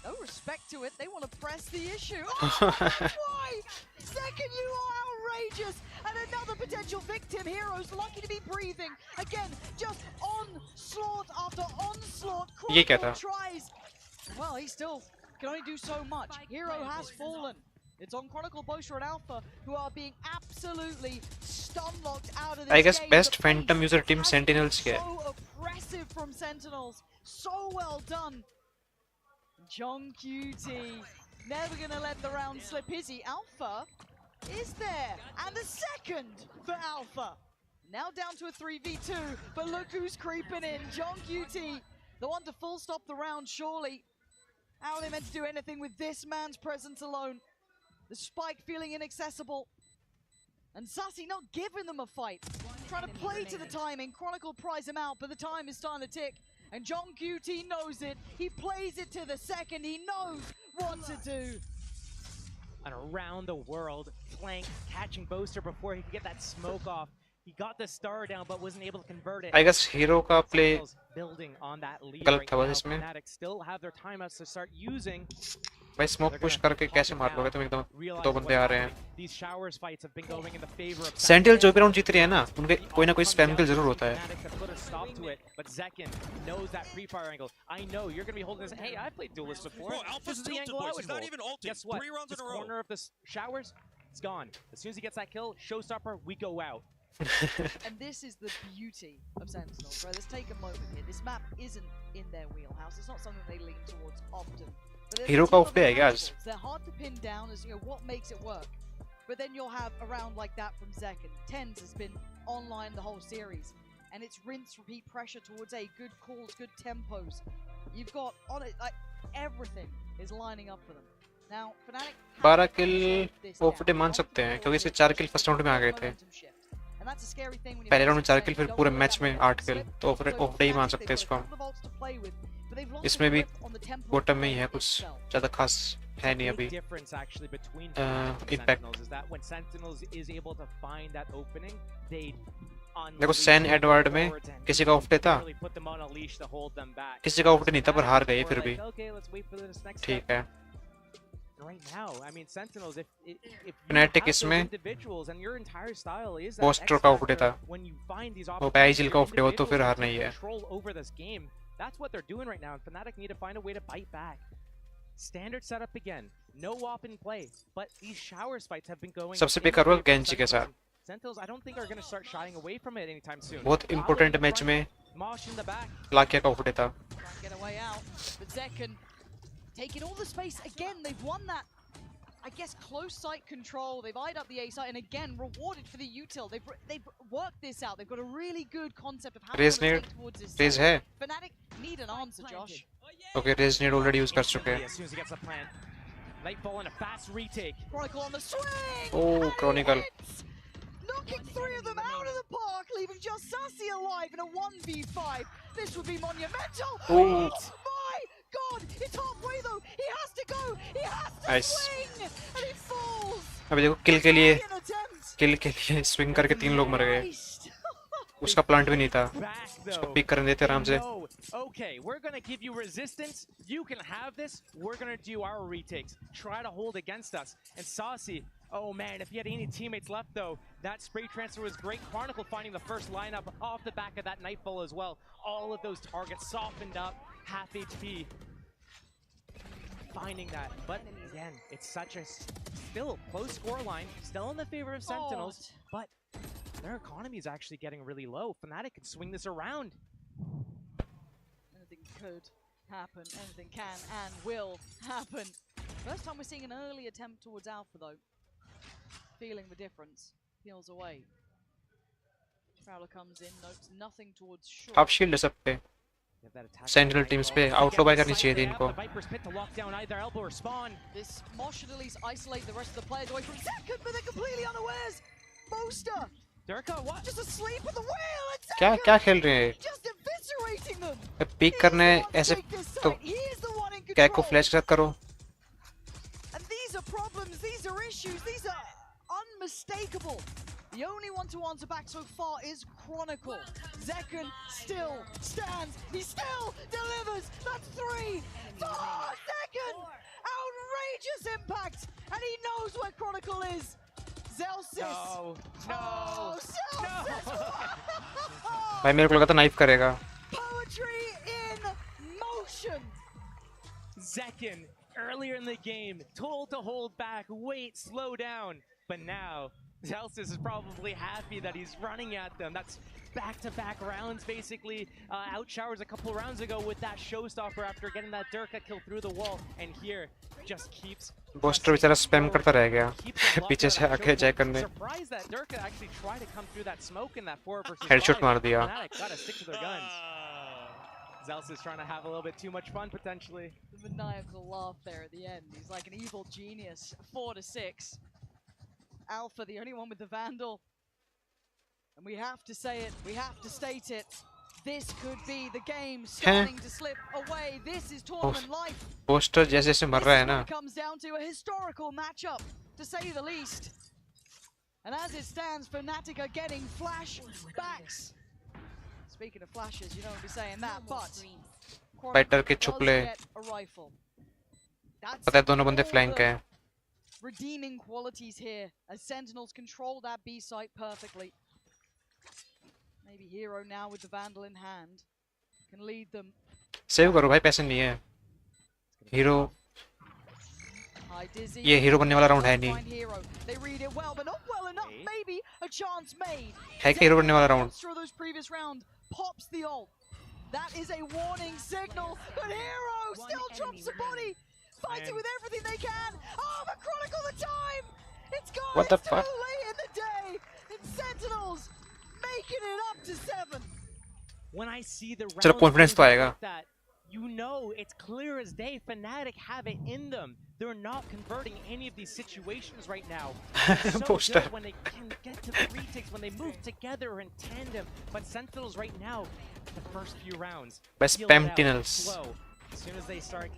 No respect to it. They want to press the issue. Oh, why? Second, you are outrageous. And another potential victim. Heroes lucky to be breathing. Again, just onslaught after onslaught. ये क्या था? Tries. Well, he still can only do so much. Hero has fallen. It's on Chronicle, Boaster, and Alpha, who are being absolutely stun-locked out of this I guess game. best Phantom user team Sentinels के. So oppressive from Sentinels. So well done. John QT, never gonna let the round slip, is he? Alpha is there, and the second for Alpha. Now down to a 3v2, but look who's creeping in. John QT, the one to full stop the round, surely. How are they meant to do anything with this man's presence alone? The spike feeling inaccessible. And Sassy not giving them a fight. Trying to play to the timing. Chronicle pries him out, but the time is starting to tick. And John QT knows it. He plays it to the second. He knows what to do. And around the world, Flank catching Boaster before he could get that smoke off. He got the star down, but wasn't able to convert it. I guess hero का play building on that lead गलत right था now. इसमें. Fnatic still have their timeouts to start using. भाई smoke push करके कैसे मार लोगे तुम एकदम दो बंदे आ रहे हैं. These showers fights have been going in the favor of Sentinel जो भी राउंड जीत रही है ना उनके कोई ना कोई spam kill जरूर होता है. Fnatic have put a stop to it, but Zekin knows that pre-fire angle. I know you're going to be holding this. Hey, I played duelist before. This is the angle I would hold. Guess what? 3 rounds this in a row. corner of the showers, it's gone. As soon as he gets that kill, showstopper, we go out. And this is the beauty of Sentinels, right? Let's take a moment here. This map isn't in their wheelhouse. It's not something they lean towards often. Hero का off day I guess. They're hard to pin down as, you know, what makes it work. But then you'll have a round like that from Zekin. Tens has been online the whole series. And it's rinse, repeat pressure towards A. Good calls, good tempos. You've got on it, like, everything is lining up for them. Now, Fnatic 12 kill off day मान सकते हैं क्योंकि इसके 4 kill first round में आ गए थे. पहले round में 4 kill फिर पूरे मैच में 8 kill तो off day ही मान सकते हैं इसको हम. इसमें भी बॉटम में ही है कुछ ज़्यादा खास है नहीं अभी difference actually between impact Sentinels is that when Sentinels is able to find that opening, they देखो सैन एडवर्ड में किसी का ऑफ डे था किसी का ऑफ डे नहीं था पर हार गए फिर भी ठीक है Fnatic इसमें पोस्टर का ऑफ डे था वो बैजिल का ऑफ डे हो तो फिर हारना ही है That's what they're doing right now, and Fnatic need to find a way to bite back. Standard setup again, no op in play, but these showers fights have been going. सबसे pick करो गेंजी के साथ Sentinels, I don't think are going to start shying away from it anytime soon. बहुत important match में लाकिया का of day था Get away out, but Zekken taking all the space again. They've won that, I guess, close sight control. They've eyed up the A site and again rewarded for the util. They've worked this out. They've got a really good concept of how to take towards this. Raise है Fnatic need an answer, Josh. Okay, Raise need already use कर चुके हैं As soon as he gets a plant, Nightfall and a fast retake. Chronicle on the swing. Oh, Chronicle. Knocking three of them out of the park, leaving just Sassy alive in a 1v5. This would be monumental. Oh my God! It's halfway though. He has to go. He has to swing, and he falls. अभी देखो किल के लिए swing करके 3 लोग मर गए उसका plant भी नहीं था उसको पिक करने देते आराम से Okay, we're going to give you resistance. You can have this. We're going to do our retakes. Try to hold against us. And Saucy, oh man, if he had any teammates left though, that spray transfer was great. Chronicle finding the first lineup off the back of that Nightfall as well. All of those targets softened up, half HP. Finding that, but again, it's such a still close score line, still in the favor of Sentinels, but their economy is actually getting really low. Fnatic can swing this around. Anything could happen, anything can and will happen. First time we're seeing an early attempt towards Alpha though. Feeling the difference, peels away. Prowler comes in, notes nothing towards short. आप shield सब पे central teams पे आउटलो bye करनी चाहिए थी इनको This Mosh should at least isolate the rest of the players away from Zekken, but they're completely unawares. Boaster Durka, what? Just asleep at the wheel. क्या खेल रहे हैं Just eviscerating them. पिक करने ऐसे तो क्या को फ्लैश के साथ करो And these are problems, these are issues, these are unmistakable. The only one to answer back so far is Chronicle. Zekken still stands. He still delivers. That's 3. 4 Zekken! Outrageous impact! And he knows where Chronicle is. Zelsis. No. भाई मेरे को लगा था knife करेगा Poetry in motion. Zekken, earlier in the game, told to hold back, wait, slow down. But now, Zelsis is probably happy that he's running at them. That's back-to-back rounds, basically. Outshowers a couple rounds ago with that showstopper after getting that Durka kill through the wall. And here, just keeps... booster बेचारा spam करता रह गया पीछे से आके जय करने Surprised that Durka actually tried to come through that smoke in that 4 versus 5. Headshot मार दिया Gotta stick to their guns. Zelsis trying to have a little bit too much fun, potentially. The maniacal laugh there at the end. He's like an evil genius. 4-6. Alpha, the only one with the Vandal. And we have to say it, we have to state it. This could be the game starting to slip away. This is tournament life. Poster जैसे जैसे मर रहा है ना It comes down to a historical matchup, to say the least. And as it stands, Fnatic are getting flashbacks. Speaking of flashes, you don't want to be saying that, but fighter के छुपले पता है दोनों बंदे flank हैं redeeming qualities here as Sentinels control that B site perfectly. Maybe Hero now with the Vandal in hand can lead them. Save करो भाई पैसे नहीं है हीरो ये हीरो बनने वाला राउंड है नहीं They read it well, but not well enough. Maybe a chance made. है क्या हीरो बनने वाला round Through those previous round pops the ult. That is a warning signal, but Hero still drops the body. Fighting with everything they can. Oh, but Chronicle the time! It's gone. What the fuck? Too late in the day. And Sentinels making it up to 7. When I see the चलो confidence तो आएगा. That, you know, it's clear as day. Fnatic have it in them. They're not converting any of these situations right now. So good when they can get to the retakes, when they move together in tandem. But Sentinels right now, the first few rounds, By spam tunnels. slow. As soon as they start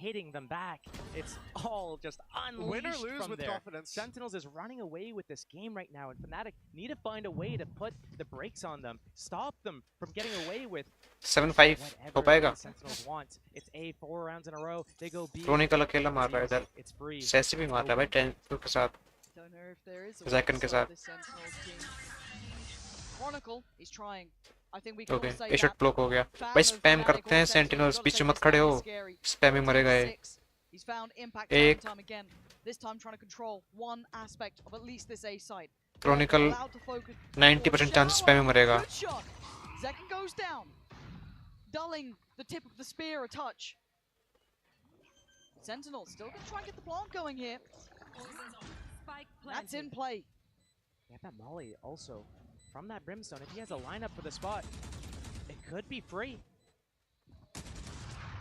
hitting them back. It's all just unleashed Win or lose from with there. confidence. Sentinels is running away with this game right now, and Fnatic need to find a way to put the brakes on them, stop them from getting away with 7-5 हो पाएगा? Sentinels want. It's A 4 rounds in a row. They go B. Chronicle अकेला मार रहा है इधर. It's free. Sessi भी मार रहा है भाई 10 के साथ. Don't know if there is a Zakin के साथ. this Sentinels team. Chronicle is trying. I think we can Okay, all say ये शॉट that. ब्लॉक हो गया. Fan भाई of स्पैम Fnatic करते हैं on Sentinels, Sentinels gotta beach say में मत this खड़े game हो. is scary. स्पैम में मरेगा ये. He's found impact एक time again. This time trying to control one aspect of at least this A side. Chronicle Allowed to focus. 90% chance spam में मरेगा. Good shot. Zekin goes down, dulling the tip of the spear a touch. Sentinel still gonna try and get the plant going here. That's in play. Yeah, that Molly also from that Brimstone. If he has a lineup for the spot, it could be free.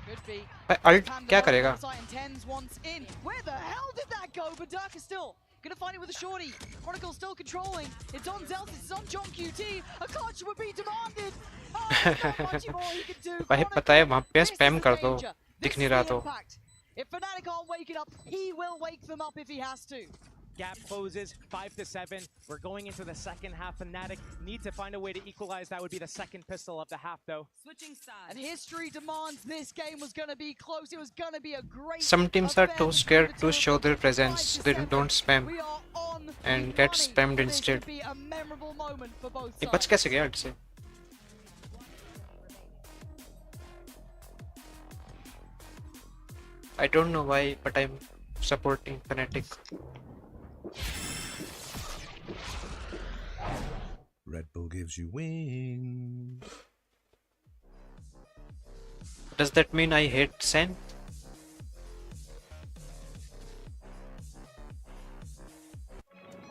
Could be. भाई alt क्या करेगा? Tens once in. Where the hell did that go? Berserker still gonna find it with a shorty. Chronicle still controlling. It's on Zeltis, it's on John QT. A clutch would be demanded. Oh, there's not much more he can do. भाई पता है वहाँ पे spam कर दो. दिख नहीं रहा तो. If Fnatic aren't waking up, he will wake them up if he has to. Gap closes 5-7. We're going into the second half. Fnatic need to find a way to equalize. That would be the second pistol of the half, though. Switching sides. And history demands this game was going to be close. It was going to be a great. Some teams are too scared to show their presence. They don't spam and get spammed instead. Be a memorable moment for both ये बच कैसे गया alt से? I don't know why, but I'm supporting Fnatic. Red Bull gives you wings. Does that mean I hate SEN?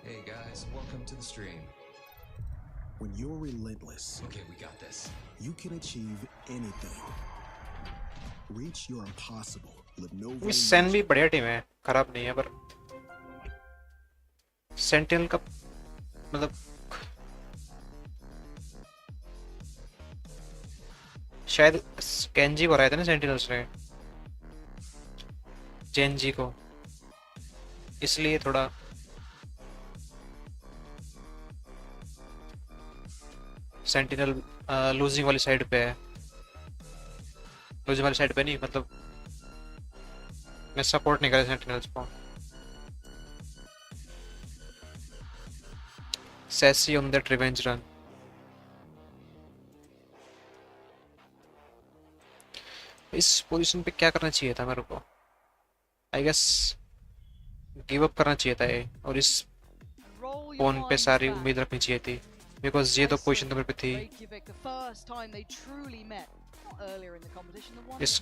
Hey guys, welcome to the stream. When you're relentless, Okay, we got this. you can achieve anything. Reach your impossible. Live no ये SEN भी बढ़िया team है, खराब नहीं है पर sentinel का मतलब शायद कैंजी को हराया था ना सेंटिनल्स ने जेनजी को, इसलिए थोड़ा सेंटिनल लूजिंग वाली साइड पे है. लूजिंग वाली साइड पे नहीं, मतलब मैं सपोर्ट नहीं कर रहा सेंटिनल्स को. Sassy on that revenge run. इस पोजीशन पे क्या करना चाहिए था मेरे को? आई गेस गिव अप करना चाहिए था ये, और इस फोन पे सारी उम्मीद रखनी चाहिए थी, बिकॉज ये तो पोजीशन तो मेरे पे थी. इस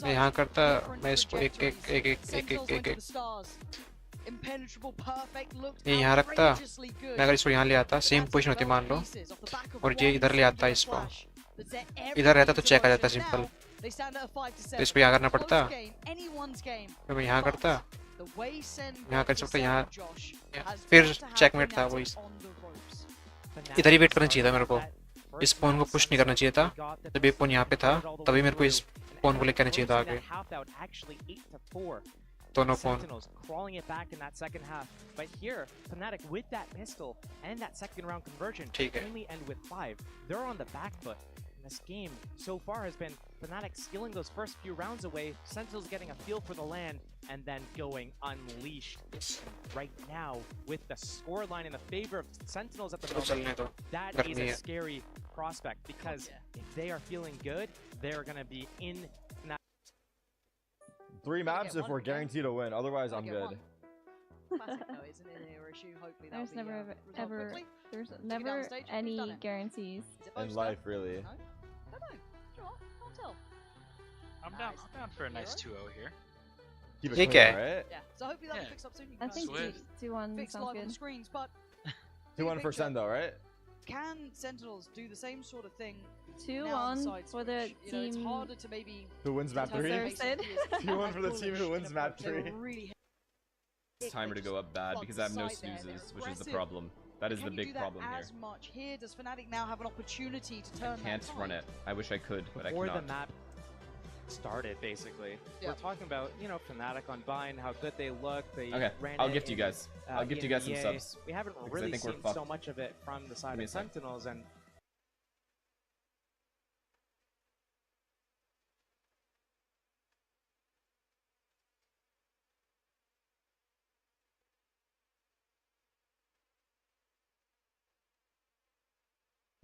मैं यहाँ करता, मैं इसको एक ये यहाँ रखता, मैं अगर इसको यहाँ ले आता, सेम पोजीशन होती मान लो, और ये इधर ले आता, इसको इधर रहता तो चेक आ जाता सिंपल. तो इसको यहाँ करना पड़ता, तो मैं यहाँ करता, यहाँ कर सकता, यहाँ फिर चेकमेट था. वही इधर ही वेट करना चाहिए था मेरे को, इस पोन को पुश नहीं करना चाहिए था. जब ये पोन यहाँ पे था तभी मेरे को इस पोन को लेकर आना चाहिए था आगे. दोनों phone. Sentinels crawling it back in that second half, but here Fnatic with that pistol and that second round conversion only end with 5. They're on the back foot. This game so far has been Fnatic stealing those first few rounds away, Sentinels getting a feel for the land, and then going unleashed. Right now, with the scoreline in the favor of Sentinels at the moment, that is a scary prospect, because if they are feeling good, they're going to be in Fnatic. 3 maps if we're guaranteed to win, otherwise I'm good. There's never any guarantees in life, really. I'm down for a nice 2-0 here. Keep it clean, right? Yeah. So hopefully that'll fix up soon. I think 2-1 sounds good. Screens, but 2-1 for Sen though, right? can Sentinels do the same sort of thing? 2-1 for the team. It's harder to maybe who wins map 3? 2-1 for the team who wins map 3. It's timer to go up bad because I have no snoozes, which is the problem. That is the big problem here. Here does Fnatic now have an opportunity to turn I can't run it. I wish I could, but I Before cannot. the map, started, basically. Yeah. We're talking about, you know, Fnatic on Vine, how good they look. They Okay, ran I'll it gift you in, guys. I'll gift you guys some EMEA. subs. We haven't because I really think we're seen fucked. so much of it from the side Give me of a sec. Sentinels, and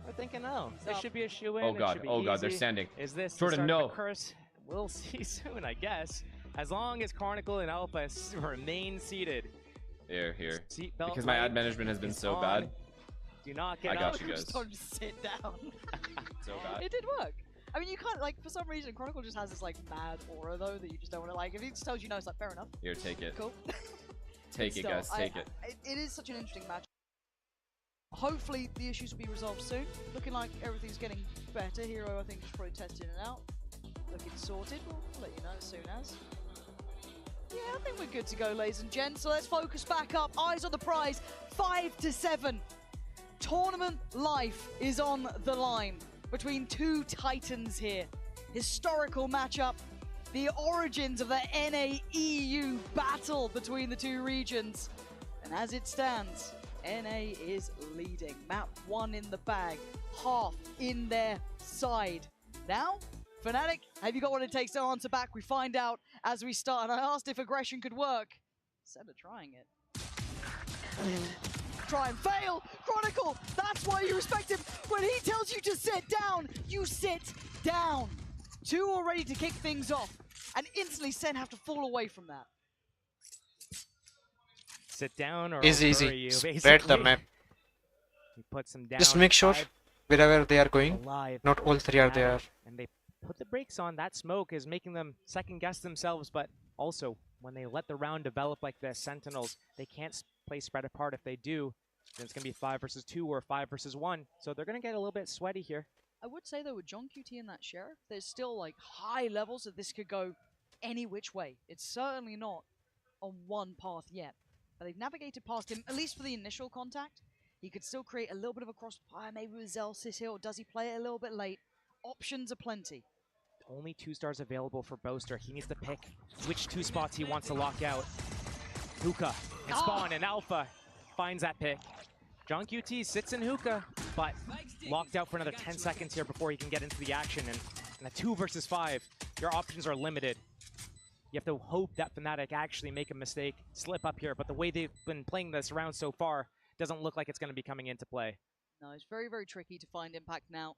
we're thinking, oh, this should be a shoe-in. Oh god, it should be oh god, they're easy. standing. Is this the Jordan, start of no. the curse? We'll see soon, I guess. As long as Chronicle and Alpha remain seated. Here. Seatbelt Because my ad light management has been is so on. bad. Do not get I up. got you guys. Just told him to sit down. So bad. It did work. I mean, you can't, like, for some reason, Chronicle just has this, like, mad aura, though, that you just don't want to, like, if he just tells you no, it's like, fair enough. Here, take it. Cool. Take it, Still, guys, take it. It is such an interesting match. Hopefully, the issues will be resolved soon. Looking like everything's getting better. Hero, I think, is probably testing it out. Looking sorted. We'll let you know as soon as. Yeah, I think we're good to go, ladies and gents. So let's focus back up. Eyes on the prize. 5-7. Tournament life is on the line between two titans here. Historical matchup. The origins of the NA-EU battle between the two regions. And as it stands, NA is leading. Map 1 in the bag. Half in their side. Now, Fnatic, have you got what it takes to answer back? We find out as we start. And I asked if aggression could work. Instead of trying it. Try and fail. Chronicle, that's why you respect him. When he tells you to sit down, you sit down. Two already to kick things off. And instantly SEN have to fall away from that. Sit down or Is I'll easy. bury you, Spread the basically. map. He puts them down. Just make sure wherever they are going, alive, not all three are there. And they put the brakes on. That smoke is making them second guess themselves, but also when they let the round develop like this, Sentinels, they can't play spread apart. If they do, then it's going to be 5 versus 2 or 5 versus 1. So they're going to get a little bit sweaty here. I would say though with John QT and that Sheriff, there's still like high levels that this could go any which way. It's certainly not on one path yet. But they've navigated past him, at least for the initial contact. He could still create a little bit of a crossfire, maybe with Zell sits here, or does he play it a little bit late? Options are plenty. Only 2 stars available for Boaster. He needs to pick which 2 spots he wants to lock out. Hookah and Spawn and Alpha finds that pick. John QT sits in Hookah, but locked out for another 10 seconds here before he can get into the action. And in a 2 versus 5, your options are limited. You have to hope that Fnatic actually make a mistake, slip up here, but the way they've been playing this round so far doesn't look like it's going to be coming into play. No, it's very, very tricky to find impact now.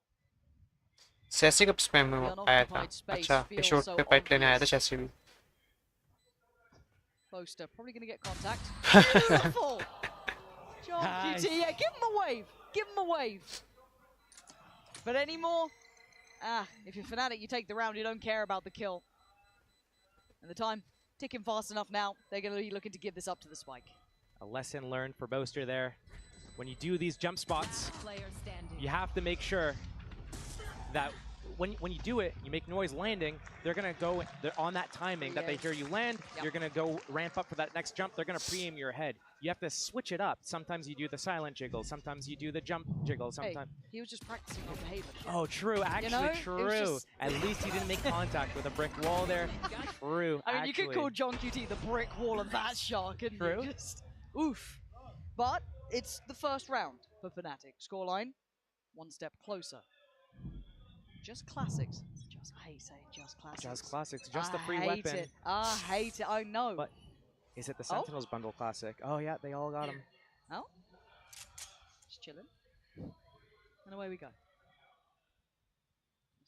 चेसी कब spam में आया था अच्छा ये shot पे pipeline आया था चेसी भी Boaster probably going to get contact. Beautiful! John QT, yeah, give him a wave. Give him a wave. But anymore, if you're Fnatic, you take the round, you don't care about the kill. And the time ticking fast enough now, they're going to be looking to give this up to the spike. A lesson learned for Boaster there. When you do these jump spots, you have to make sure that when you do it, you make noise landing, they're going to go on that timing that they hear you land. You're going to go ramp up for that next jump. They're going to pre-aim your head. You have to switch it up. Sometimes you do the silent jiggle. Sometimes you do the jump jiggle. Sometimes he was just practicing on behavior. Oh, true. Actually, true. At least he didn't make contact with a brick wall there. True. I mean, you could call John QT the brick wall of that shark, couldn't you? Just, oof. But it's the first round for Fnatic. Scoreline, 1 step closer. Just classics. I hate saying just classics. Just classics. Just the free weapon. I hate it. I know. But is it the Sentinels bundle classic? Oh yeah, they all got him. Oh. Just chilling. And away we go.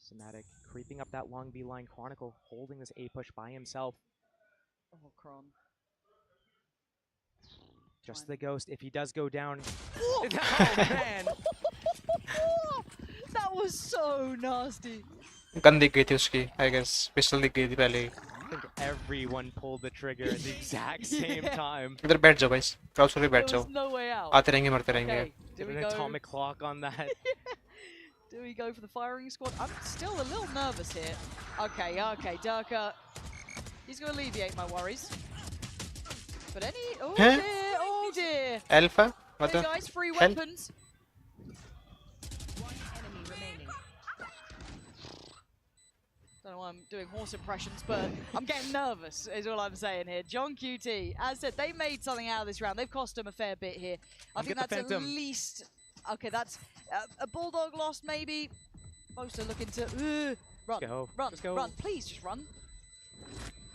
Fnatic creeping up that long B line. Chronicle holding this A push by himself. Oh, Chron. Just the ghost. If he does go down. Oh, man. That was so nasty. Gun दिख गई थी उसकी I guess pistol दिख गई थी पहले ही I think everyone pulled the trigger at the exact same time. इधर बैठ जाओ guys क्रॉस पे बैठ जाओ no way out. आते रहेंगे मरते रहेंगे Did an atomic clock on that. Do we go for the firing squad? I'm still a little nervous here. Okay, Durka. He's going to alleviate my worries. But any... Oh dear. Alpha? What Hey the guys, free hell? weapons. Don't know know why I'm doing horse impressions, but I'm getting nervous, is all I'm saying here. John QT, as said, they made something out of this round. They've cost him a fair bit here. I think that's at least... Okay, that's a Bulldog lost, maybe. Supposed to look into... run, run, please just run.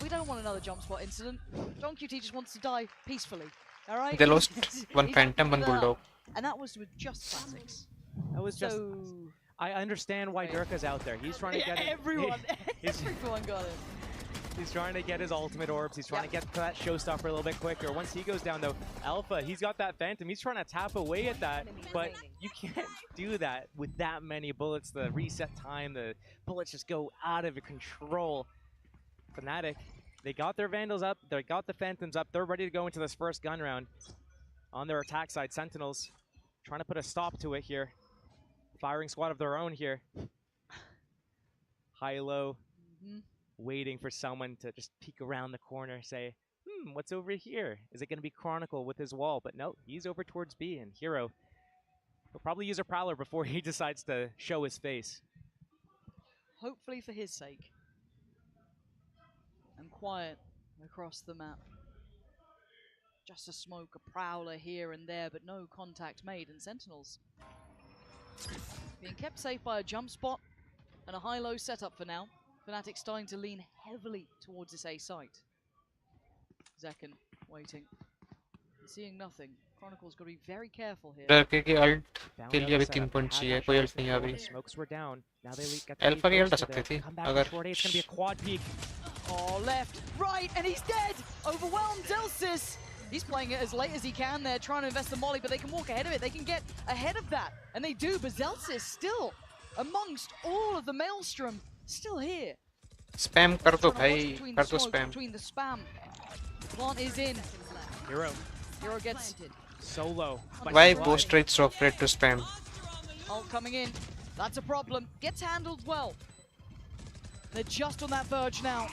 We don't want another jump spot incident. John QT just wants to die peacefully, all right? They lost one Phantom, one Bulldog. And that was with just classics. That was just... I understand why Durka's out there. He's trying to get everyone got it. He's trying to get his ultimate orbs. He's trying to get to that showstopper a little bit quicker. Once he goes down, though, Alpha, he's got that Phantom. He's trying to tap away at that, but you can't do that with that many bullets. The reset time, the bullets just go out of control. Fnatic, they got their Vandals up. They got the Phantoms up. They're ready to go into this first gun round. On their attack side, Sentinels trying to put a stop to it here. Firing squad of their own here. High-low, waiting for someone to just peek around the corner, say, what's over here? Is it going to be Chronicle with his wall? But no, he's over towards B, and Hero will probably use a Prowler before he decides to show his face. Hopefully for his sake. And quiet across the map. Just a smoke, a Prowler here and there, but no contact made, and Sentinels being kept safe by a jump spot and a high-low setup for now. Fnatic starting to lean heavily towards this A site. Zekken waiting. Seeing nothing. Chronicle's got to be very careful here. Durka की ult के लिए अभी 3 point चाहिए, कोई ult नहीं है अभी. Smokes were down. Now they get Alpha की ult आ सकती थी अगर. It's going to be a quad peek. Oh, left, right, and he's dead! Overwhelmed Delsis! He's playing it as late as he can. They're trying to invest the molly, but they can walk ahead of it. They can get ahead of that, and they do. But Zelsis still amongst all of the maelstrom, still here. Spam कर दो भाई, कर दो spam. Between the spam, plant is in. Hero gets solo. Why Ghost Raid's so afraid to spam? Ult coming in. That's a problem. Gets handled well. They're just on that verge now.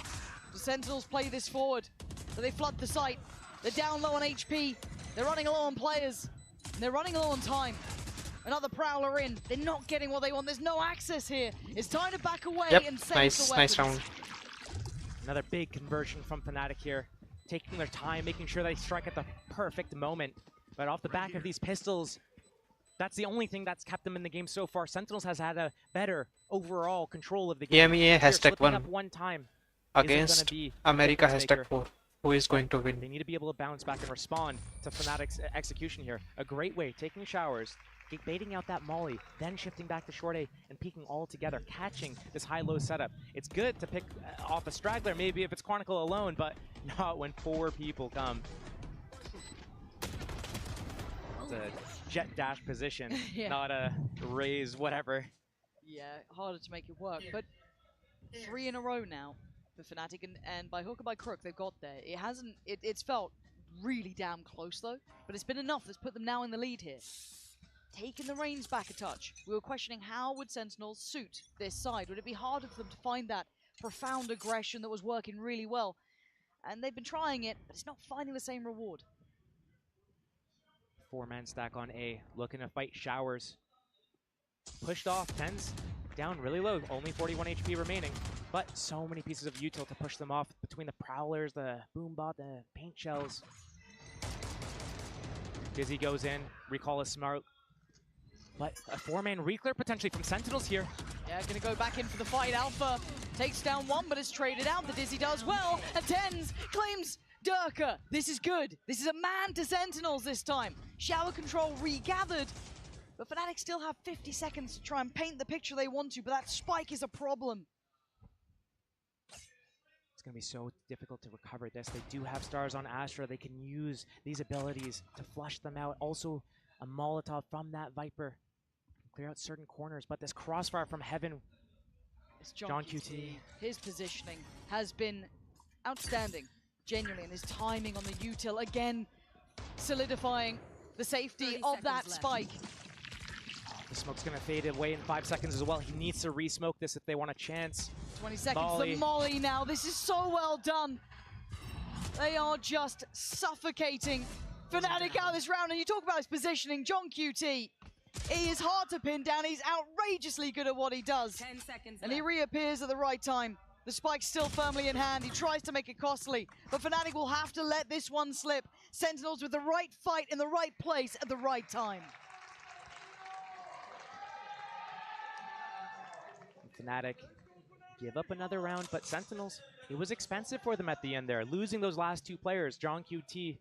The Sentinels play this forward, so they flood the site. They're down low on HP. They're running low on players. And they're running low on time. Another Prowler in. They're not getting what they want. There's no access here. It's time to back away and save the weapons. Nice round. Another big conversion from Fnatic here. Taking their time, making sure they strike at the perfect moment. But off the back of these pistols, that's the only thing that's kept them in the game so far. Sentinels has had a better overall control of the game. EMEA hashtag one time against America hashtag 4. Who is going to win? They need to be able to bounce back and respond to Fnatic's execution here. A great way, taking showers, baiting out that molly, then shifting back to short A and peeking all together, catching this high-low setup. It's good to pick off a straggler, maybe if it's Chronicle alone, but not when 4 people come. It's a jet dash position, not a raise, whatever. Yeah, harder to make it work, but 3 in a row now for Fnatic, and by hook or by crook they've got there. It hasn't, it's felt really damn close though, but it's been enough that's put them now in the lead here. Taking the reins back a touch. We were questioning how would Sentinels suit this side? Would it be harder for them to find that profound aggression that was working really well? And they've been trying it, but it's not finding the same reward. 4-man stack on A, looking to fight showers. Pushed off, 10's down really low, only 41 HP remaining. But so many pieces of util to push them off between the Prowlers, the Boombot, the Paint Shells. Dizzy goes in, recall is smart. But a 4-man reclear potentially from Sentinels here. Yeah, gonna go back in for the fight. Alpha takes down one, but it's traded out. The Dizzy does well. And 10's claims Durka. This is good. This is a man to Sentinels this time. Shower control regathered. But Fnatic still have 50 seconds to try and paint the picture they want to, but that spike is a problem. It's going to be so difficult to recover this. They do have stars on Astra. They can use these abilities to flush them out. Also, a Molotov from that Viper. Clear out certain corners, but this crossfire from heaven. It's John QT. His positioning has been outstanding, genuinely, and his timing on the util, again, solidifying the safety of that spike. The smoke's going to fade away in 5 seconds as well. He needs to re-smoke this if they want a chance. 20 seconds, the molly now. This is so well done. They are just suffocating Fnatic out of this round. And you talk about his positioning, John QT. He is hard to pin down. He's outrageously good at what he does. 10 seconds and he reappears at the right time. The spike's still firmly in hand. He tries to make it costly, but Fnatic will have to let this one slip. Sentinels with the right fight in the right place at the right time. Fnatic give up another round, but Sentinels, it was expensive for them at the end there. Losing those last two players, John QT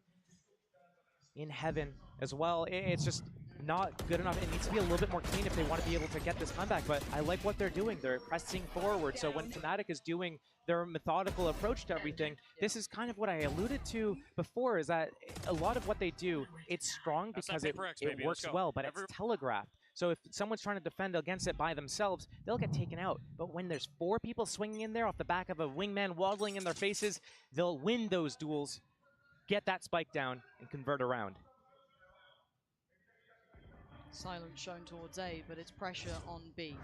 in heaven as well. It's just not good enough. It needs to be a little bit more clean if they want to be able to get this comeback, but I like what they're doing. They're pressing forward. So when Fnatic is doing their methodical approach to everything, this is kind of what I alluded to before, is that a lot of what they do, it's strong because it works well, but it's telegraphed. So if someone's trying to defend against it by themselves, they'll get taken out. But when there's 4 people swinging in there off the back of a wingman waddling in their faces, they'll win those duels, get that spike down, and convert around. Silence shown towards A, but it's pressure on B.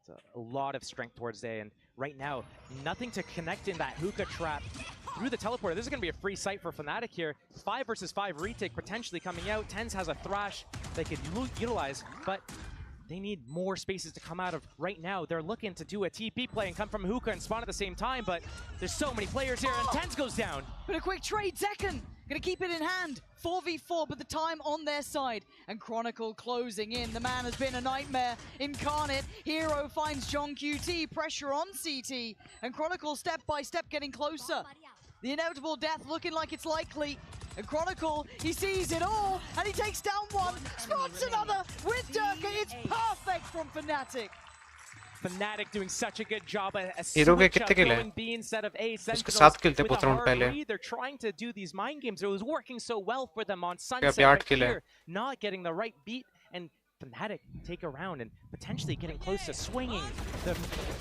It's a lot of strength towards A, and right now, nothing to connect in that hookah trap through the teleporter. This is going to be a free sight for Fnatic here. 5 versus 5 retake potentially coming out. TenZ has a thrash they could utilize, but they need more spaces to come out of. Right now, they're looking to do a TP play and come from hookah and spawn at the same time, but there's so many players here, and TenZ goes down. But a quick trade, Zekken gonna keep it in hand. 4v4, but the time on their side. And Chronicle closing in. The man has been a nightmare incarnate. Hero finds John QT, pressure on CT, and Chronicle step by step getting closer. The inevitable death looking like it's likely. And Chronicle, he sees it all, and he takes down one, spots another with Durka. It's perfect from Fnatic. Fnatic doing such a good job at a Hero के switch up कितने kill going B instead of A. उसके 7 kill थे with a पूरा round hard पहले read. They're trying to do these mind games. It was working so well for them on अभी Sunset, 8 but kill है here, not getting the right beat, and Fnatic take a round and potentially getting close to swinging the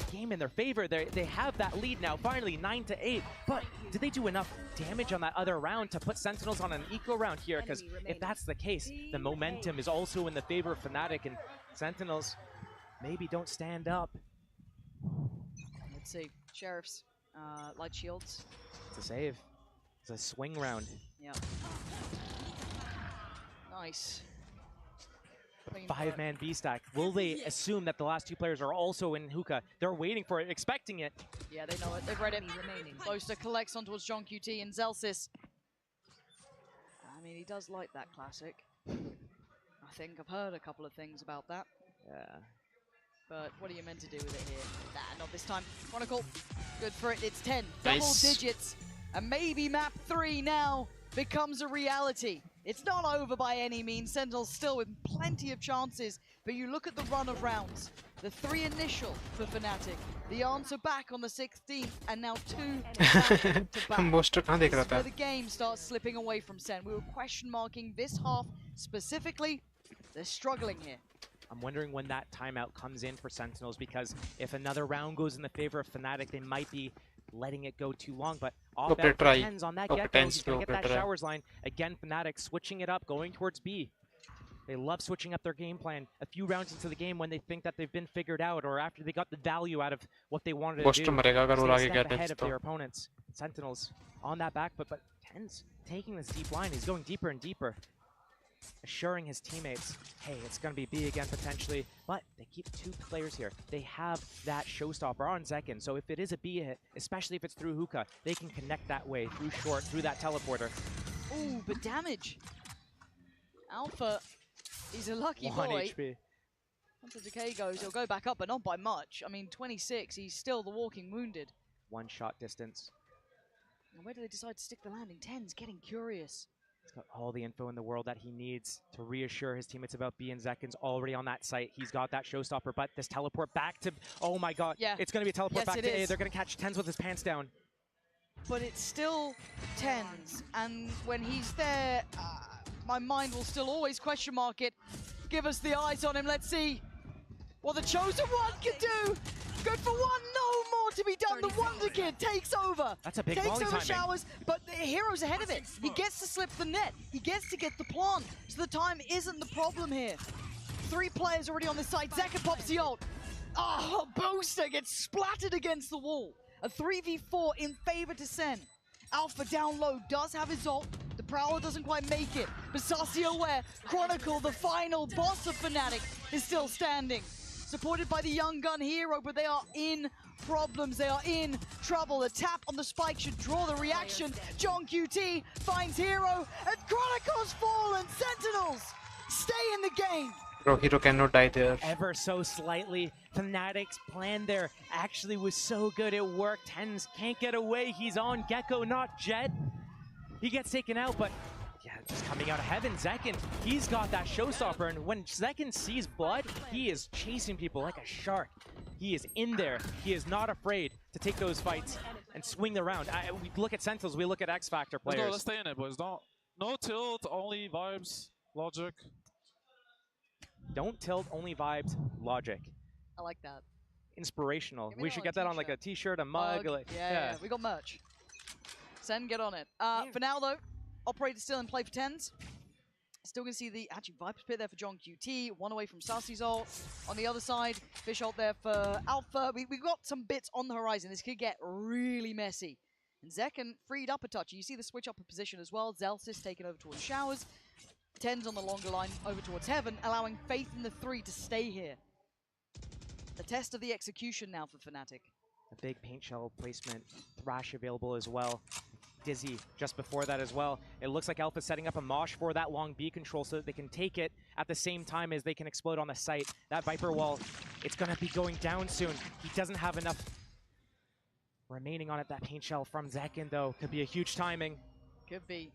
game in their favor. They have that lead now, finally 9-8. But did they do enough damage on that other round to put Sentinels on an equal round here? Because if that's the case, the momentum is also in the favor of Fnatic, and Sentinels maybe don't stand up. Let's see, Sheriffs, light shields. It's a save. It's a swing round. Yeah. Nice. 5-man B-stack. Will they assume that the last 2 players are also in hookah? They're waiting for it, expecting it. Yeah, they know it. They've read it. Closer collects on towards John QT and Zelsis. I mean, he does like that classic. I think I've heard a couple of things about that. Yeah. But what are you meant to do with it here? Nah, not this time. Chronicle, good for it. It's 10, Nice. double digits. And maybe map 3 now becomes a reality. It's not over by any means. Sentinels still with plenty of chances. But you look at the run of rounds. The 3 initial for Fnatic. The answer back on the 16th. And now 2 back to back. Booster कहाँ देख This रहा is where था the game starts slipping away from Sen. We were question marking this half specifically. They're struggling here. I'm wondering when that timeout comes in for Sentinels, because if another round goes in the favor of Fnatic, they might be letting it go too long. But off out for TenZ on that get-go, he's going to get that showers line. Again, Fnatic switching it up, going towards B. They love switching up their game plan a few rounds into the game when they think that they've been figured out, or after they got the value out of what they wanted to do. Stay a step ahead of their opponents. Sentinels on that back foot, but TenZ taking this deep line. He's going deeper and deeper, assuring his teammates, hey, it's going to be B again potentially, but they keep 2 players here. They have that showstopper on Zekken, so if it is a B hit, especially if it's through hookah, they can connect that way, through short, through that teleporter. Ooh, but damage. Alpha, he's a lucky 1 boy. HP. Once the decay goes, he'll go back up, but not by much. I mean, 26, he's still the walking wounded. 1 shot distance. And where do they decide to stick the landing? TenZ getting curious. He's got all the info in the world that he needs to reassure his teammates about B, and Zekken's already on that site. He's got that showstopper, but this teleport back to... Oh my god. Yeah. It's going to be a teleport Yes, back to A. They're going to catch TenZ with his pants down. But it's still TenZ, and when he's there, my mind will still always question mark it. Give us the eyes on him, let's see what the Chosen One can do. Good for 1, no more to be done. The Wonder Kid takes over. That's a big takes volley over timing. showers, but the Hero's ahead of it. He gets to slip the net. He gets to get the plant. So the time isn't the problem here. 3 players already on the side. Zekken pops the ult. Oh, Booster gets splattered against the wall. A 3v4 in favor to Sen. Alpha down low does have his ult. The Prowler doesn't quite make it. But Sassy aware, Chronicle, the final boss of Fnatic, is still standing. supported by the young gun hero, but they are in problems. They are in trouble. The tap on the spike should draw the reaction. John QT finds hero, and Chronicles fall, and Sentinels stay in the game. Bro, hero cannot die there. Ever so slightly. Fnatic's plan there actually was so good. It worked. Tens can't get away. He's on Gecko, not Jet. He gets taken out, but yeah, just coming out of heaven. Zekken, he's got that showstopper, and when Zekken sees blood, he is chasing people like a shark. He is in there. He is not afraid to take those fights and swing the round. We look at Sentinels, we look at X Factor players. Let's stay in it, boys. No tilt, only vibes, logic. Don't tilt, only vibes, logic. I like that. Inspirational. We We should get that on like a t-shirt, a mug. Like, yeah, we got merch. Sen, get on it. For now, though, Operator still in play for Tens. Still gonna see the actually Viper's Pit there for John QT, one away from Sassy's ult. On the other side, Fish ult there for Alpha. We got some bits on the horizon. This could get really messy. And Zekken freed up a touch. You see the switch up of position as well. Zelsis taken over towards Showers. Tens on the longer line over towards Heaven, allowing Faith in the 3 to stay here. The test of the execution now for Fnatic. A big paint shell placement, Thrash available as well. Dizzy just before that as well. It looks like Alpha's setting up a mosh for that long B control so that they can take it at the same time as they can explode on the site. That Viper wall, it's gonna be going down soon. He doesn't have enough remaining on it. That paint shell from Zekken though could be a huge timing. Could be.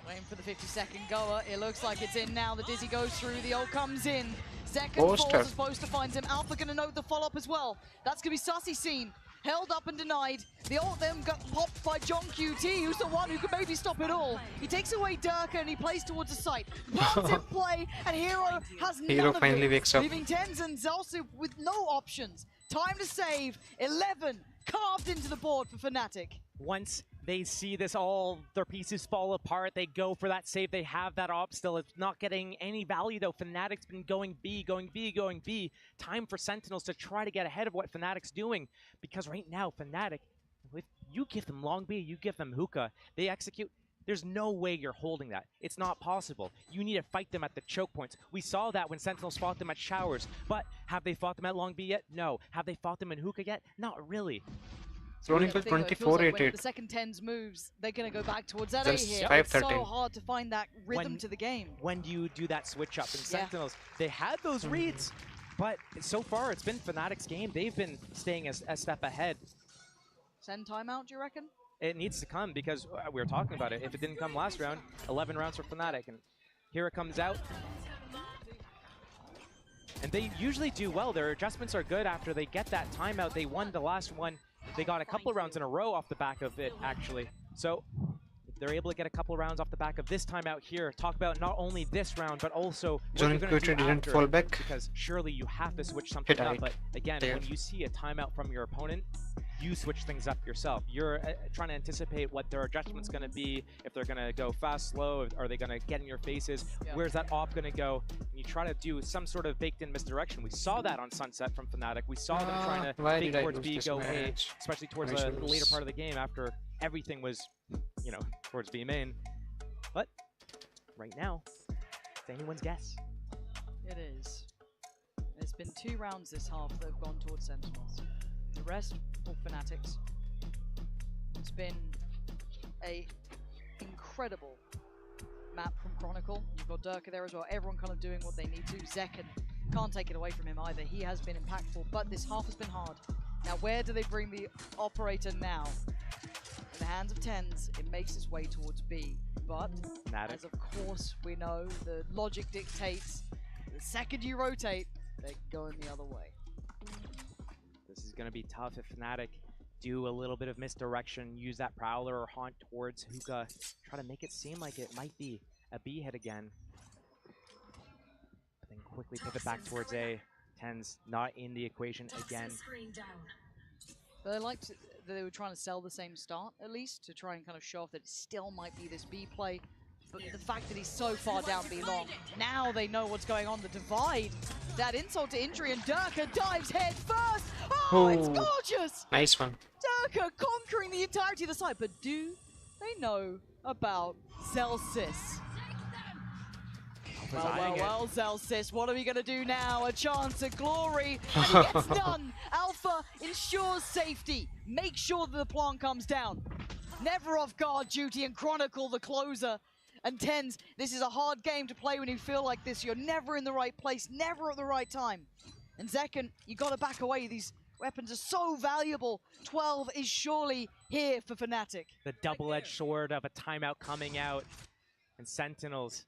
Waiting for the 50-second goer. It looks like it's in now. The Dizzy goes through. The ult comes in. Zekken falls as supposed to find him. Alpha gonna note the follow-up as well. That's gonna be Sussy seen. Held up and denied. The ult then got popped by John QT, who's the one who could maybe stop it all. He takes away Durka and he plays towards the site. Plants in play, and Hero has none of finally it, wakes up. leaving Tens and Zelsu with no options. Time to save. 11 carved into the board for Fnatic. Once they see this, all their pieces fall apart, they go for that save. They have that op still. It's not getting any value though. Fnatic's been going B, going B, going B. Time for Sentinels to try to get ahead of what Fnatic's doing. Because right now, Fnatic, if you give them long B, you give them hookah, they execute. There's no way you're holding that. It's not possible. You need to fight them at the choke points. We saw that when Sentinels fought them at Showers. But have they fought them at long B yet? No. Have they fought them in hookah yet? Not really. Chronicle 24-8. The second Tens moves, they're going to go back towards that A Just here. 5-13. It's so hard to find that rhythm to the game. When do you do that switch up? And Sentinels, they had those reads, but so far it's been Fnatic's game. They've been staying a step ahead. Send timeout, do you reckon? It needs to come because we were talking about it. If it didn't come last round, 11 rounds for Fnatic, and here it comes out. And they usually do well. Their adjustments are good after they get that timeout. They won the last one. They got a couple rounds in a row off the back of it, actually. So if they're able to get a couple rounds off the back of this timeout here, talk about not only this round, but also what you're going to do didn't after, fall back. because surely you have to switch something up. But again, there. when you see a timeout from your opponent, you switch things up yourself. You're trying to anticipate what their adjustment's going to be, if they're going to go fast, slow, are they going to get in your faces, where's that op going to go, and you try to do some sort of baked-in misdirection. We saw that on Sunset from Fnatic. We saw them trying to fake towards B, go A, especially towards the later part of the game after everything was, you know, towards B main. But right now, it's anyone's guess. It is. There's been 2 rounds this half that have gone towards Sentinels. The rest, all Fnatics. It's been a incredible map from Chronicle. You've got Durka there as well. Everyone kind of doing what they need to. Zekken, can't take it away from him either. He has been impactful, but this half has been hard. Now, where do they bring the operator now? In the hands of Tens, it makes its way towards B. But, as of course we know, the logic dictates, the second you rotate, they're going the other way. This is going to be tough if Fnatic do a little bit of misdirection, use that Prowler or Haunt towards hookah, try to make it seem like it might be a B hit again. But then quickly pivot back towards A. Tens not in the equation again. But they were trying to sell the same start, at least, to try and kind of show off that it still might be this B play. But the fact that he's so far down B long, now they know what's going on. The divide, that insult to injury, and Durka dives head first. Oh, it's gorgeous! Nice one. Durka conquering the entirety of the side. But do they know about Zelsis? was Well, eyeing well, it. well, Zelsis, what are we going to do now? A chance at glory, and he gets done. Alpha ensures safety. Make sure that the plant comes down. Never off guard duty, and Chronicle the closer. And TenZ, this is a hard game to play when you feel like this. You're never in the right place, never at the right time. And Zekken, you got to back away. These weapons are so valuable. 12 is surely here for Fnatic. The double-edged sword of a timeout coming out. And Sentinels.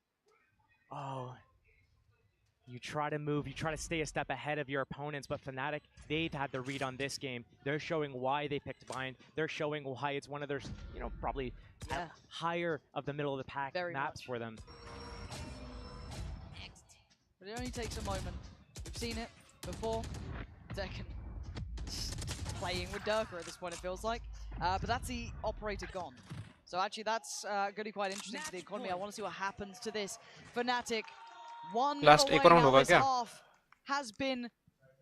Oh. You try to move, you try to stay a step ahead of your opponents, but Fnatic, they've had the read on this game. They're showing why they picked Bind. They're showing why it's one of their, probably higher of the middle of the pack maps for them. But it only takes a moment. We've seen it before. Zekken playing with Durka at this point, it feels like. But that's the operator gone. So actually that's going to be quite interesting for the economy. I want to see what happens to this. Fnatic, one Last away एक round now होगा this क्या? half has been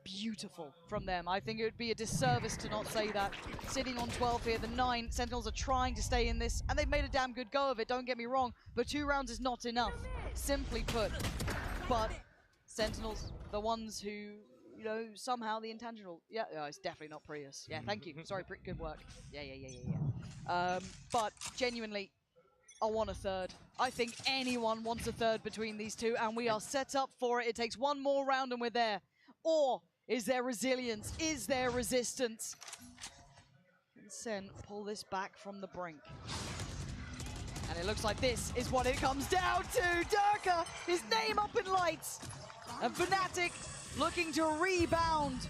beautiful from them. I think it would be a disservice to not say that. Sitting on 12 here, the 9 Sentinels are trying to stay in this, and they've made a damn good go of it, don't get me wrong, but 2 rounds is not enough, simply put. But Sentinels, the ones who, somehow the intangible, it's definitely not Prius. Yeah, thank you, sorry, good work. Yeah. But genuinely, I want a third. I think anyone wants a third between these two, and we are set up for it. It takes one more round and we're there. Or is there resilience? Is there resistance? Can SEN pull this back from the brink? And it looks like this is what it comes down to. Durka, his name up in lights. And Fnatic looking to rebound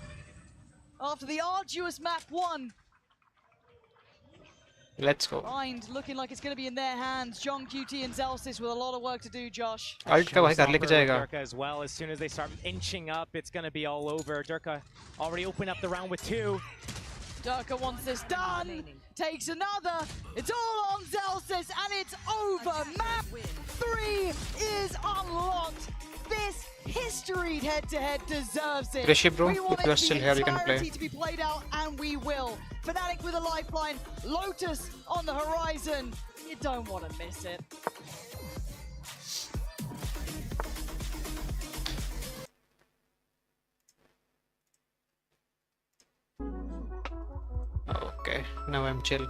after the arduous map 1. Let's go. Bind looking like it's going to be in their hands. John QT and Zelsis with a lot of work to do, Josh. Ult का भाई कर लेके जाएगा. Durka as well. As soon as they start inching up, it's going to be all over. Durka already opened up the round with 2. Durka wants this done. Takes another. It's all on Zelsis, and it's over. Map 3 is unlocked. This historied head-to-head deserves it. Rishi bro, we want if you are still here, you can play. to be played out, and we will. Fnatic with a lifeline. Lotus on the horizon. You don't want to miss it. Okay, now I'm chill.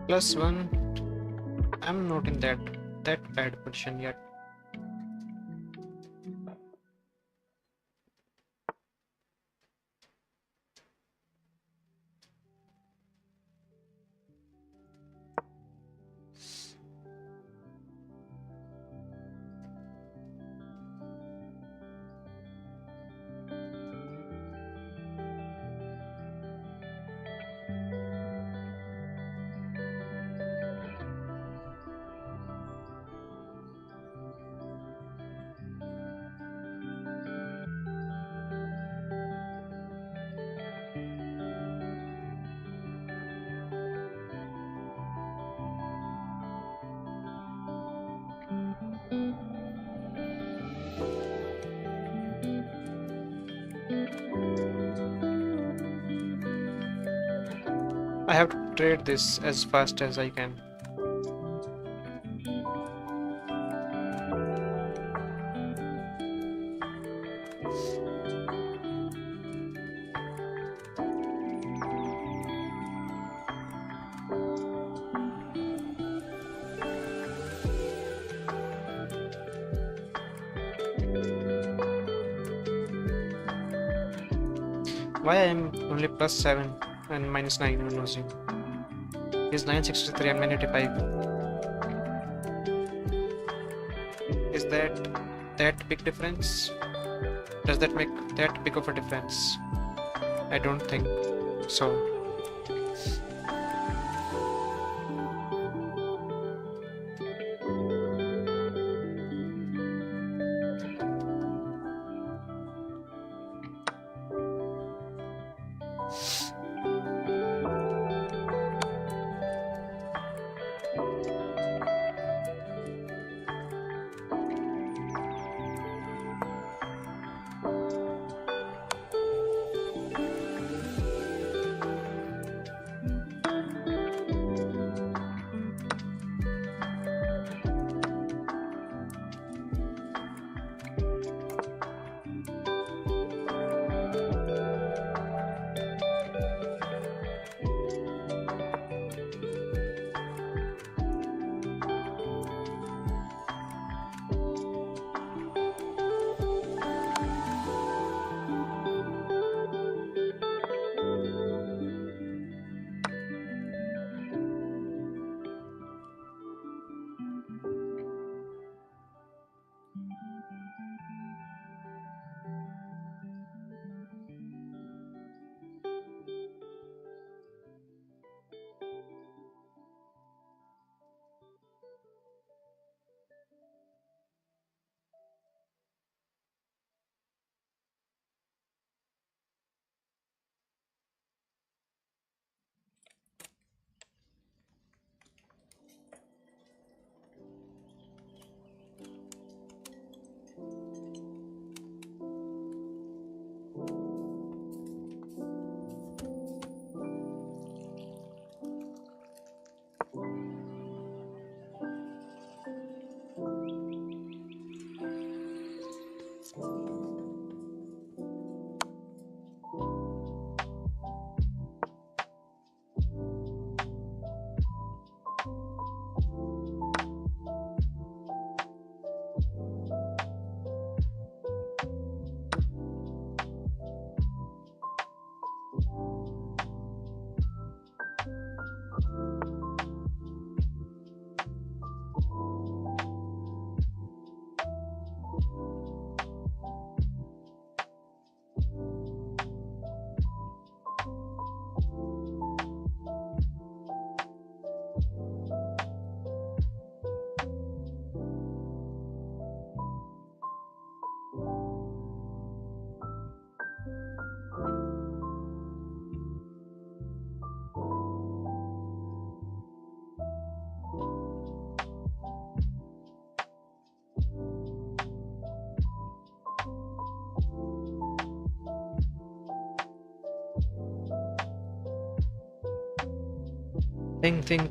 +1. I'm not in that bad position yet. I have to trade this as fast as I can. Why I am only +7 and -9 on losing? He's 963 and 985. Is that big difference? Does that make that big of a difference? I don't think so.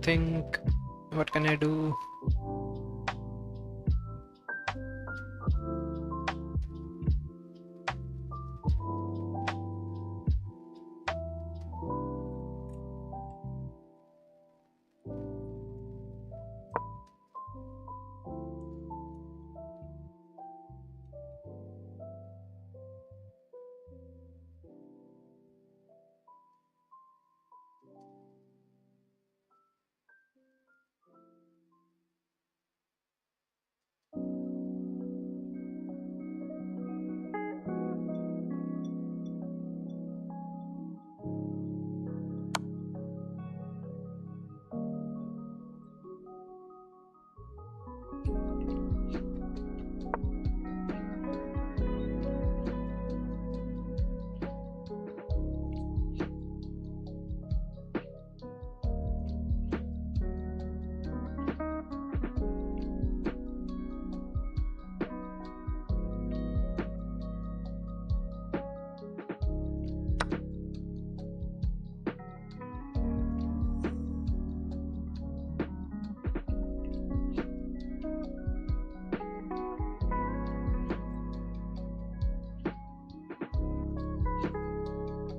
Think. What can I do?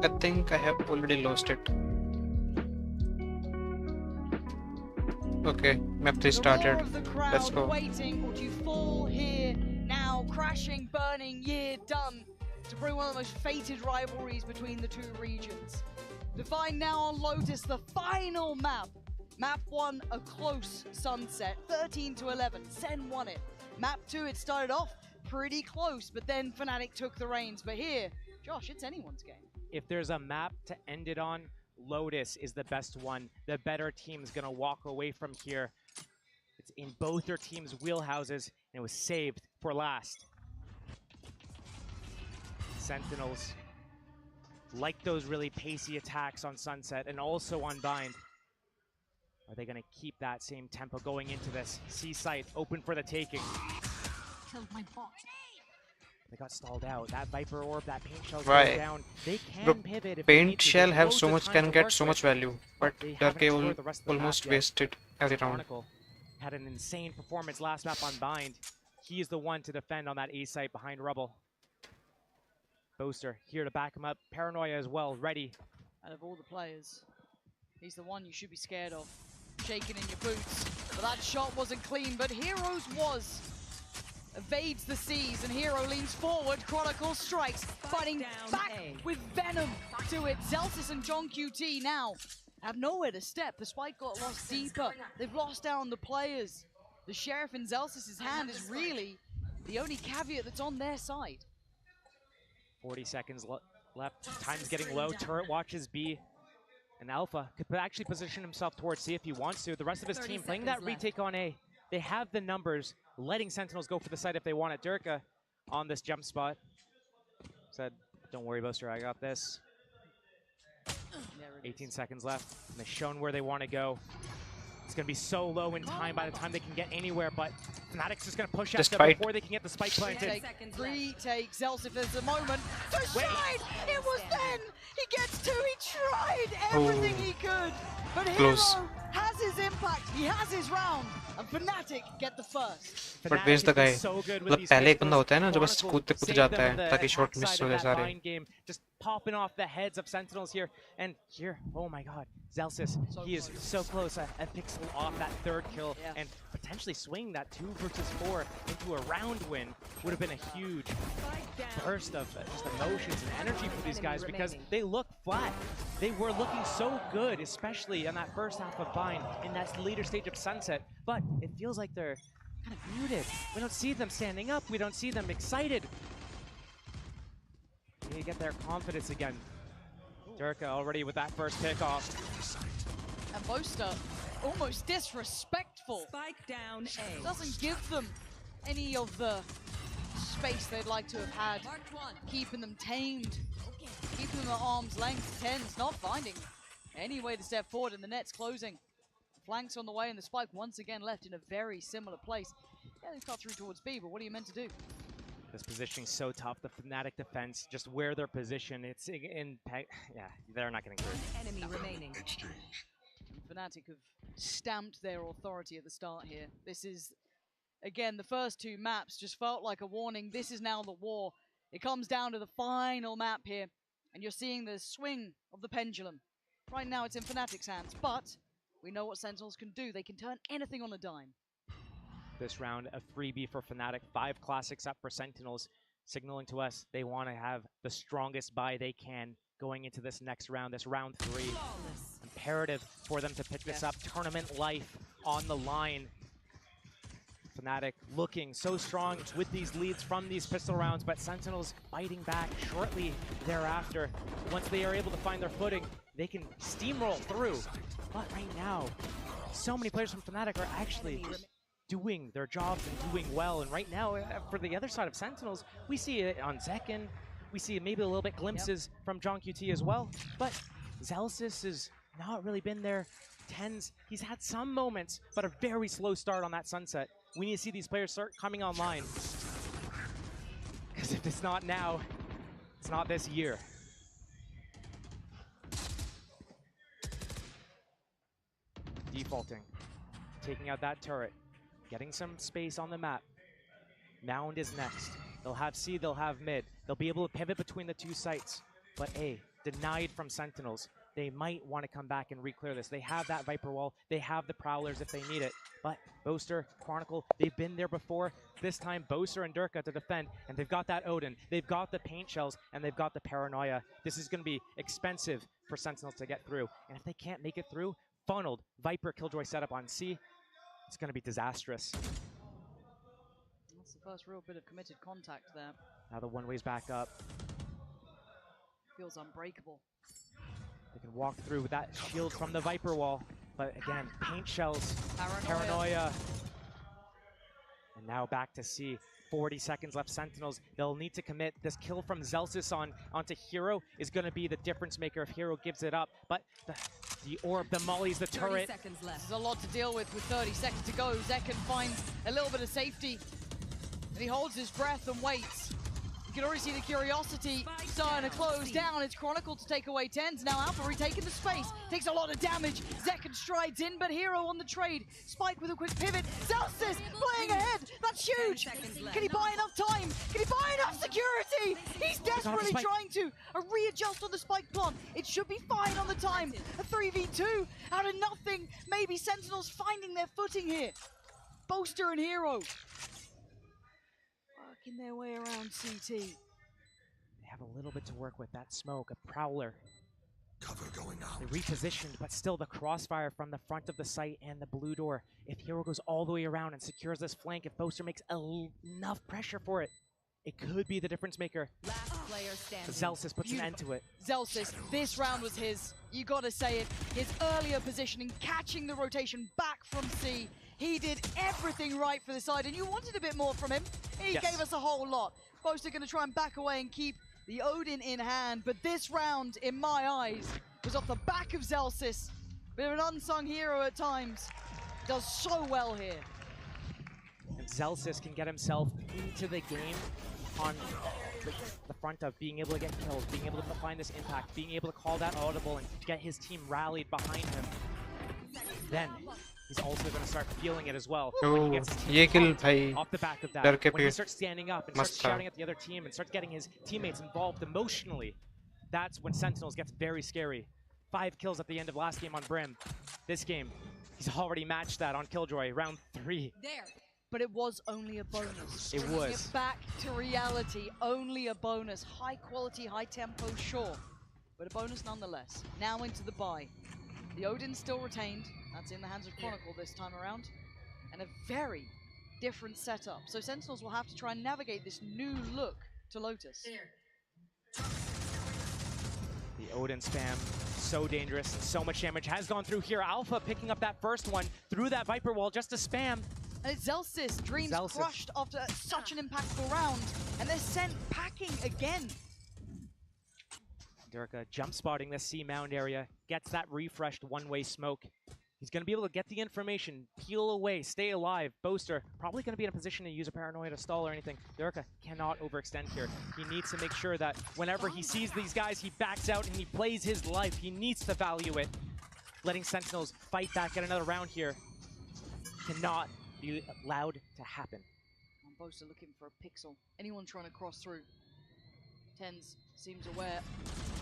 I think I have already lost it. Okay, map 3 started. Let's go. Waiting to fall here now, crashing, burning, year done to bring one of the most fated rivalries between the two regions. Defined now on Lotus, the final map. Map 1, a close sunset, 13 to 11. SEN won it. Map 2, it started off pretty close, but then Fnatic took the reins. But here, Josh, it's anyone's game. If there's a map to end it on, Lotus is the best one. The better team's gonna walk away from here. It's in both their teams' wheelhouses, and it was saved for last. Sentinels like those really pacey attacks on Sunset and also on Bind. Are they gonna keep that same tempo going into this? C site open for the taking. Killed my bot. They got stalled out. That Viper Orb, that Paint Shell Right. goes down. They can pivot if Paint they need to. shell There's have loads so of much, time can to get work so with, much value, but they haven't Dark explored the rest of the map almost yet. wasted every round. Chronicle had an insane performance last map on Bind. He is the one to defend on that A site behind Rubble. Boaster here to back him up. Paranoia as well, ready. Out of all the players, he's the one you should be scared of. Shaking in your boots. But that shot wasn't clean, but Heroes was. Evades the seas, and Hero leans forward. Chronicle strikes, fighting back with Venom to it. Zelsis and John QT now have nowhere to step. The spike got lost deeper. They've lost down the players. The Sheriff in Zelsis' hand is really the only caveat that's on their side. 40 seconds left. Time's getting low. Turret watches B. And Alpha could actually position himself towards C if he wants to. The rest of his team playing that retake on A. They have the numbers, letting Sentinels go for the site if they want it. Durka on this jump spot. Said, don't worry, Boaster, I got this. 18 seconds left. And they've shown where they want to go. It's going to be so low in time by the time they can get anywhere, but Fnatic's just going to push out them before they can get the spike planted. Retake, Zelsis, there's a moment to shine! It was then! He gets two, he tried everything he could! But Hero has his impact, he has his round, and Fnatic get the first. But where's the guy? मतलब पहले एक बंदा होता है ना जो बस कूदते जाता है ताकि शॉट मिस हो जाए सारे. Just popping off the heads of Sentinels here, and here, oh my god, Zelsis, he is so close. A pixel off that third kill, and potentially swing that 2 versus 4 into a round win would have been a huge burst of just emotions and energy for these guys because they look flat. They were looking so good, especially in that first half of Bind, in that later stage of Sunset, but it feels like they're kind of muted. We don't see them standing up. We don't see them excited. They need to get their confidence again. Durka already with that first pickoff. And Boaster, almost disrespectful. Spike down A. Doesn't give them any of the space they'd like to have had. Keeping them tamed. Keeping them at arm's length. Tens not finding any way to step forward, and the net's closing. Flanks on the way, and the spike once again left in a very similar place. Yeah, they've got through towards B, but what are you meant to do? This positioning's so tough. The Fnatic defense, just where they're positioned, it's in. Yeah, they're not getting through. Enemy remaining. Fnatic have stamped their authority at the start here. This is, again, the first 2 maps just felt like a warning. This is now the war. It comes down to the final map here, and you're seeing the swing of the pendulum. Right now it's in Fnatic's hands, but we know what Sentinels can do. They can turn anything on a dime. This round, a freebie for Fnatic. 5 classics up for Sentinels, signaling to us they want to have the strongest buy they can going into this next round, this round 3. Imperative for them to pick this up. Tournament life on the line. Fnatic looking so strong with these leads from these pistol rounds, but Sentinels fighting back shortly thereafter. Once they are able to find their footing, they can steamroll through. But right now, so many players from Fnatic are actually doing their jobs and doing well. And right now, for the other side of Sentinels, we see it on Zekin. We see maybe a little bit glimpses from John QT as well. But Zelsis has not really been there. Tens, he's had some moments, but a very slow start on that Sunset. We need to see these players start coming online. Because if it's not now, it's not this year. Defaulting, taking out that turret, getting some space on the map. Mound is next. They'll have C, they'll have mid. They'll be able to pivot between the 2 sites. but denied from Sentinels. They might want to come back and re-clear this. They have that Viper wall. They have the Prowlers if they need it. But Boaster, Chronicle, they've been there before. This time, Boaster and Durka to defend, and they've got that Odin. They've got the paint shells, and they've got the Paranoia. This is going to be expensive for Sentinels to get through. And if they can't make it through, funneled Viper Killjoy setup on C, it's going to be disastrous. That's the first real bit of committed contact there. Now the one-way's back up. Feels unbreakable. They can walk through with that shield from the Viper wall. But again, paint shells, Paranoia. And now back to C. 40 seconds left, Sentinels. They'll need to commit. This kill from Zelsis onto Hero is going to be the difference maker if Hero gives it up. But the orb, the mollies, the turret. There's a lot to deal with 30 seconds to go. Zekken finds a little bit of safety. And he holds his breath and waits. You can already see the curiosity starting to close down. It's Chronicle to take away tens. Now Alpha retaking the space. Takes a lot of damage. Zekken strides in, but Hero on the trade. Spike with a quick pivot. Zelsis playing ahead. That's huge. Can he buy enough time? Can he buy enough security? He's desperately trying to readjust on the Spike plant. It should be fine on the time. A 3v2 out of nothing. Maybe Sentinels finding their footing here. Boaster and Hero working their way around CT. They have a little bit to work with. That smoke, a Prowler. Cover going out. They repositioned, but still the crossfire from the front of the site and the blue door. If Hero goes all the way around and secures this flank, if Boaster makes enough pressure for it, it could be the difference maker. Last player standing. Zelsis puts an end to it. Zelsis, this round was his. You gotta say it. His earlier positioning, catching the rotation back from C. He did everything right for the side, and you wanted a bit more from him. He gave us a whole lot. Boaster gonna try and back away and keep the Odin in hand, but this round, in my eyes, was off the back of Zelsis. Bit of an unsung hero at times. Does so well here. And Zelsis can get himself into the game on the front of being able to get kills, being able to find this impact, being able to call that audible and get his team rallied behind him. Then he's also going to start feeling it as well. When he gets his team off the back of that, when he starts standing up and starts shouting at the other team and starts getting his teammates involved emotionally, that's when Sentinels gets very scary. 5 kills at the end of last game on Brim. This game, he's already matched that on Killjoy, round 3. But it was only a bonus. It Bringing was. It back to reality, only a bonus. High quality, high tempo, sure. But a bonus nonetheless. Now into the buy. The Odin's still retained. That's in the hands of Chronicle this time around. And a very different setup. So Sentinels will have to try and navigate this new look to Lotus. The Odin spam, so dangerous and so much damage has gone through here. Alpha picking up that first one through that Viper wall just to spam. And it's Zelsis, Dreams crushed after such an impactful round. And they're sent packing again. Durka jump spotting the C mound area, gets that refreshed one-way smoke. He's going to be able to get the information, peel away, stay alive. Boaster probably going to be in a position to use a Paranoia to stall or anything. Durka cannot overextend here. He needs to make sure that whenever he sees these guys, he backs out and he plays his life. He needs to value it. Letting Sentinels fight back, get another round here. Cannot be allowed to happen. Boaster looking for a pixel. Anyone trying to cross through. Tens seems aware.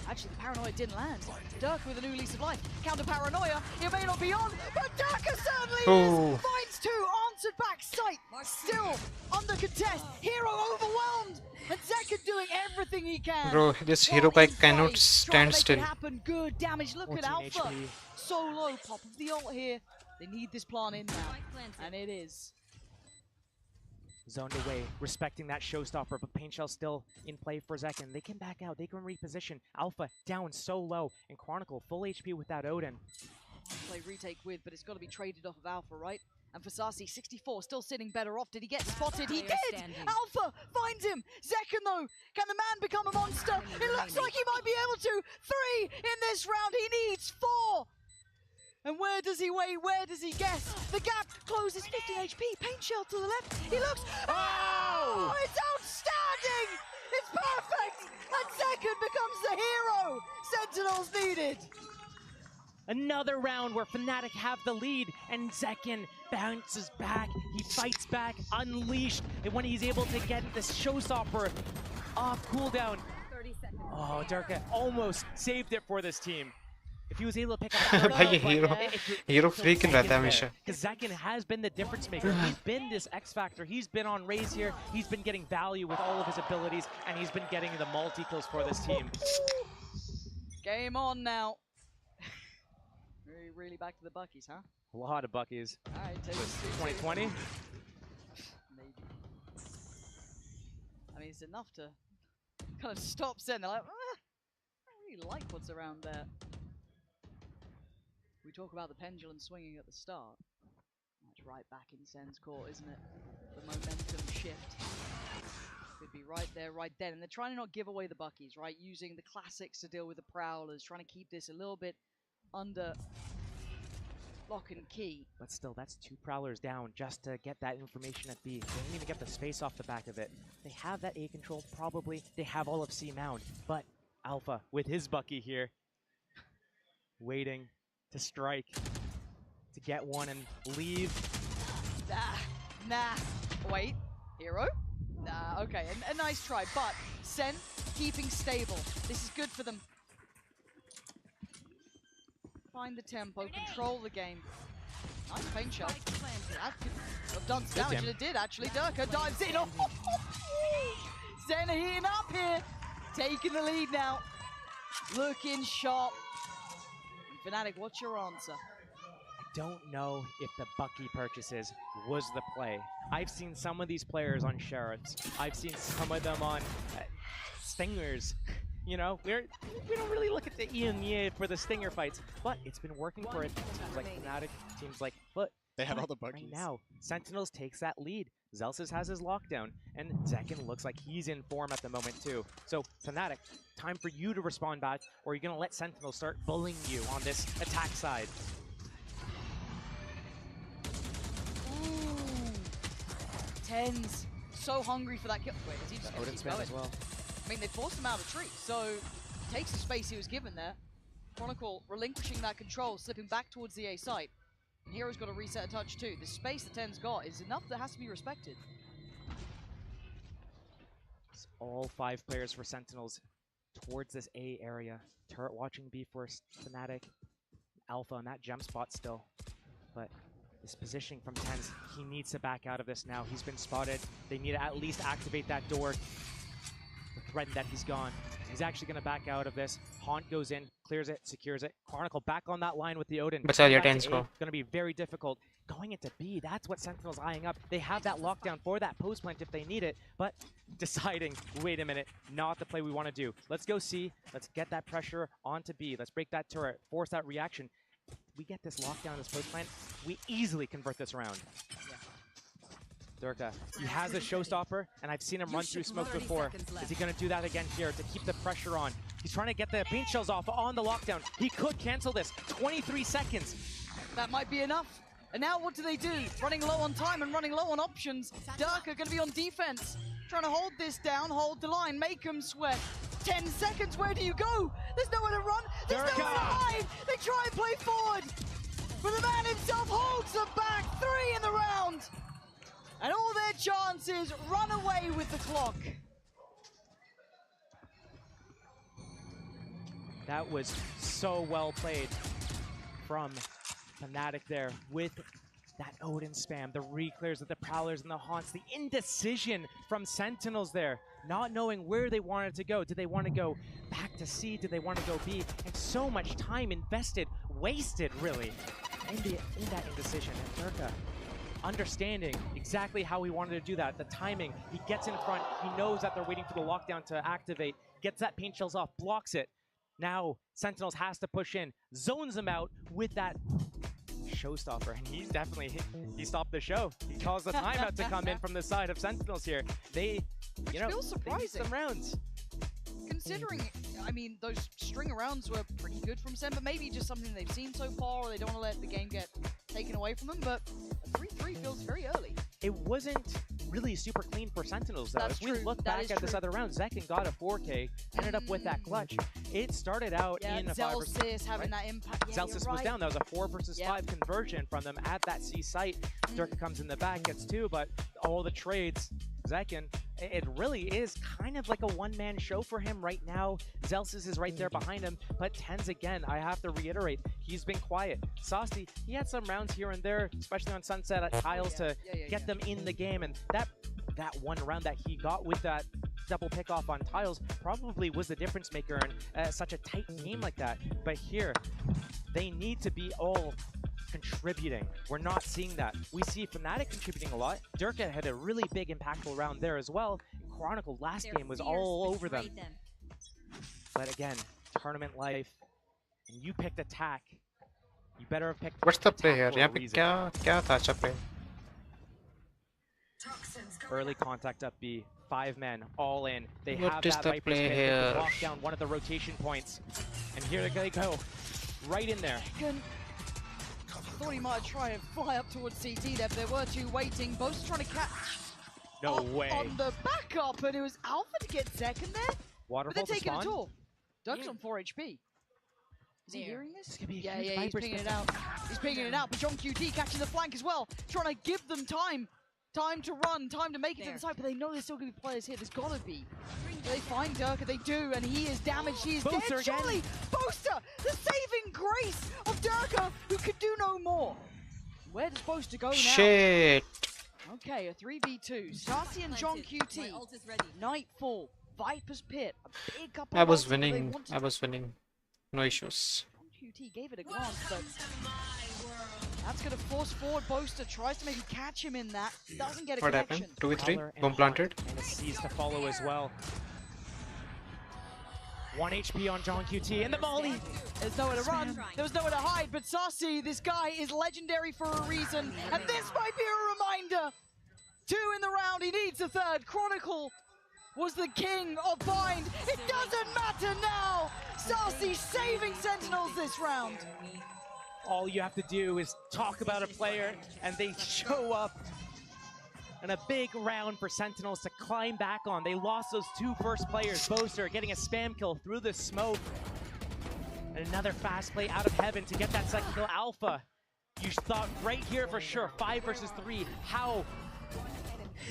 Actually, the Paranoia didn't land. Durka with a new lease of life. Counter Paranoia. It may not be on, but Durka certainly is. Finds 2. Answered back. Sight still under contest. Hero overwhelmed. And Zekken doing everything he can. Bro, this hero bike cannot stand still. Happen. Good damage. Look at Alpha. HP. So low. Pop of the ult here. They need this plan in now. And it is. Zoned away, respecting that showstopper, but Paint Shell still in play for Zekken. They can back out, they can reposition. Alpha down so low, and Chronicle full HP with that Odin. Play retake with, but it's got to be traded off of Alpha, right? And for Fasasi, 64, still sitting better off. Did he get spotted? He did! Alpha finds him! Zekken though, can the man become a monster? It looks like he might be able to! 3 in this round, he needs 4! And where does he wait? Where does he guess? The gap closes, 50 HP. Paint Shell to the left. He looks. Oh! It's outstanding! It's perfect! And Zekken becomes the hero Sentinels needed. Another round where Fnatic have the lead, and Zekken bounces back. He fights back, unleashed. And when he's able to get this showstopper off cooldown, Oh, Durka almost saved it for this team. If he was able to pick up भाई ये hero freaking रहता है हमेशा. Because Zekin has been the difference maker. He's been this X factor. He's been on Raze here. He's been getting value with all of his abilities, and he's been getting the multi-kills for this team. Game on now. Really back to the Buckies, huh? A lot of Buckies. All right, 2020? Maybe. I mean, it's enough to kind of stop Sen. They're like, I don't really like what's around there. We talk about the pendulum swinging at the start. That's right back in Sen's court, isn't it? The momentum shift. Could be right there, right then. And they're trying to not give away the Buckies, right? Using the classics to deal with the Prowlers, trying to keep this a little bit under lock and key. But still, that's 2 Prowlers down just to get that information at B. They didn't even get the space off the back of it. They have that A control, probably. They have all of C mound. But Alpha, with his Bucky here, waiting to strike, to get one and leave. Nah. Wait, hero? Nah, okay, a nice try, but Sen keeping stable. This is good for them. Find the tempo, control the game. Nice paint shell. That could have done some damage, and it did actually. Durka dives in. Oh, Sen are heating up here. Taking the lead now. Looking sharp. Fnatic, what's your answer? I don't know if the Bucky purchases was the play. I've seen some of these players on Sheriffs. I've seen some of them on Stingers. You know, we don't really look at the EMEA for the Stinger fights, but it's been working for it. Teams like Fnatic, teams like Foot. They had all the Buckies. Right now, Sentinels takes that lead. Zelsis has his lockdown, and Zekin looks like he's in form at the moment too. So, Fnatic, time for you to respond back, or you're going to let Sentinels start bullying you on this attack side. Ooh. Tens. So hungry for that kill. Wait, is he just going to keep going? As well. I mean, they forced him out of tree, so takes the space he was given there. Chronicle relinquishing that control, slipping back towards the A site. And Hero's got to reset a touch too. The space the Ten's got is enough that has to be respected. It's all 5 players for Sentinels towards this A area. Turret watching B for Fnatic. Alpha on that jump spot still. But this positioning from Tens, he needs to back out of this now. He's been spotted. They need to at least activate that door. Threaten that he's gone. He's actually going to back out of this. Haunt goes in, clears it, secures it. Chronicle back on that line with the Odin. But your Tens go. Going to be very difficult. Going into B, that's what Sentinel's eyeing up. They have that lockdown for that post plant if they need it, but deciding, wait a minute, not the play we want to do. Let's go C. Let's get that pressure onto B. Let's break that turret, force that reaction. If we get this lockdown, this post plant, we easily convert this round. Durka, he has a showstopper, and I've seen him run through smoke before. Is he going to do that again here to keep the pressure on? He's trying to get the paint shells off on the lockdown. He could cancel this. 23 seconds. That might be enough. And now what do? Running low on time and running low on options. Durka going to be on defense. Trying to hold this down, hold the line, make him sweat. 10 seconds, where do you go? There's nowhere to run. There's nowhere to hide. They try and play forward. But the man himself holds them back. 3 in the round. And all their chances run away with the clock. That was so well played from Fnatic there with that Odin spam, the reclears of the Prowlers and the Haunts, the indecision from Sentinels there, not knowing where they wanted to go. Did they want to go back to C? Did they want to go B? And so much time invested, wasted really, in that indecision. And Durka, understanding exactly how he wanted to do that, the timing, he gets in front, he knows that they're waiting for the lockdown to activate, gets that paint shells off, blocks it. Now Sentinels has to push in, zones him out with that showstopper, and he's definitely he stopped the show. He caused the timeout to come in from the side of Sentinels here. They, you know, feels surprising. Some rounds. Considering, I mean, those string of rounds were pretty good from Sen, but maybe just something they've seen so far, or they don't want to let the game get taken away from them, but a 3-3 feels very early. It wasn't really super clean for Sentinels, though. That's if we look back at this other round, Zekin got a 4K, ended up with that clutch. It started out in a 5 versus Zelsis having that impact. Yeah, Zelsis was down. That was a 4 versus 5 conversion from them at that C site. Durka comes in the back, gets 2, but all the trades, Zekin, it really is kind of like a one-man show for him right now. Zelsis is right there behind him, but Tens again, I have to reiterate, he's been quiet. Saucy, he had some rounds here and there, especially on Sunset at Tiles to get them in the game, and that one round that he got with that double pick off on Tiles probably was the difference maker in such a tight game like that. But here, they need to be all contributing. We're not seeing that. We see Fnatic contributing a lot. Durka had a really big impactful round there as well. Chronicle last game was all over them. But again, tournament life, and you picked attack. You better have picked What's the play attack here? for a यहाँ पे reason. क्या था अच्छा play? Early contact up B, 5 men, all in. They What have is that the Viper's play Pit. They here? can lock down one of the rotation points. And here they go, right in there. Thought he might try and fly up towards CT there, but there were two waiting. Both trying to catch No way. on the backup, and it was Alpha to get second there. Waterfall But they're to taking spawn. a tour. Duck's on 4 HP. Is he hearing this? Yeah, huge he's Viper's pinging Pit. it out. He's pinging it out, but John QT catching the flank as well, trying to give them time. Time to run, time to make it to the side, but they know there's still going to be players here. There's got to be. They find Durka, they do, and he is damaged. He is Boaster dead. again. Surely, Boaster, the saving grace of Durka, who could do no more. Where does Boaster go now? Shit. Okay, a 3v2. Starcy and John QT. Nightfall, Viper's Pit. A big couple I of was ults, but they winning. wanted I was winning. No issues. QT gave it a glance, but that's going to force forward Boaster. Tries to maybe catch him in that. Doesn't get a What connection. happened? 2v3. Valor and Bomb planted. And a C's to follow as well. 1 HP on John QT and the molly. There's nowhere to run, there was nowhere to hide, but Saucy, this guy is legendary for a reason, and this might be a reminder. 2 in the round, he needs a third. Chronicle was the king of bind. It doesn't matter now. Saucy saving Sentinels this round. All you have to do is talk about a player and they show up. And a big round for Sentinels to climb back on. They lost those 2 first players. Boaster getting a spam kill through the smoke. And another fast play out of heaven to get that second kill. Alpha, you thought right here for sure, 5 versus 3. How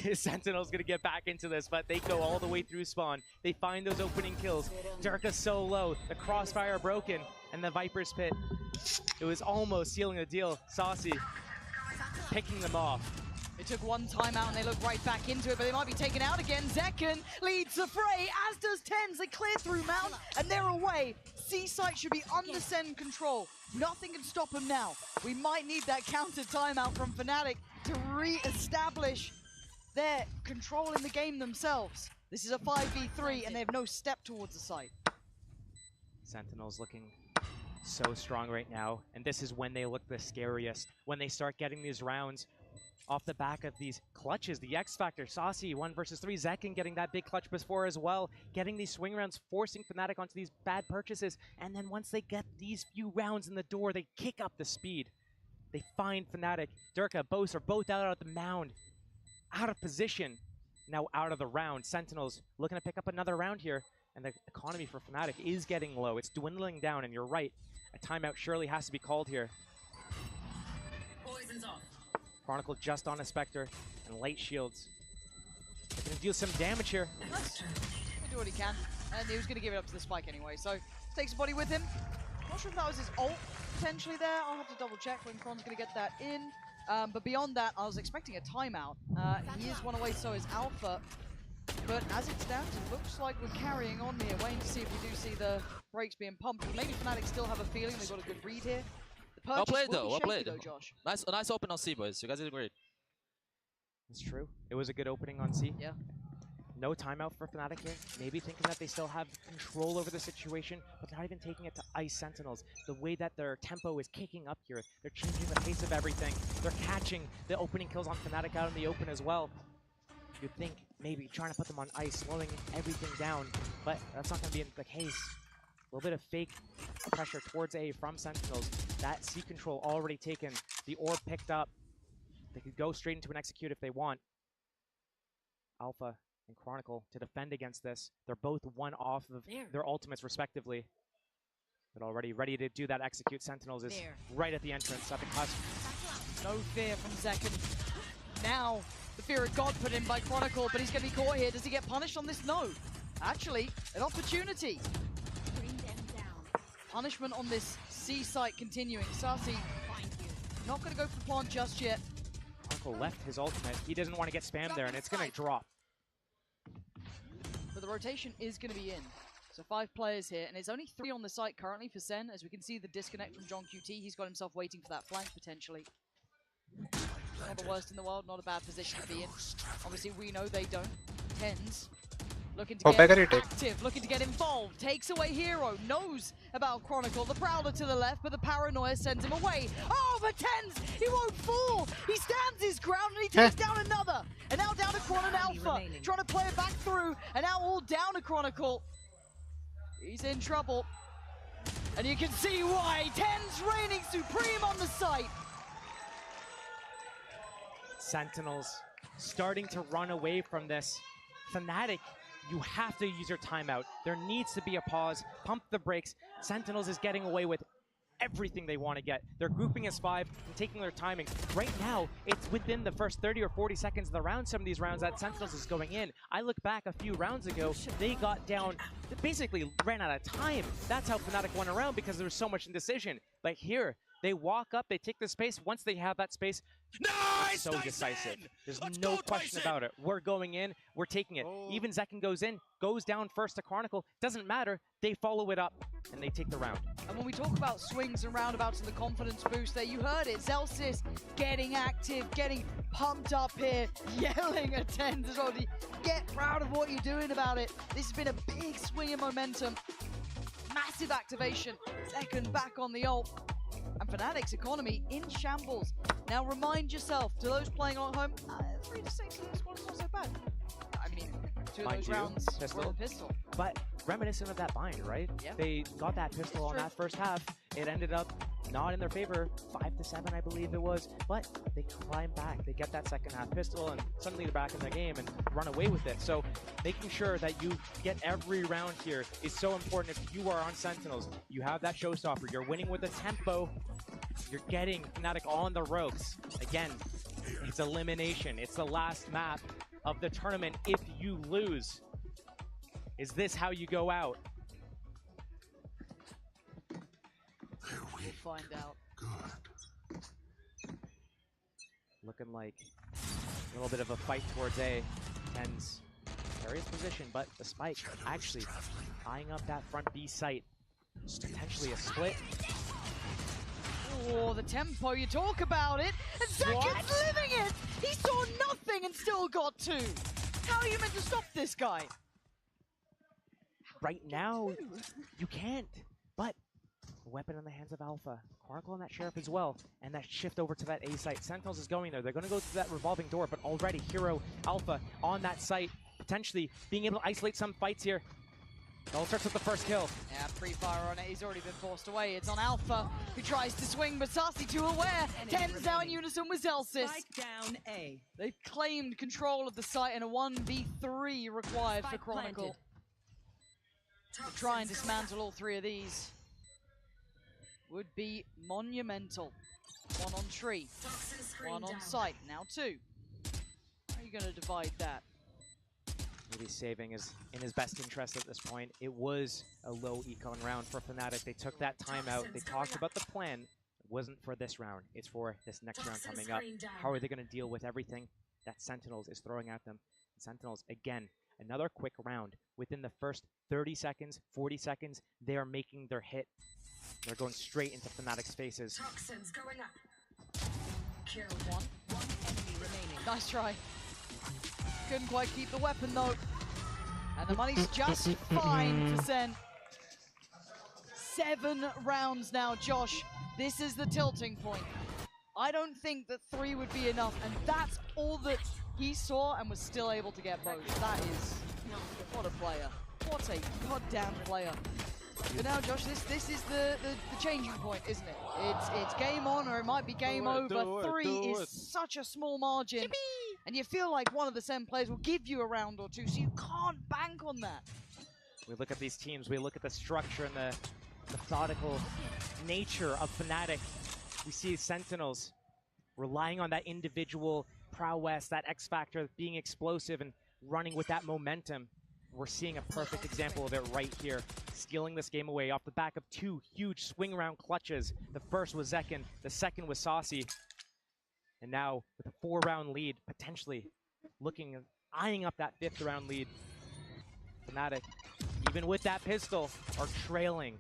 is Sentinels gonna get back into this? But they go all the way through spawn. They find those opening kills. Durka's so low, the crossfire broken, and the Viper's Pit. It was almost sealing the deal. Saucy picking them off. They took one timeout and they look right back into it, but they might be taken out again. Zekken leads the fray, as does Tens. They clear through Mountain, and they're away. C-Site should be under SEN control. Nothing can stop them now. We might need that counter timeout from Fnatic to re-establish their control in the game themselves. This is a 5v3, and they have no step towards the site. Sentinels looking so strong right now, and this is when they look the scariest. When they start getting these rounds off the back of these clutches, the X Factor, Saucy, 1 versus 3, Zekken getting that big clutch before as well, getting these swing rounds, forcing Fnatic onto these bad purchases, and then once they get these few rounds in the door, they kick up the speed. They find Fnatic, Durka, Bose are both out of the mound, out of position, now out of the round. Sentinels looking to pick up another round here, and the economy for Fnatic is getting low. It's dwindling down, and you're right, a timeout surely has to be called here. Poison's off. Chronicle just on a Spectre, and light shields. They're going to deal some damage here. He'll do what he can, and he was going to give it up to the spike anyway, so takes a body with him. Not sure if that was his ult potentially there. I'll have to double check when Kron's going to get that in. But beyond that, I was expecting a timeout. He is one away, so is Alpha. But as it stands, it looks like we're carrying on here, waiting to see if we do see the brakes being pumped. Maybe Fnatic still have a feeling they've got a good read here. The Well played purchase will though, be well shaky played. though, Josh. Nice open on C, boys. You guys did great. It's true. It was a good opening on C. Yeah. No timeout for Fnatic here. Maybe thinking that they still have control over the situation, but not even taking it to ice Sentinels. The way that their tempo is kicking up here, they're changing the pace of everything. They're catching the opening kills on Fnatic out in the open as well. You'd think maybe trying to put them on ice, slowing everything down, but that's not going to be the case. A little bit of fake pressure towards A from Sentinels. That C control already taken. The orb picked up. They could go straight into an execute if they want. Alpha and Chronicle to defend against this. They're both 1 off of their ultimates respectively. But already ready to do that execute. Sentinels is right at the entrance, at the cusp. No fear from Zekken. Now the fear of God put in by Chronicle, but he's going to be caught here. Does he get punished on this? No. Actually, an opportunity. Punishment on this C site continuing. Sasi, not going to go for the plant just yet. Chronicle left his ultimate. He doesn't want to get spammed there, and it's going to drop. But the rotation is going to be in. So 5 players here, and there's only 3 on the site currently for SEN. As we can see the disconnect from John QT, he's got himself waiting for that flank potentially. Not the worst in the world, not a bad position to be in. Obviously we know they don't. Tens looking to get active, looking to get involved. Takes away Hero, knows about Chronicle. The Prowler to the left, but the paranoia sends him away. Oh, but Tens, he won't fall. He stands his ground and he takes down another. And now down to Chron and Alpha, trying to play it back through. And now all down to Chronicle. He's in trouble. And you can see why. Tens reigning supreme on the site. Sentinels starting to run away from this. Fnatic, you have to use your timeout. There needs to be a pause. Pump the brakes. Sentinels is getting away with everything they want to get. They're grouping as 5 and taking their timing. Right now, it's within the first 30 or 40 seconds of the round, some of these rounds that Sentinels is going in. I look back a few rounds ago, they got down, basically ran out of time. That's how Fnatic won around because there was so much indecision. But here, they walk up, they take the space. Once they have that space, so decisive. There's no question about it. We're going in, we're taking it. Even Zekken goes in, goes down first to Chronicle. Doesn't matter, they follow it up, and they take the round. And when we talk about swings and roundabouts and the confidence boost there, you heard it. Zelsis getting active, getting pumped up here, yelling at Tens as well. Get proud of what you're doing about it. This has been a big swing in momentum. Massive activation. Second back on the ult. And Fnatic's economy in shambles. Now remind yourself, to those playing at home, 3 to 6 in this one is not so bad. I mean, 2 of those rounds were a pistol. But reminiscent of that bind, right? Yeah. They got that pistol on that first half. It ended up not in their favor, 5 to 7, I believe it was. But they climb back. They get that second half pistol, and suddenly they're back in the game and run away with it. So making sure that you get every round here is so important. If you are on Sentinels, you have that showstopper. You're winning with a tempo. You're getting Fnatic on the ropes. Again, it's elimination. It's the last map of the tournament. If you lose, is this how you go out? We'll find out. Looking like a little bit of a fight towards A. Tens various position, but the spike actually eyeing up that front B site. Potentially a split. Oh, the tempo, you talk about it, and Zekken's living it! He saw nothing and still got 2. How are you meant to stop this guy? Right now, you can't, but a weapon in the hands of Alpha. Chronicle on that Sheriff as well, and that shift over to that A site. Sentinels is going there. They're going to go through that revolving door, but already Hero, Alpha on that site, potentially being able to isolate some fights here. It all starts with the first kill. Yeah, pre-fire on it. He's already been forced away. It's on Alpha, who tries to swing, but Sasi too aware. Tens now in unison with Zelsis. Spike down A. They've claimed control of the site, and a 1v3 required for Chronicle. To try and dismantle all 3 of these would be monumental. 1 on tree, 1 on site, now 2. How are you going to divide that? Maybe saving is in his best interest at this point. It was a low econ round for Fnatic. They took that timeout. They talked about the plan. It wasn't for this round. It's for this next round coming up. How are they going to deal with everything that Sentinels is throwing at them? Sentinels, again, another quick round. Within the first 30 seconds, 40 seconds, they are making their hit. They're going straight into Fnatic's faces. Toxins going up. Kill 1 enemy remaining. Nice try. Couldn't quite keep the weapon though. And the money's just fine for SEN. 7 rounds now, Josh. This is the tilting point. I don't think that 3 would be enough, and that's all that he saw and was still able to get both. That is, what a player. What a goddamn player. But now, Josh, this is the changing point, isn't it? It's game on, or it might be game over. 3 is such a small margin. And you feel like one of the SEN players will give you a round or 2, so you can't bank on that. We look at these teams, we look at the structure and the methodical nature of Fnatic. We see Sentinels relying on that individual prowess, that X factor, being explosive and running with that momentum. We're seeing a perfect example of it right here, stealing this game away off the back of two huge swing round clutches. The first was Zekin, the second was Saucy. And now with a 4-round lead, potentially eyeing up that 5th round lead. Fnatic, even with that pistol, are trailing.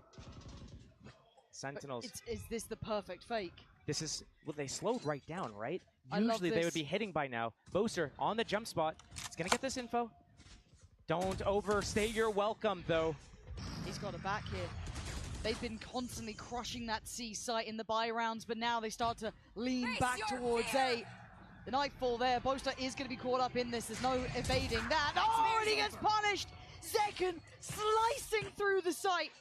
Sentinels. Is this the perfect fake? This is, well, they slowed right down, right? I love Usually they would this. be hitting by now. Boaster on the jump spot. He's gonna get this info. Don't overstay your welcome, though. He's got it back here. They've been constantly crushing that C site in the buy rounds, but now they start to lean back towards A. The Nightfall there. Boaster is going to be caught up in this. There's no evading that. Oh, and he gets punished! Zekin slicing through the site.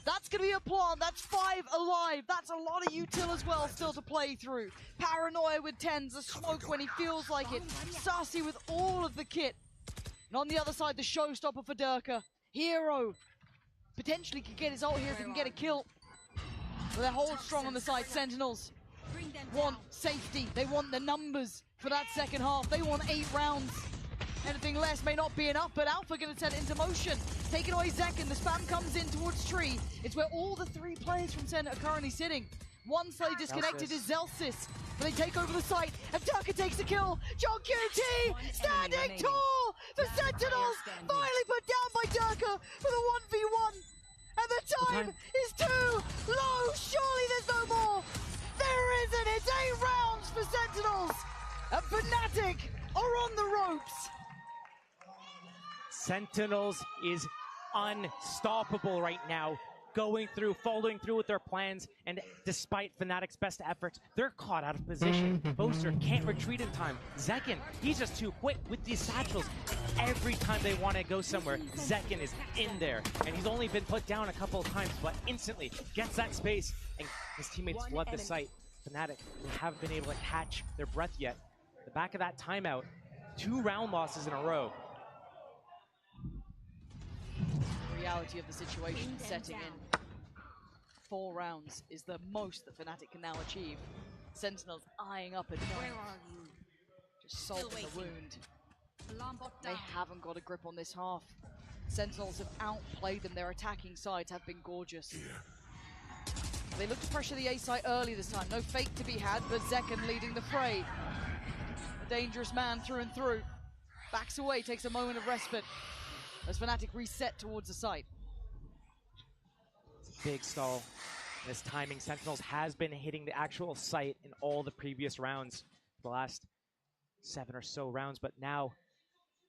That's going to be a plant. That's 5 alive. That's a lot of util as well still to play through. Paranoia with 10s, the smoke when he feels like it. Sassy with all of the kit. And on the other side, the showstopper for Durka. Hero potentially could get his ult here if he can get a kill. But they're hold strong on the side. Sentinels want safety. They want the numbers for that second half. They want 8 rounds. Anything less may not be enough, but Alpha going to set it into motion. Taking away Zekin, the spam comes in towards Tree. It's where all the 3 players from SEN are currently sitting. One slightly disconnected is Zelsis, but they take over the site, and Durka takes the kill. John QT standing tall for Sentinels, finally put down by Durka for the 1v1. And the time is too low. Surely there's no more. There isn't. It's 8 rounds for Sentinels. And Fnatic are on the ropes. Sentinels is unstoppable right now, following through with their plans, and despite Fnatic's best efforts, they're caught out of position. Boaster can't retreat in time. Zekin, he's just too quick with these satchels. Every time they want to go somewhere, Zekin is in there, and he's only been put down a couple of times, but instantly gets that space, and his teammates flood the site. Fnatic, they haven't been able to catch their breath yet. The back of that timeout, 2 round losses in a row. Reality of the situation setting in. 4 rounds is the most that Fnatic can now achieve. Sentinels eyeing up at night. Just salt in the wound. They haven't got a grip on this half. Sentinels have outplayed them. Their attacking sides have been gorgeous. They look to pressure the A site early this time. No fake to be had, but Zekin leading the fray. A dangerous man through and through. Backs away, takes a moment of respite as Fnatic reset towards the site. Big stall. This timing, Sentinels has been hitting the actual site in all the previous rounds, the last 7 or so rounds, but now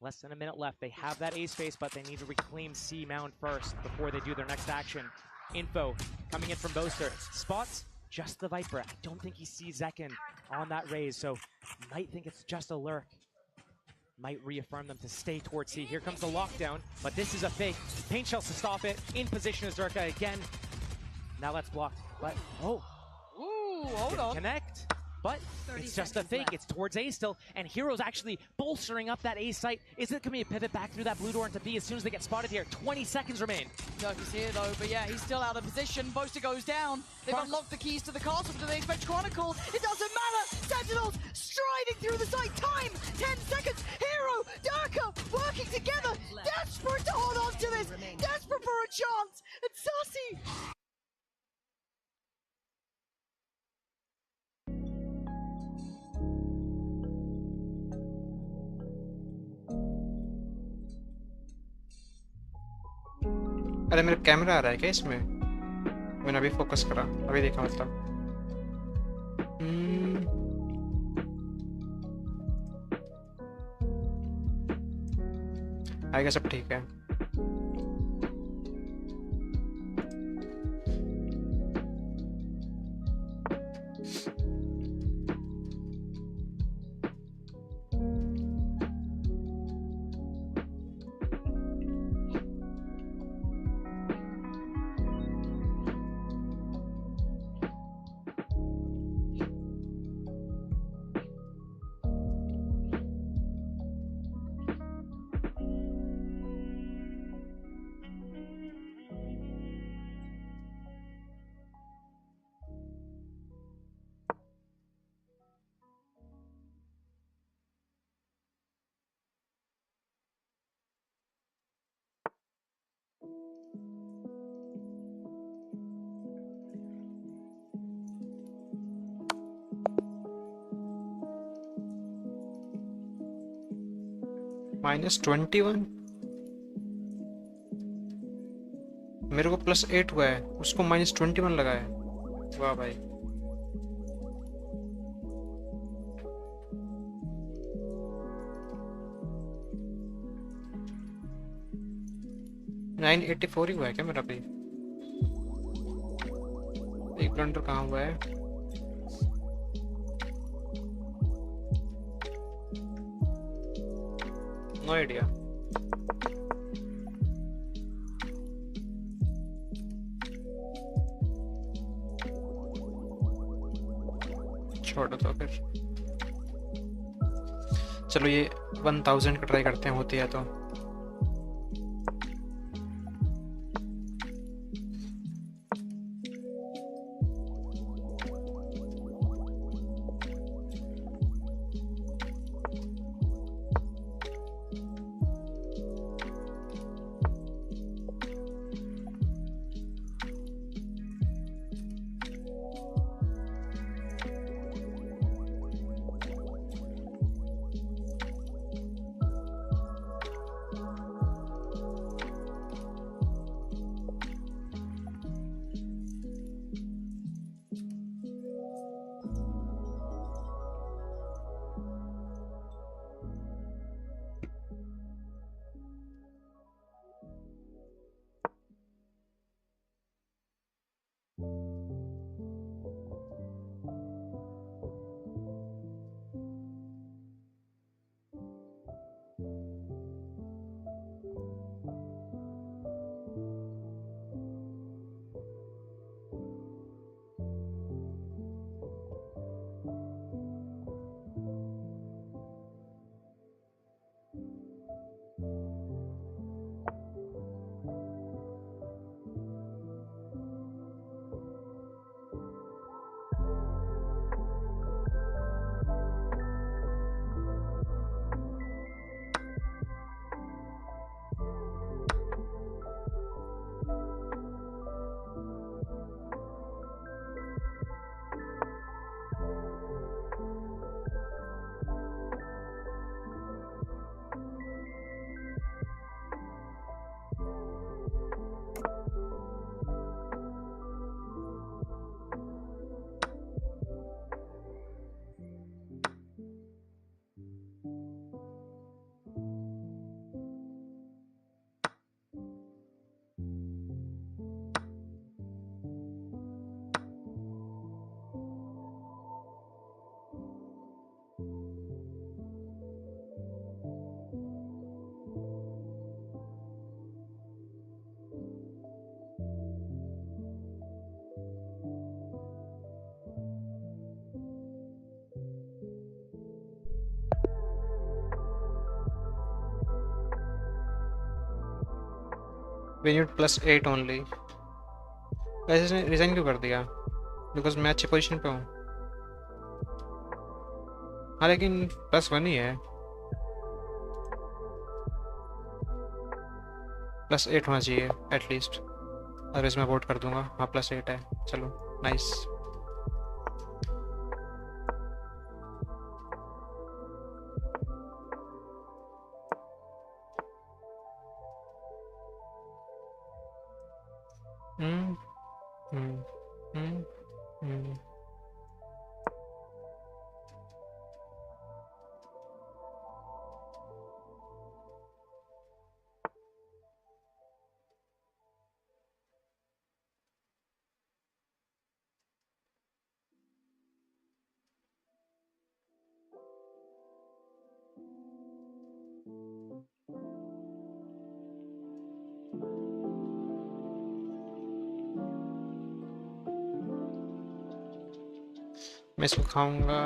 less than a minute left. They have that A space, but they need to reclaim C mound first before they do their next action. Info coming in from Boaster. Spots just the Viper. I don't think he sees Zekin on that raise, so might think it's just a lurk. Might reaffirm them to stay towards C. Here comes the lockdown, but this is a fake. Paint shells to stop it. In position is Durka again. Now that's blocked, but Ooh, hold on. Connect. But it's just a fake. It's towards A still, and Hero's actually bolstering up that A site. Is it going to be a pivot back through that blue door into B as soon as they get spotted here? 20 seconds remain. Durka's here though, but yeah, he's still out of position. Boaster goes down. They've unlocked the keys to the castle. Do they expect Chronicle? It doesn't matter. Sentinels striding through the site. Time, 10 seconds. Hero, Durka working together. Desperate to hold on to this. Desperate for a chance. And Sassy. अरे मेरा camera आ रहा है क्या इसमें? मैंने अभी focus करा, अभी देखा मतलब। आएगा सब ठीक है। -21 मेरे को +8 हुआ है, उसको -21 लगा है। वाह भाई। $984 ही हुआ है क्या मेरा भी? एक ब्लंडर कहाँ हुआ है? No idea. छोड़ो तो फिर, चलो ये 1000 का ट्राई करते हैं, होती है तो। We need +8 only। वैसे इसने रिजाइन क्यों कर दिया? बिकॉज मैं अच्छी पोजीशन पे हूँ। हाँ लेकिन +1 ही है, +8 होना चाहिए एटलीस्ट। अदरवाइज मैं वोट कर दूंगा। हाँ +8 है, चलो नाइस। मैं इसको खाऊंगा।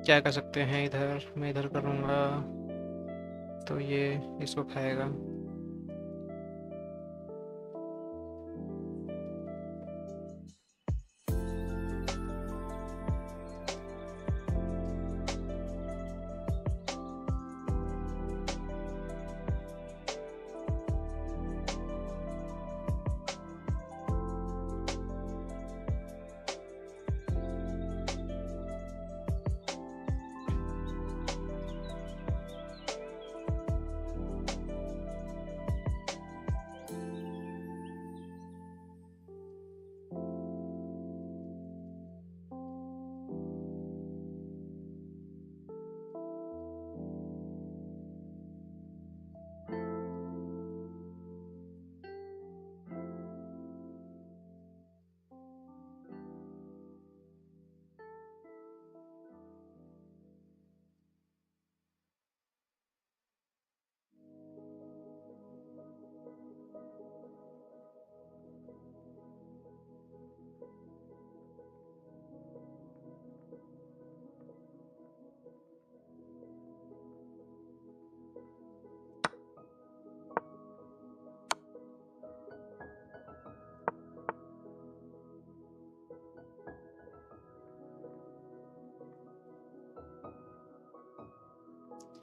क्या कर सकते हैं इधर? मैं इधर करूँगा तो ये इसको खाएगा।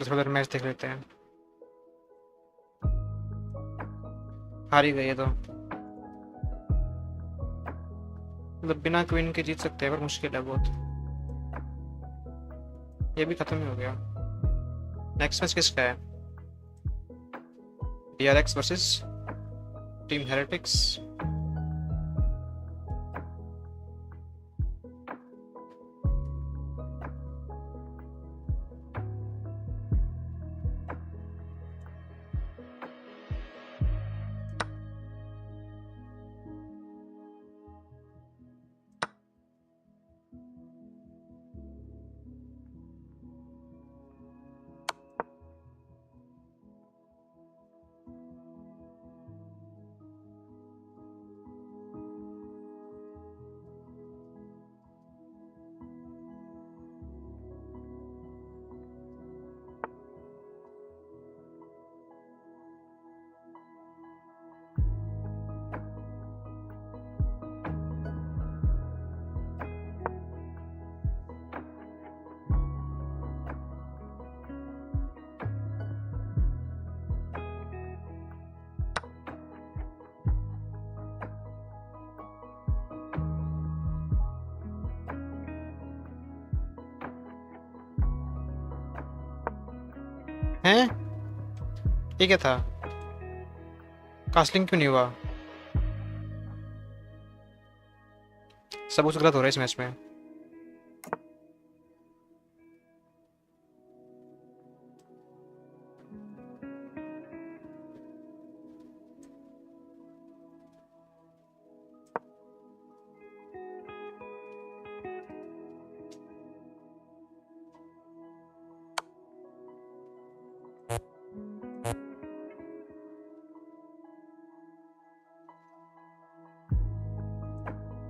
तो थोड़ा देर मैच देख लेते हैं। हार ही गई है तो मतलब बिना क्वीन के जीत सकते हैं, पर मुश्किल है बहुत। ये भी खत्म ही हो गया। नेक्स्ट मैच किसका है? DRX versus team Heretics. हैं? ये क्या था? कास्टिंग क्यों नहीं हुआ? सब कुछ गलत हो रहा है इस मैच में।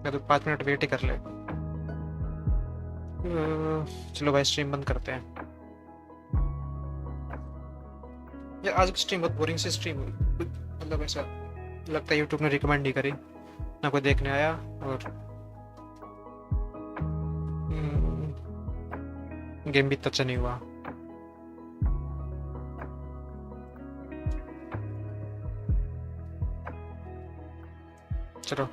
मैं तो 5 मिनट वेट ही कर ले। चलो भाई स्ट्रीम बंद करते हैं। यार आज की स्ट्रीम बहुत बोरिंग सी स्ट्रीम हुई, मतलब ऐसा लगता है यूट्यूब ने रिकमेंड नहीं करी, ना कोई देखने आया, और गेम भी इतना अच्छा नहीं हुआ। चलो।